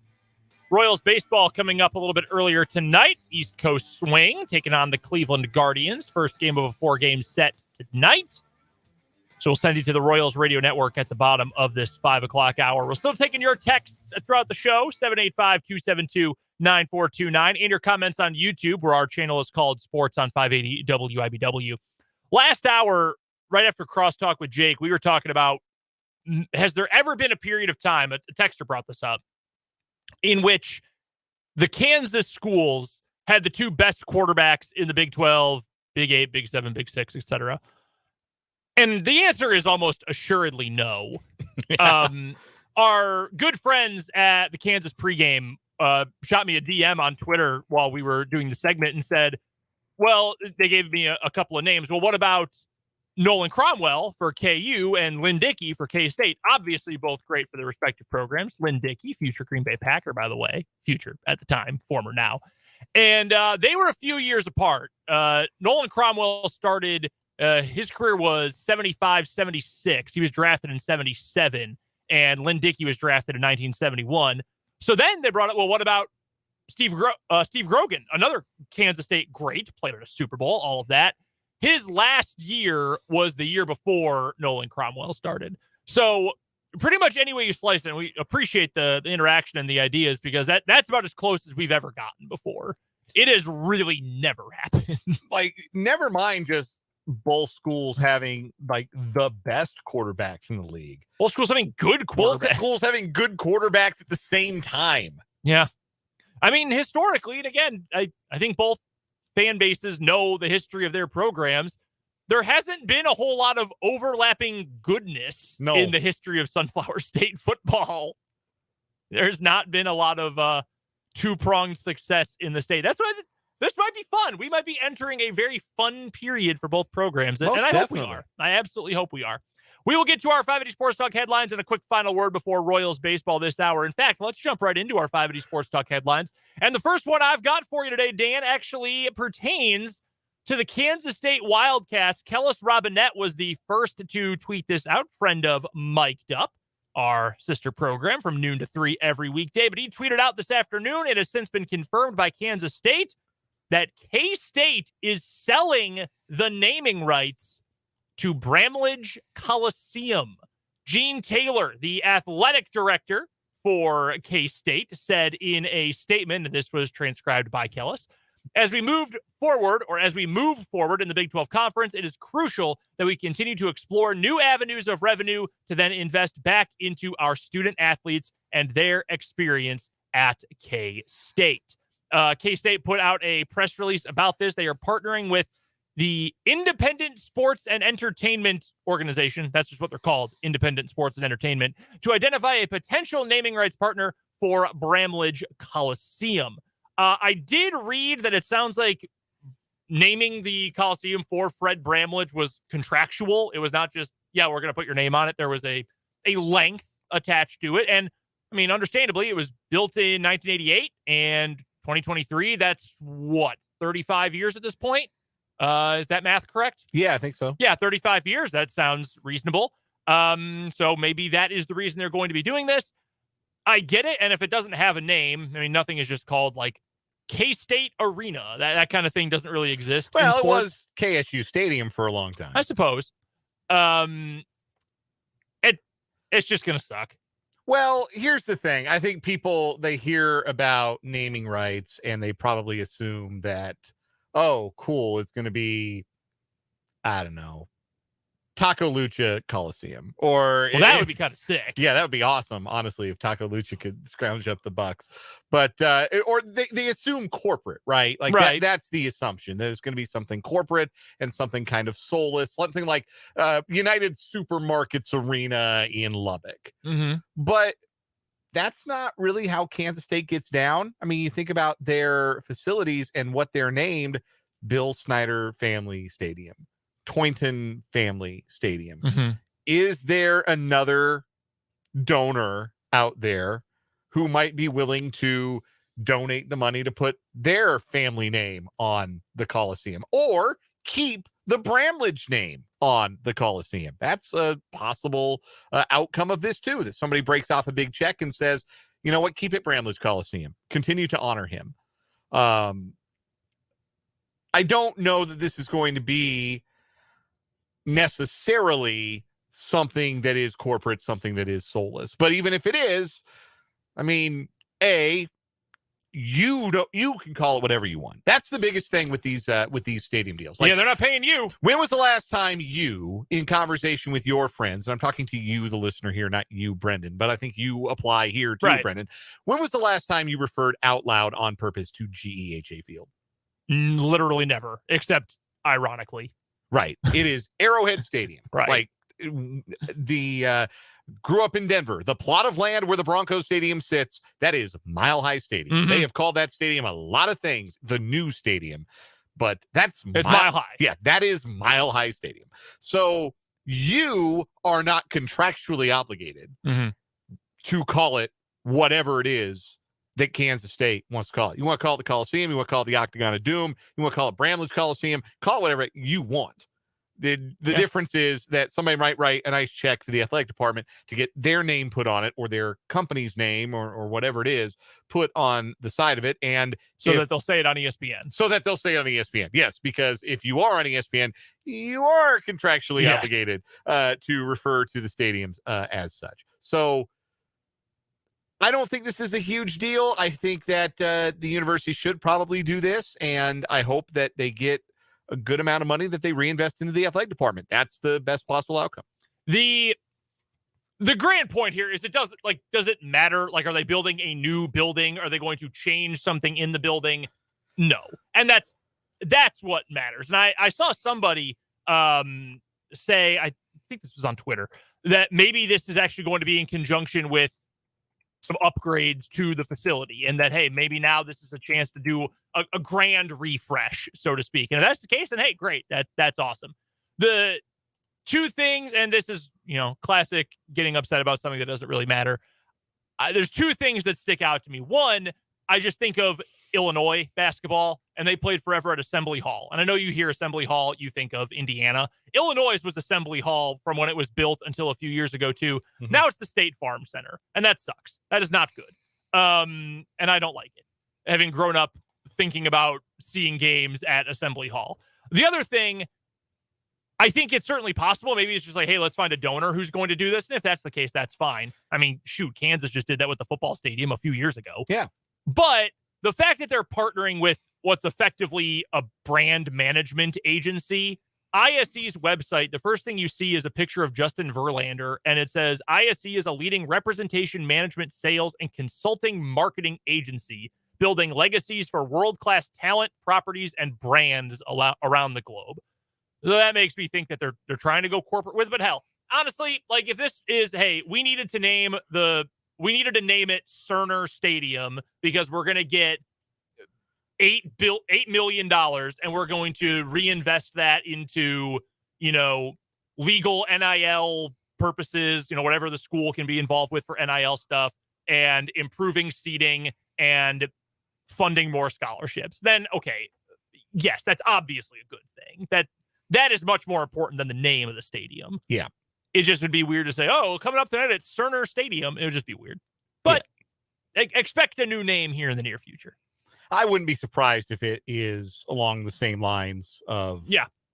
Royals baseball coming up a little bit earlier tonight. East Coast Swain taking on the Cleveland Guardians. First game of a 4-game set tonight. So we'll send you to the Royals Radio Network at the bottom of this 5 o'clock hour. We're still taking your texts throughout the show, 785-272-9429, and your comments on YouTube, where our channel is called Sports on 580 WIBW. Last hour, right after Crosstalk with Jake, we were talking about, has there ever been a period of time, a texter brought this up, in which the Kansas schools had the two best quarterbacks in the Big 12, Big 8, Big 7, Big 6, etc.? And the answer is almost assuredly no. Our good friends at the Kansas pregame shot me a DM on Twitter while we were doing the segment and said, well, they gave me a couple of names. Well, what about Nolan Cromwell for KU and Lynn Dickey for K-State? Obviously, both great for their respective programs. Lynn Dickey, future Green Bay Packer, by the way. Future at the time, former now. And they were a few years apart. Nolan Cromwell started... his career was 75-76. He was drafted in 77, and Lynn Dickey was drafted in 1971. So then they brought up, well, what about Steve Grogan, another Kansas State great, played at a Super Bowl, all of that. His last year was the year before Nolan Cromwell started. So pretty much any way you slice it, and we appreciate the interaction and the ideas, because that's about as close as we've ever gotten before. It has really never happened.
Like, never mind just both schools having like the best quarterbacks in the league.
Both schools having good quarterbacks.
Both schools having good quarterbacks at the same time.
Yeah. I mean, historically, and again, I think both fan bases know the history of their programs. There hasn't been a whole lot of overlapping goodness in the history of Sunflower State football. There's not been a lot of two-pronged success in the state. That's why this might be fun. We might be entering a very fun period for both programs. And I hope we are. I absolutely hope we are. We will get to our 580 Sports Talk headlines and a quick final word before Royals baseball this hour. In fact, let's jump right into our 580 Sports Talk headlines. And the first one I've got for you today, Dan, actually pertains to the Kansas State Wildcats. Kellis Robinette was the first to tweet this out, friend of Mic'd Up, our sister program from noon to 3 every weekday. But he tweeted out this afternoon, it has since been confirmed by Kansas State, that K-State is selling the naming rights to Bramlage Coliseum. Gene Taylor, the athletic director for K-State, said in a statement, and this was transcribed by Kellis, as we move forward in the Big 12 Conference, it is crucial that we continue to explore new avenues of revenue to then invest back into our student athletes and their experience at K-State. K-State put out a press release about this. They are partnering with the Independent Sports and Entertainment Organization. That's just what they're called, Independent Sports and Entertainment, to identify a potential naming rights partner for Bramlage Coliseum. I did read that it sounds like naming the Coliseum for Fred Bramlage was contractual. It was not just, we're going to put your name on it. There was a length attached to it. And, I mean, understandably, it was built in 1988 and 2023, that's what, 35 years at this point? Is that math correct?
Yeah, I think so.
Yeah, 35 years. That sounds reasonable. So maybe that is the reason they're going to be doing this. I get it. And if it doesn't have a name, I mean, nothing is just called like K-State Arena. That kind of thing doesn't really exist.
Well, it was KSU Stadium for a long time,
I suppose. It's just going to suck.
Well, here's the thing. I think people, they hear about naming rights and they probably assume that, oh, cool, it's going to be, I don't know, Taco Lucha Coliseum. Or
that would be kind of sick.
Yeah, that would be awesome, honestly, if Taco Lucha could scrounge up the bucks. But, or they assume corporate, right? Like
right.
That's the assumption. There's going to be something corporate and something kind of soulless, something like United Supermarkets Arena in Lubbock.
Mm-hmm.
But that's not really how Kansas State gets down. I mean, you think about their facilities and what they're named: Bill Snyder Family Stadium, Toynton Family Stadium.
Mm-hmm.
Is there another donor out there who might be willing to donate the money to put their family name on the Coliseum, or keep the Bramlage name on the Coliseum. That's a possible outcome of this too, that somebody breaks off a big check and says, you know what, keep it Bramlage Coliseum. Continue to honor him. I don't know that this is going to be necessarily something that is corporate, something that is soulless. But even if it is, I mean, you can call it whatever you want. That's the biggest thing with these stadium deals.
Like, yeah, they're not paying you.
When was the last time you, in conversation with your friends, and I'm talking to you, the listener here, not you, Brendan, but I think you apply here too, right. Brendan. When was the last time you referred out loud on purpose to GEHA Field?
Literally never, except ironically.
Right. It is Arrowhead Stadium.
Right.
Like the grew up in Denver, the plot of land where the Broncos Stadium sits, that is Mile High Stadium. Mm-hmm. They have called that stadium a lot of things, the new stadium, but it's
Mile High.
Yeah, that is Mile High Stadium. So you are not contractually obligated to call it whatever it is that Kansas State wants to call it. You want to call it the Coliseum, you want to call it the Octagon of Doom, you want to call it Bramlage Coliseum, call it whatever you want. The difference is that somebody might write a nice check to the athletic department to get their name put on it, or their company's name, or whatever it is, put on the side of it. And
that they'll say it on ESPN.
Yes, because if you are on ESPN, you are contractually obligated to refer to the stadiums as such. So I don't think this is a huge deal. I think that the university should probably do this, and I hope that they get a good amount of money that they reinvest into the athletic department. That's the best possible outcome.
The grand point here is does it matter? Like, are they building a new building? Are they going to change something in the building? No. And that's what matters. And I saw somebody say, I think this was on Twitter, that maybe this is actually going to be in conjunction with some upgrades to the facility, and that, hey, maybe now this is a chance to do a grand refresh, so to speak. And if that's the case, then hey, great. That's awesome. The two things, and this is, classic getting upset about something that doesn't really matter. There's two things that stick out to me. One, I just think of Illinois basketball, and they played forever at Assembly Hall. And I know you hear Assembly Hall, you think of Indiana. Illinois was Assembly Hall from when it was built until a few years ago too. Mm-hmm. Now it's the State Farm Center, and that sucks. That is not good. And I don't like it, having grown up thinking about seeing games at Assembly Hall. The other thing, I think it's certainly possible. Maybe it's just like, hey, let's find a donor who's going to do this. And if that's the case, that's fine. I mean, shoot, Kansas just did that with the football stadium a few years ago.
Yeah.
But the fact that they're partnering with what's effectively a brand management agency, ISE's website, the first thing you see is a picture of Justin Verlander, and it says ISE is a leading representation management, sales, and consulting marketing agency, building legacies for world-class talent, properties, and brands around the globe. So that makes me think that they're trying to go corporate with it. But hell, honestly, like, if this is, hey, we needed to name it Cerner Stadium because we're going to get $8 million and we're going to reinvest that into, legal NIL purposes, whatever the school can be involved with for NIL stuff, and improving seating and funding more scholarships, then okay, yes, that's obviously a good thing. That is much more important than the name of the stadium.
Yeah.
It just would be weird to say, oh, coming up tonight at Cerner Stadium. It would just be weird. But expect a new name here in the near future.
I wouldn't be surprised if it is along the same lines of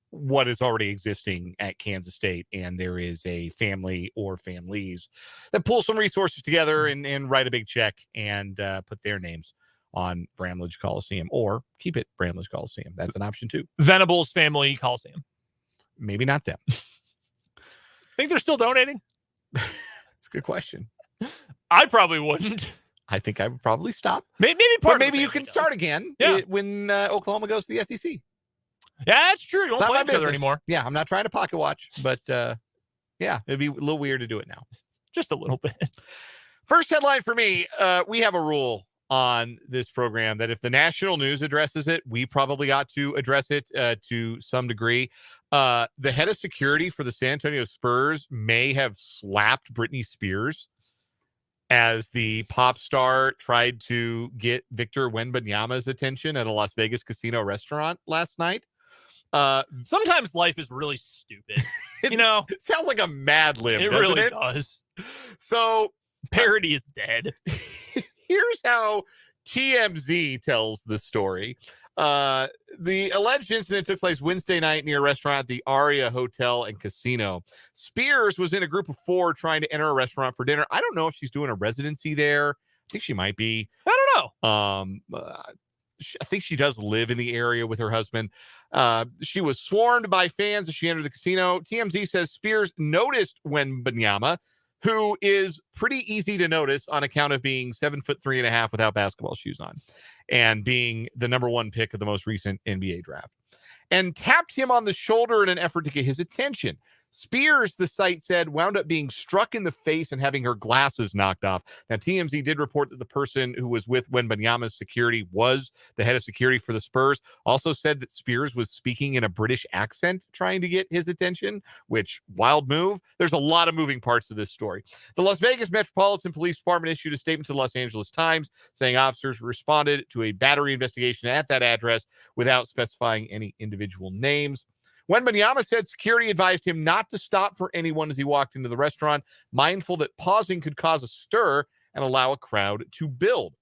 what is already existing at Kansas State, and there is a family or families that pull some resources together and write a big check and put their names on Bramlage Coliseum, or keep it Bramlage Coliseum. That's an option too.
Venables Family Coliseum.
Maybe not them.
Think they're still donating?
That's a good question.
I probably wouldn't.
I think I would probably stop.
Maybe
you can start again when Oklahoma goes to the SEC.
Yeah, that's true. You don't play each other anymore.
Yeah, I'm not trying to pocket watch, but it'd be a little weird to do it now.
Just a little bit.
First headline for me, we have a rule on this program that if the national news addresses it, we probably ought to address it to some degree. The head of security for the San Antonio Spurs may have slapped Britney Spears as the pop star tried to get Victor Wembanyama's attention at a Las Vegas casino restaurant last night.
Sometimes life is really stupid. You know,
it sounds like a Mad Lib.
It
doesn't
really
it?
does.
So
parody is dead.
Here's how TMZ tells the story. The alleged incident took place Wednesday night near a restaurant at the Aria Hotel and Casino. Spears was in a group of 4 trying to enter a restaurant for dinner. I don't know if she's doing a residency there. I think she might be.
I don't
know. I think she does live in the area with her husband. She was swarmed by fans as she entered the casino. TMZ says Spears noticed Wembanyama, who is pretty easy to notice on account of being 7'3.5" without basketball shoes on, and being the number 1 pick of the most recent NBA draft, and tapped him on the shoulder in an effort to get his attention. Spears, the site said, wound up being struck in the face and having her glasses knocked off. Now, TMZ did report that the person who was with Wembanyama's security was the head of security for the Spurs. Also said that Spears was speaking in a British accent trying to get his attention, which, wild move. There's a lot of moving parts to this story. The Las Vegas Metropolitan Police Department issued a statement to the Los Angeles Times saying officers responded to a battery investigation at that address without specifying any individual names. Wembanyama said security advised him not to stop for anyone as he walked into the restaurant, mindful that pausing could cause a stir and allow a crowd to build.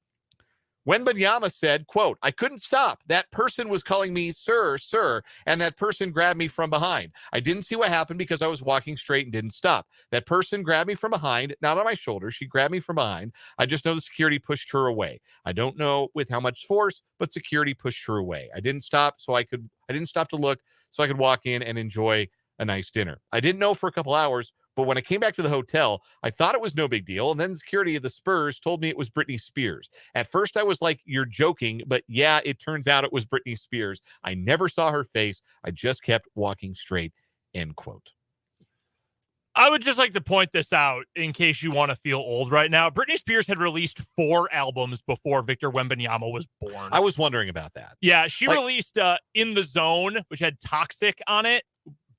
Wembanyama said, quote, "I couldn't stop. That person was calling me sir, sir, and that person grabbed me from behind. I didn't see what happened because I was walking straight and didn't stop. That person grabbed me from behind, not on my shoulder. She grabbed me from behind. I just know the security pushed her away. I don't know with how much force, but security pushed her away. I didn't stop to look so I could walk in and enjoy a nice dinner. I didn't know for a couple hours, but when I came back to the hotel, I thought it was no big deal. And then security of the Spurs told me it was Britney Spears. At first, I was like, you're joking. But yeah, it turns out it was Britney Spears. I never saw her face. I just kept walking straight," end quote.
I would just like to point this out in case you want to feel old right now. Britney Spears had released 4 albums before Victor Wembanyama was born.
I was wondering about that.
Yeah, she released In the Zone, which had Toxic on it.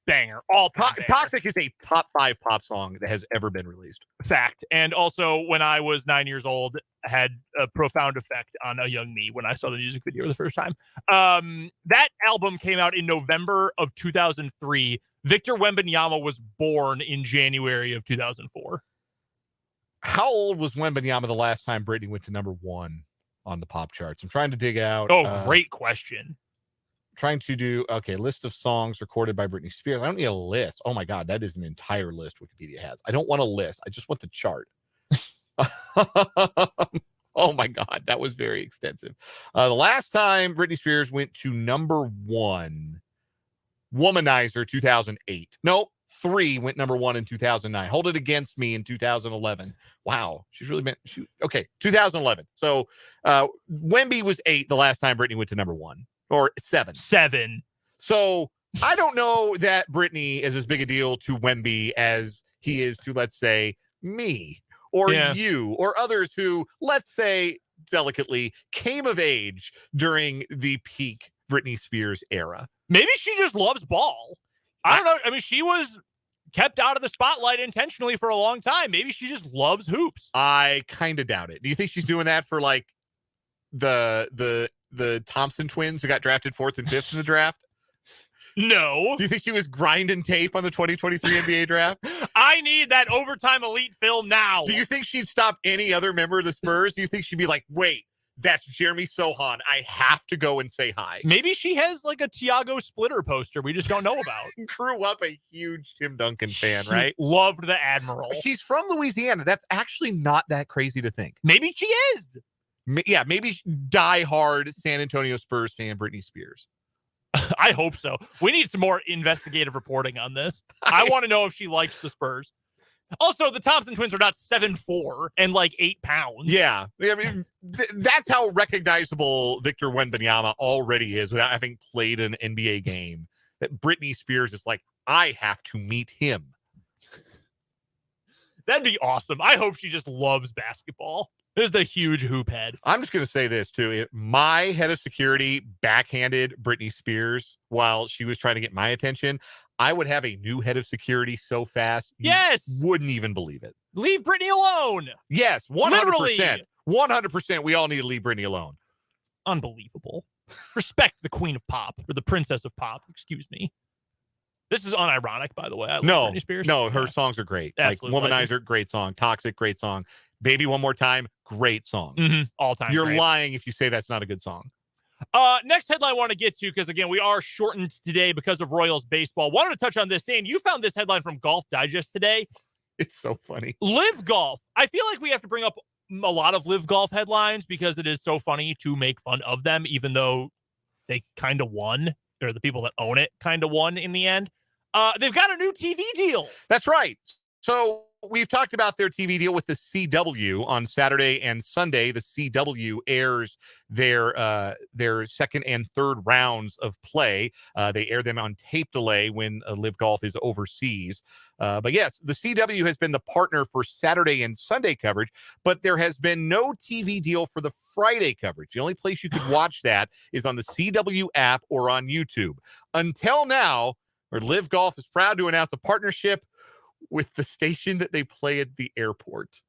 Banger. All
Toxic is a top 5 pop song that has ever been released.
Fact. And also, when I was 9 years old, had a profound effect on a young me when I saw the music video the first time. That album came out in November of 2003. Victor Wembanyama was born in January of 2004.
How old was Wembanyama the last time Britney went to number 1 on the pop charts? I'm trying to dig out.
Oh, great question.
Trying to do, list of songs recorded by Britney Spears. I don't need a list. Oh my God, that is an entire list Wikipedia has. I don't want a list. I just want the chart. Oh my God, that was very extensive. The last time Britney Spears went to number 1, Womanizer 2008. Nope, 3 went number 1 in 2009. Hold It Against Me in 2011. Wow, she's really been, 2011. So Wemby was 8 the last time Britney went to number 1. Or 7. So I don't know that Britney is as big a deal to Wemby as he is to, let's say, me or you or others who, let's say, delicately came of age during the peak Britney Spears era.
Maybe she just loves ball. I don't know. I mean, she was kept out of the spotlight intentionally for a long time. Maybe she just loves hoops.
I kind of doubt it. Do you think she's doing that for like the Thompson twins who got drafted 4th and 5th in the draft?
No.
Do you think she was grinding tape on the 2023 NBA draft?
I need that overtime elite film now.
Do you think she'd stop any other member of the Spurs? Do you think she'd be like, wait, that's Jeremy Sohan. I have to go and say hi.
Maybe she has like a Tiago Splitter poster we just don't know about.
Grew up a huge Tim Duncan fan, right?
Loved the Admiral.
She's from Louisiana. That's actually not that crazy to think.
Maybe she is.
Yeah, maybe die-hard San Antonio Spurs fan Britney Spears.
I hope so. We need some more investigative reporting on this. I want to know if she likes the Spurs. Also, the Thompson twins are not 7'4" and like 8 pounds.
Yeah. I mean, that's how recognizable Victor Wembanyama already is without having played an NBA game. That Britney Spears is like, I have to meet him.
That'd be awesome. I hope she just loves basketball. This is a huge hoop head.
I'm just going to say this, too. If my head of security backhanded Britney Spears while she was trying to get my attention, I would have a new head of security so fast. You wouldn't even believe it.
Leave Britney alone.
Yes, 100%. 100%. We all need to leave Britney alone.
Unbelievable. Respect the queen of pop, or the princess of pop, excuse me. This is unironic, by the way. I love
No,
Britney Spears.
no, her songs are great.
Absolute
like Womanizer,
legend.
great song. Toxic, great song. Baby One More Time, great song.
All time.
You're
great.
lying if you say that's not a good song.
Next headline I want to get to, because again, we are shortened today because of Royals baseball. Wanted to touch on this. Dan, you found this headline from Golf Digest today.
It's so funny.
Live Golf. I feel like we have to bring up a lot of Live Golf headlines because it is so funny to make fun of them, even though they kind of won, or the people that own it kind of won in the end. They've got a new TV deal.
That's right. So we've talked about their TV deal with the CW on Saturday and Sunday. The CW airs their second and third rounds of play. They air them on tape delay when Live Golf is overseas. But yes, the CW has been the partner for Saturday and Sunday coverage, but there has been no TV deal for the Friday coverage. The only place you could watch that is on the CW app or on YouTube. Until now, where Live Golf is proud to announce a partnership with the station that they play at the airport.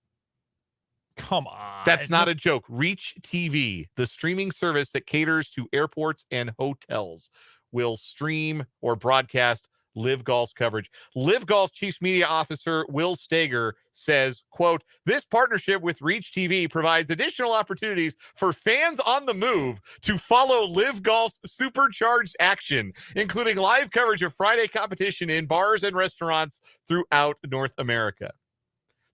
Come on.
That's not a joke. Reach TV, the streaming service that caters to airports and hotels, will stream or broadcast Live Golf's coverage. Live Golf's Chief Media Officer, Will Steger, says, quote, "This partnership with Reach TV provides additional opportunities for fans on the move to follow Live Golf's supercharged action, including live coverage of Friday competition in bars and restaurants throughout North America.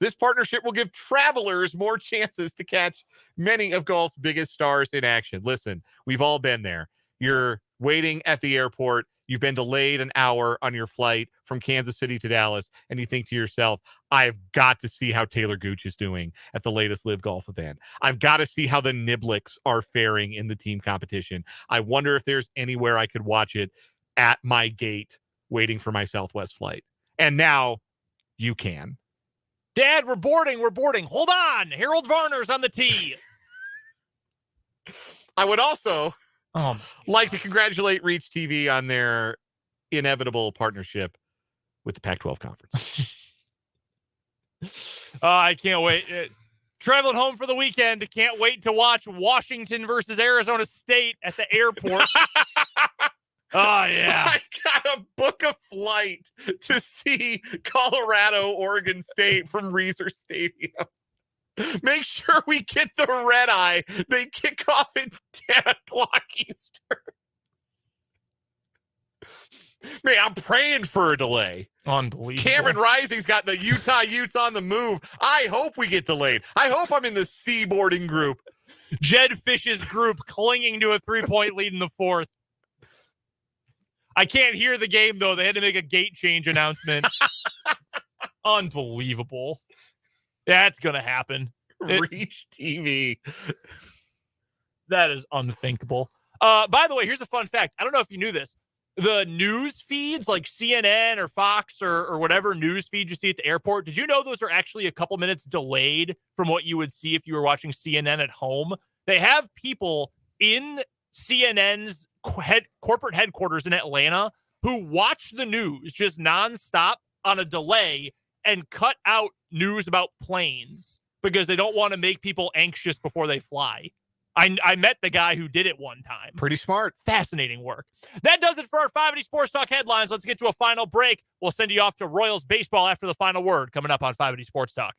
This partnership will give travelers more chances to catch many of golf's biggest stars in action." Listen, we've all been there. You're waiting at the airport. You've been delayed an hour on your flight from Kansas City to Dallas, and you think to yourself, I've got to see how Taylor Gooch is doing at the latest Live Golf event. I've got to see how the Niblets are faring in the team competition. I wonder if there's anywhere I could watch it at my gate waiting for my Southwest flight. And now you can.
Dad, we're boarding. Hold on. Harold Varner's on the tee.
I would also like to congratulate Reach TV on their inevitable partnership with the Pac-12 Conference.
I can't wait. Traveling home for the weekend. Can't wait to watch Washington versus Arizona State at the airport. Oh, yeah.
I gotta book a flight to see Colorado, Oregon State from Reeser Stadium. Make sure we get the red eye. They kick off at 10 o'clock Eastern. Man, I'm praying for a delay.
Unbelievable.
Cameron Rising's got the Utah Utes on the move. I hope we get delayed. I hope I'm in the seaboarding group.
Jed Fish's group clinging to a 3-point lead in the fourth. I can't hear the game, though. They had to make a gate change announcement. Unbelievable. That's going to happen.
Reach TV.
That is unthinkable. By the way, here's a fun fact. I don't know if you knew this. The news feeds like CNN or Fox or whatever news feed you see at the airport, did you know those are actually a couple minutes delayed from what you would see if you were watching CNN at home? They have people in CNN's corporate headquarters in Atlanta who watch the news just nonstop on a delay and cut out news about planes because they don't want to make people anxious before they fly. I met the guy who did it one time.
Pretty smart.
Fascinating work. That does it for our 580 Sports Talk headlines. Let's get to a final break. We'll send you off to Royals baseball after the final word coming up on 580 Sports Talk.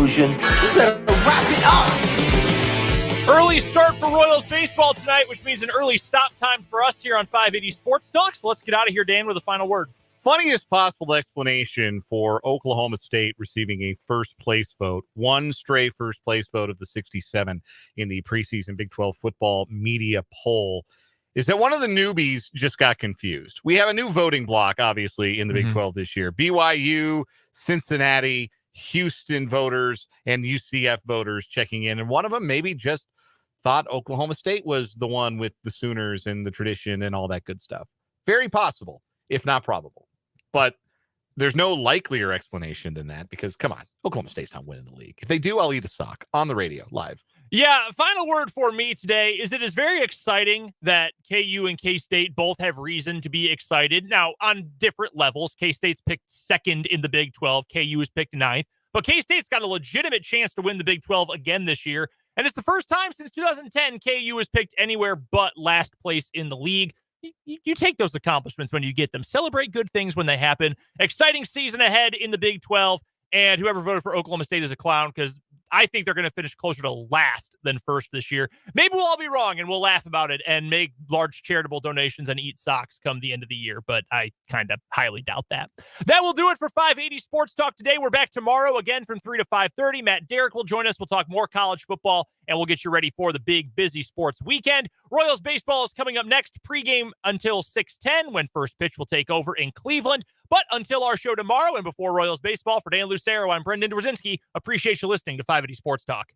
conclusion. We better wrap it up.
Early start for Royals baseball tonight, which means an early stop time for us here on 580 Sports Talk. So let's get out of here, Dan, with a final word.
Funniest possible explanation for Oklahoma State receiving a first place vote, one stray first place vote of the 67 in the preseason Big 12 football media poll, is that one of the newbies just got confused. We have a new voting block, obviously, in the Big 12 this year. BYU, Cincinnati, Houston voters, and UCF voters checking in. And one of them maybe just thought Oklahoma State was the one with the Sooners and the tradition and all that good stuff. Very possible, if not probable. But there's no likelier explanation than that because, come on, Oklahoma State's not winning the league. If they do, I'll eat a sock on the radio live.
Yeah, final word for me today is it is very exciting that KU and K-State both have reason to be excited. Now, on different levels, K-State's picked second in the Big 12. KU is picked ninth. But K-State's got a legitimate chance to win the Big 12 again this year. And it's the first time since 2010 KU has picked anywhere but last place in the league. You take those accomplishments when you get them. Celebrate good things when they happen. Exciting season ahead in the Big 12. And whoever voted for Oklahoma State is a clown because I think they're going to finish closer to last than first this year. Maybe we'll all be wrong and we'll laugh about it and make large charitable donations and eat socks come the end of the year, but I kind of highly doubt that. That will do it for 580 Sports Talk today. We're back tomorrow again from 3 to 5:30. Matt Derrick will join us. We'll talk more college football and we'll get you ready for the big, busy sports weekend. Royals baseball is coming up next, pregame until 6:10 when first pitch will take over in Cleveland. But until our show tomorrow and before Royals baseball, for Dan Lucero, I'm Brendan Dworzinski. Appreciate you listening to 580 Sports Talk.